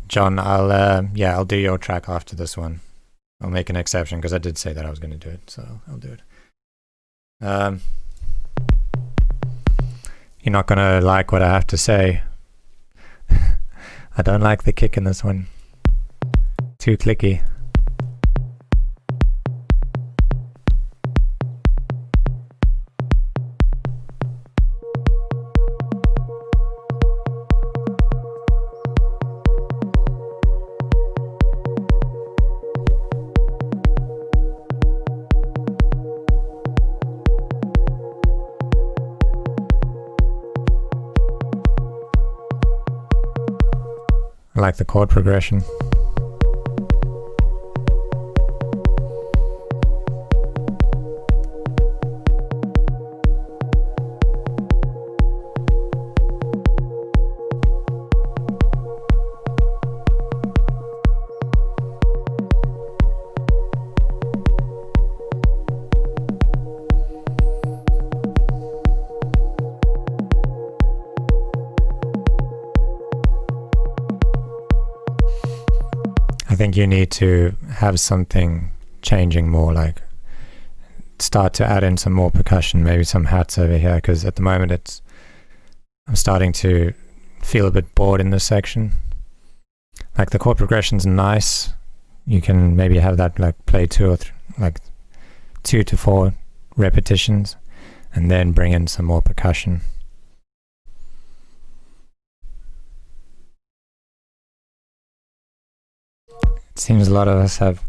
John, I'll do your track after this one. I'll make an exception because I did say that I was going to do it, so I'll do it. You're not going to like what I have to say. I don't like the kick in this one. Too clicky. I like the chord progression. I think you need to have something changing more, like start to add in some more percussion, maybe some hats over here, because at the moment I'm starting to feel a bit bored in this section. Like the chord progression's nice. You can maybe have that like play 2 to 4 repetitions and then bring in some more percussion. Seems a lot of us have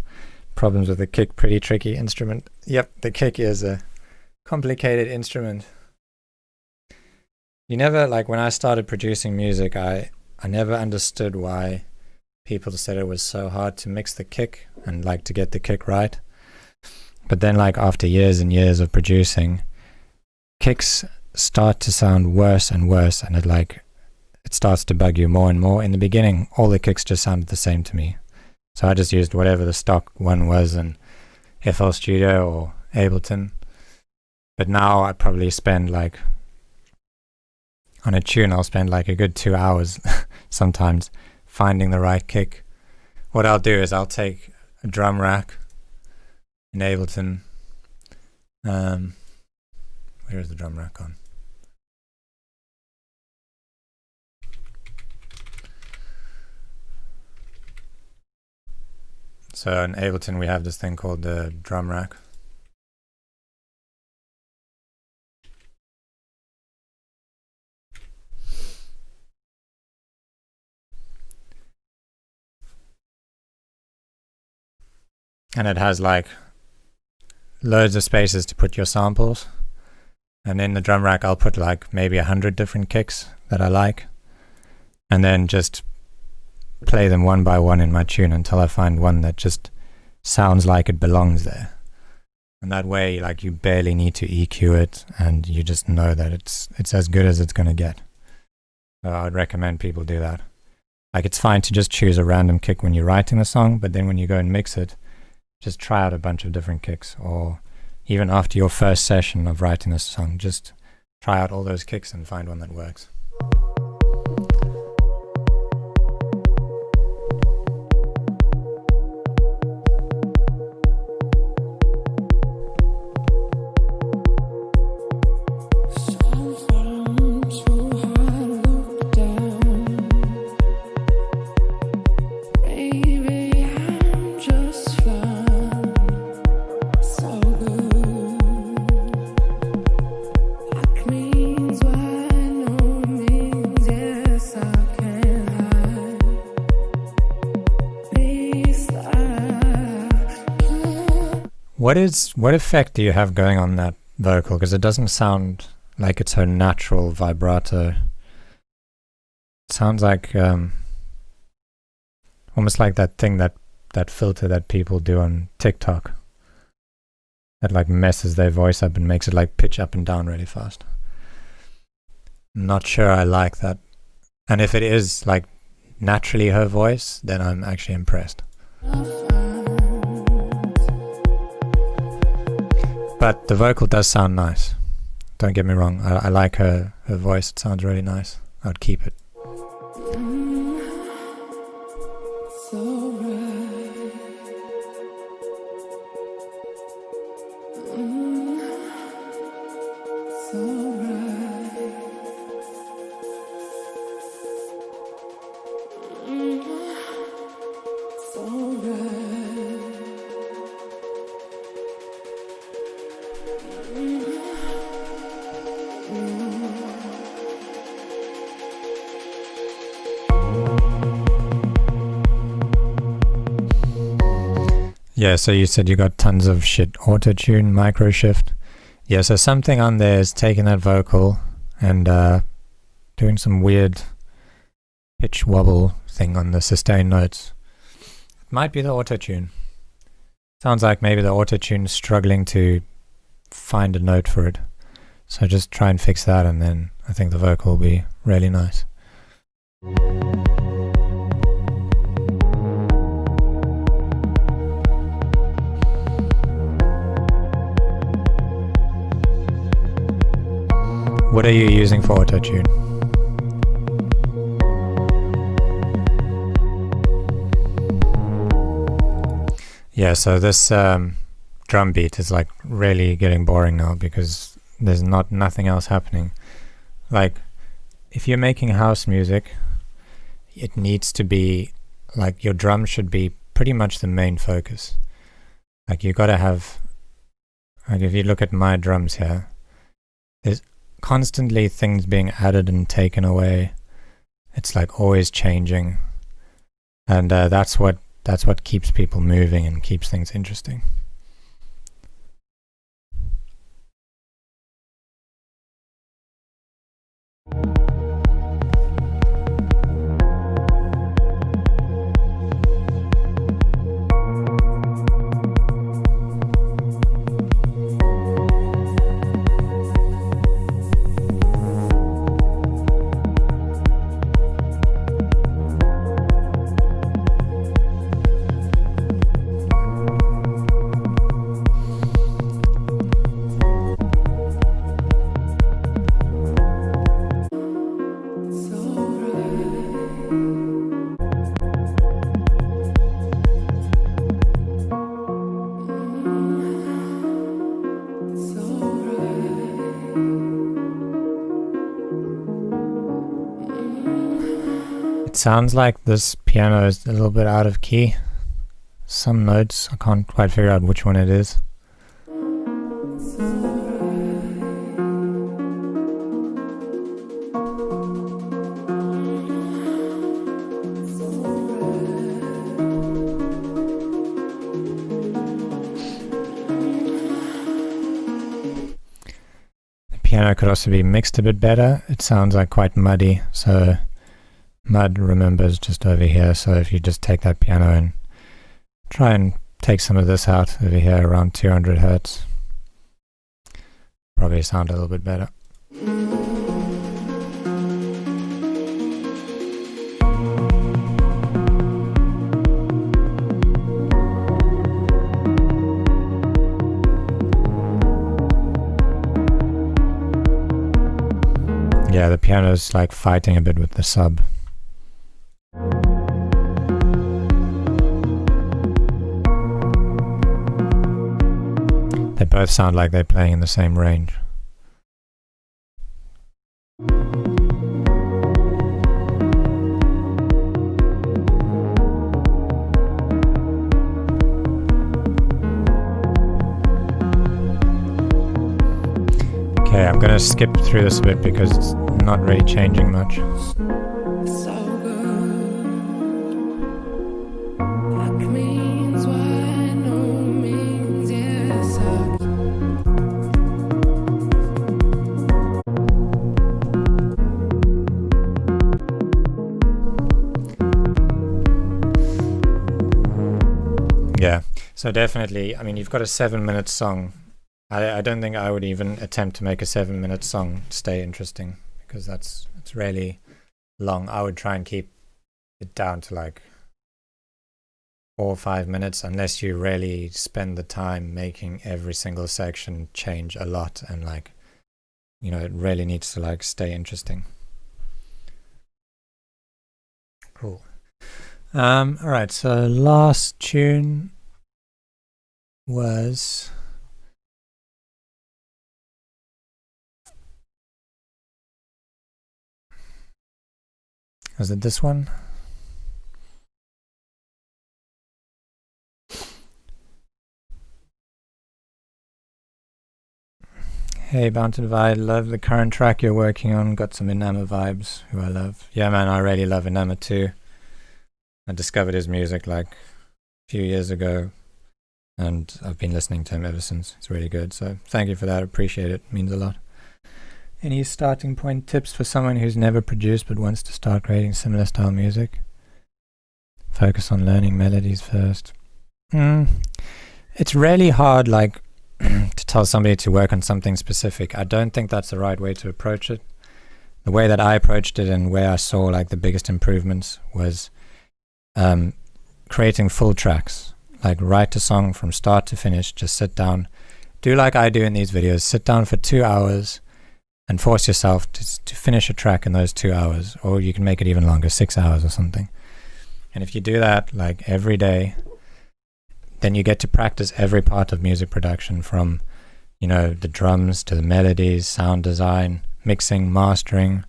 problems with the kick. Pretty tricky instrument. Yep, the kick is a complicated instrument. You never, like when I started producing music, I never understood why people said it was so hard to mix the kick and like to get the kick right. But then like after years and years of producing, kicks start to sound worse and worse, and it starts to bug you more and more. In the beginning, all the kicks just sounded the same to me. So I just used whatever the stock one was in FL Studio or Ableton. But now I probably spend like, on a tune, I'll spend like a good 2 hours sometimes finding the right kick. What I'll do is I'll take a drum rack in Ableton. Where is the drum rack on? So in Ableton we have this thing called the drum rack. And it has like loads of spaces to put your samples. And in the drum rack I'll put like maybe 100 different kicks that I like, and then just play them one by one in my tune until I find one that just sounds like it belongs there. And that way like you barely need to EQ it, and you just know that it's as good as it's gonna get. So I would recommend people do that. Like it's fine to just choose a random kick when you're writing the song, but then when you go and mix it, just try out a bunch of different kicks. Or even after your first session of writing a song, just try out all those kicks and find one that works. What effect do you have going on that vocal? Because it doesn't sound like it's her natural vibrato. It sounds like almost like that thing, that filter that people do on TikTok that like messes their voice up and makes it like pitch up and down really fast. I'm not sure I like that. And if it is like naturally her voice, then I'm actually impressed. But the vocal does sound nice. Don't get me wrong. I like her voice. It sounds really nice. I would keep it. Yeah, so you said you got tons of shit, auto-tune, micro shift. Yeah, so something on there is taking that vocal and doing some weird pitch wobble thing on the sustain notes. It might be the auto-tune. Sounds like maybe the auto-tune is struggling to find a note for it. So just try and fix that, and then I think the vocal will be really nice. What are you using for auto-tune? Yeah, so this drum beat is like really getting boring now because there's nothing else happening. Like if you're making house music, it needs to be like your drum should be pretty much the main focus. Like you gotta have, like if you look at my drums here, there's constantly things being added and taken away. It's like always changing, and that's what keeps people moving and keeps things interesting. sounds like this piano is a little bit out of key. Some notes, I can't quite figure out which one it is. Piano could also be mixed a bit better. It sounds like quite muddy, so mud, remember, is just over here. So if you just take that piano and try and take some of this out over here around 200 Hertz, probably sound a little bit better. Yeah, the piano's like fighting a bit with the sub. They both sound like they're playing in the same range. Okay, I'm gonna skip through this a bit because it's not really changing much. Yeah, so definitely, I mean, you've got a 7-minute song. I don't think I would even attempt to make a 7-minute song stay interesting, because it's really long. I would try and keep it down to like 4 or 5 minutes, unless you really spend the time making every single section change a lot, and like, you know, it really needs to like stay interesting. Cool. All right, so last tune was it this one? Hey, Bounted Vibe, love the current track you're working on. Got some Inama vibes, who I love. Yeah, man, I really love Inama too. I discovered his music like a few years ago, and I've been listening to him ever since. It's really good, so thank you for that. Appreciate it. Means a lot. Any starting point tips for someone who's never produced but wants to start creating similar style music? Focus on learning melodies first. It's really hard, like, to tell somebody to work on something specific. I don't think that's the right way to approach it. The way that I approached it and where I saw like the biggest improvements was creating full tracks. Like, write a song from start to finish. Just sit down, do like I do in these videos, sit down for 2 hours and force yourself to finish a track in those 2 hours, or you can make it even longer, 6 hours or something. And if you do that like every day, then you get to practice every part of music production, from, you know, the drums to the melodies, sound design, mixing, mastering,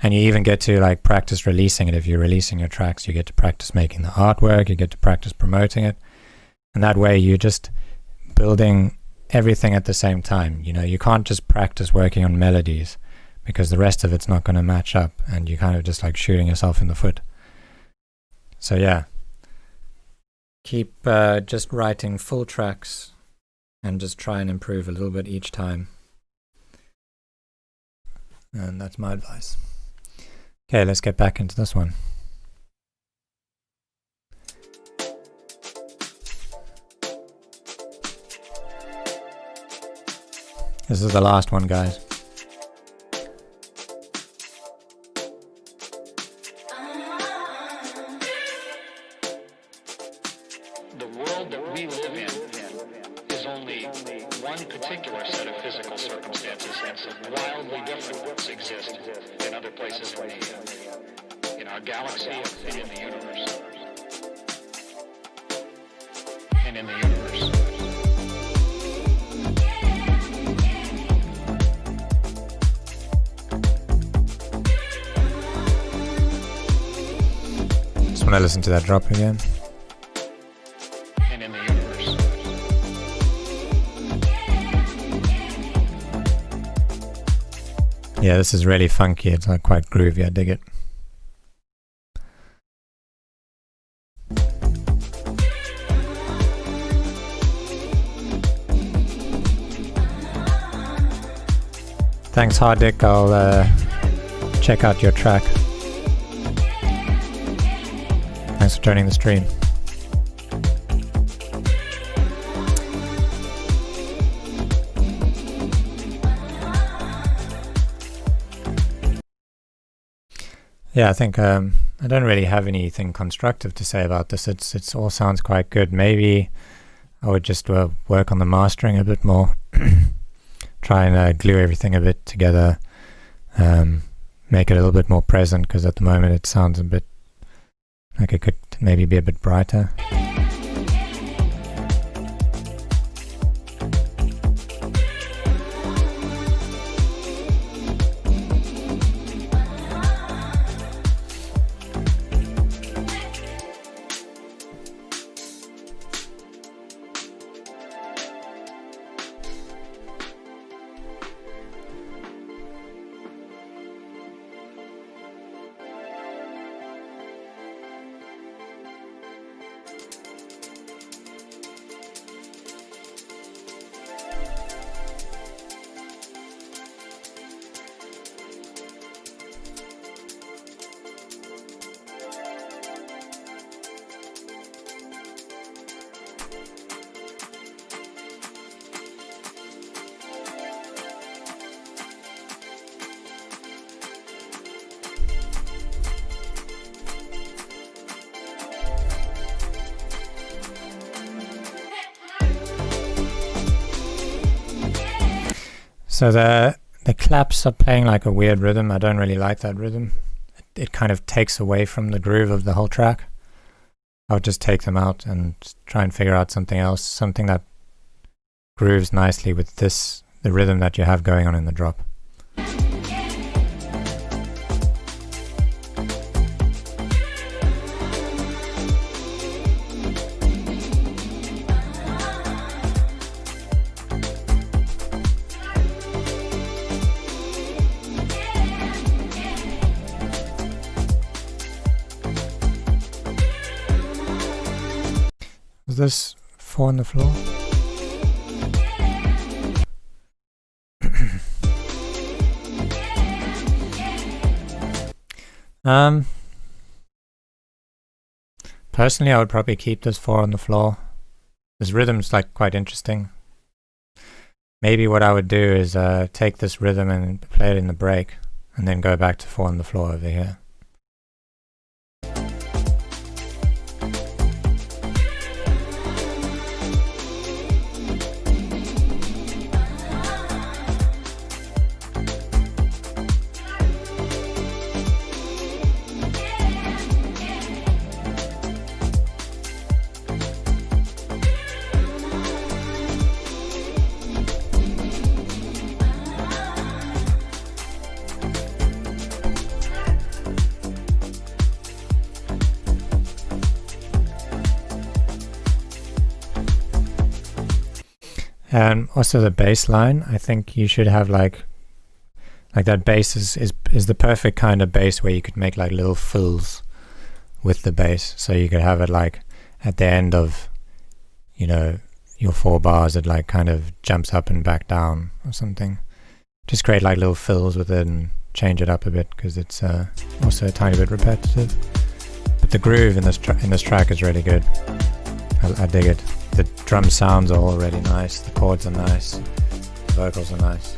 and you even get to like practice releasing it. If you're releasing your tracks, you get to practice making the artwork, you get to practice promoting it, and that way you're just building everything at the same time. You know, you can't just practice working on melodies, because the rest of it's not going to match up, and you're kind of just like shooting yourself in the foot. So yeah, keep just writing full tracks and just try and improve a little bit each time. And that's my advice. Okay, let's get back into this one. This is the last one, guys. The world that we live in is only one particular set of physical circumstances, and some wildly different ones exist in other places in our galaxy and in the universe. And in the universe. to listen to that drop again. and in the universe. Yeah, this is really funky. It's like quite groovy. I dig it. Thanks, Hardik. I'll check out your track. Thanks for joining the stream. Yeah, I think I don't really have anything constructive to say about this. It's all sounds quite good. Maybe I would just work on the mastering a bit more. Try and glue everything a bit together. Make it a little bit more present, because at the moment it sounds a bit like it could maybe be a bit brighter. So the claps are playing like a weird rhythm. I don't really like that rhythm. It kind of takes away from the groove of the whole track. I would just take them out and try and figure out something else, something that grooves nicely with the rhythm that you have going on in the drop. Is this 4 on the floor? Personally, I would probably keep this 4 on the floor. This rhythm's like quite interesting. Maybe what I would do is take this rhythm and play it in the break, and then go back to 4 on the floor over here. And also the bass line, I think you should have like that bass is the perfect kind of bass where you could make like little fills with the bass. So you could have it like at the end of, you know, your 4 bars, it like kind of jumps up and back down or something. Just create like little fills with it and change it up a bit, because it's also a tiny bit repetitive. But the groove in this track is really good. I dig it. The drum sounds are all really nice, the chords are nice, the vocals are nice.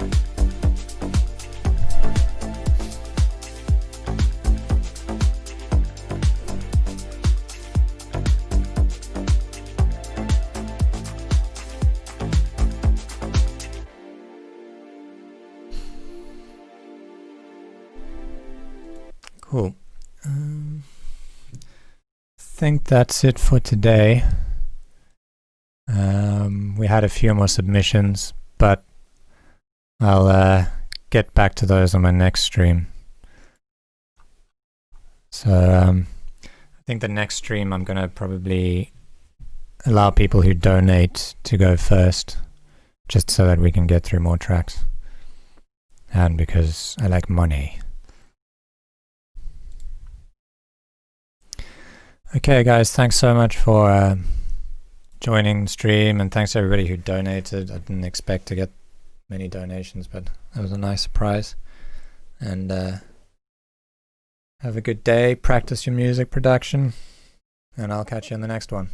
Cool. I think that's it for today. We had a few more submissions, but I'll get back to those on my next stream. So I think the next stream I'm gonna probably allow people who donate to go first, just so that we can get through more tracks. And because I like money. Okay guys, thanks so much for joining the stream, and thanks to everybody who donated. I didn't expect to get many donations, but that was a nice surprise. And have a good day, practice your music production, and I'll catch you in the next one.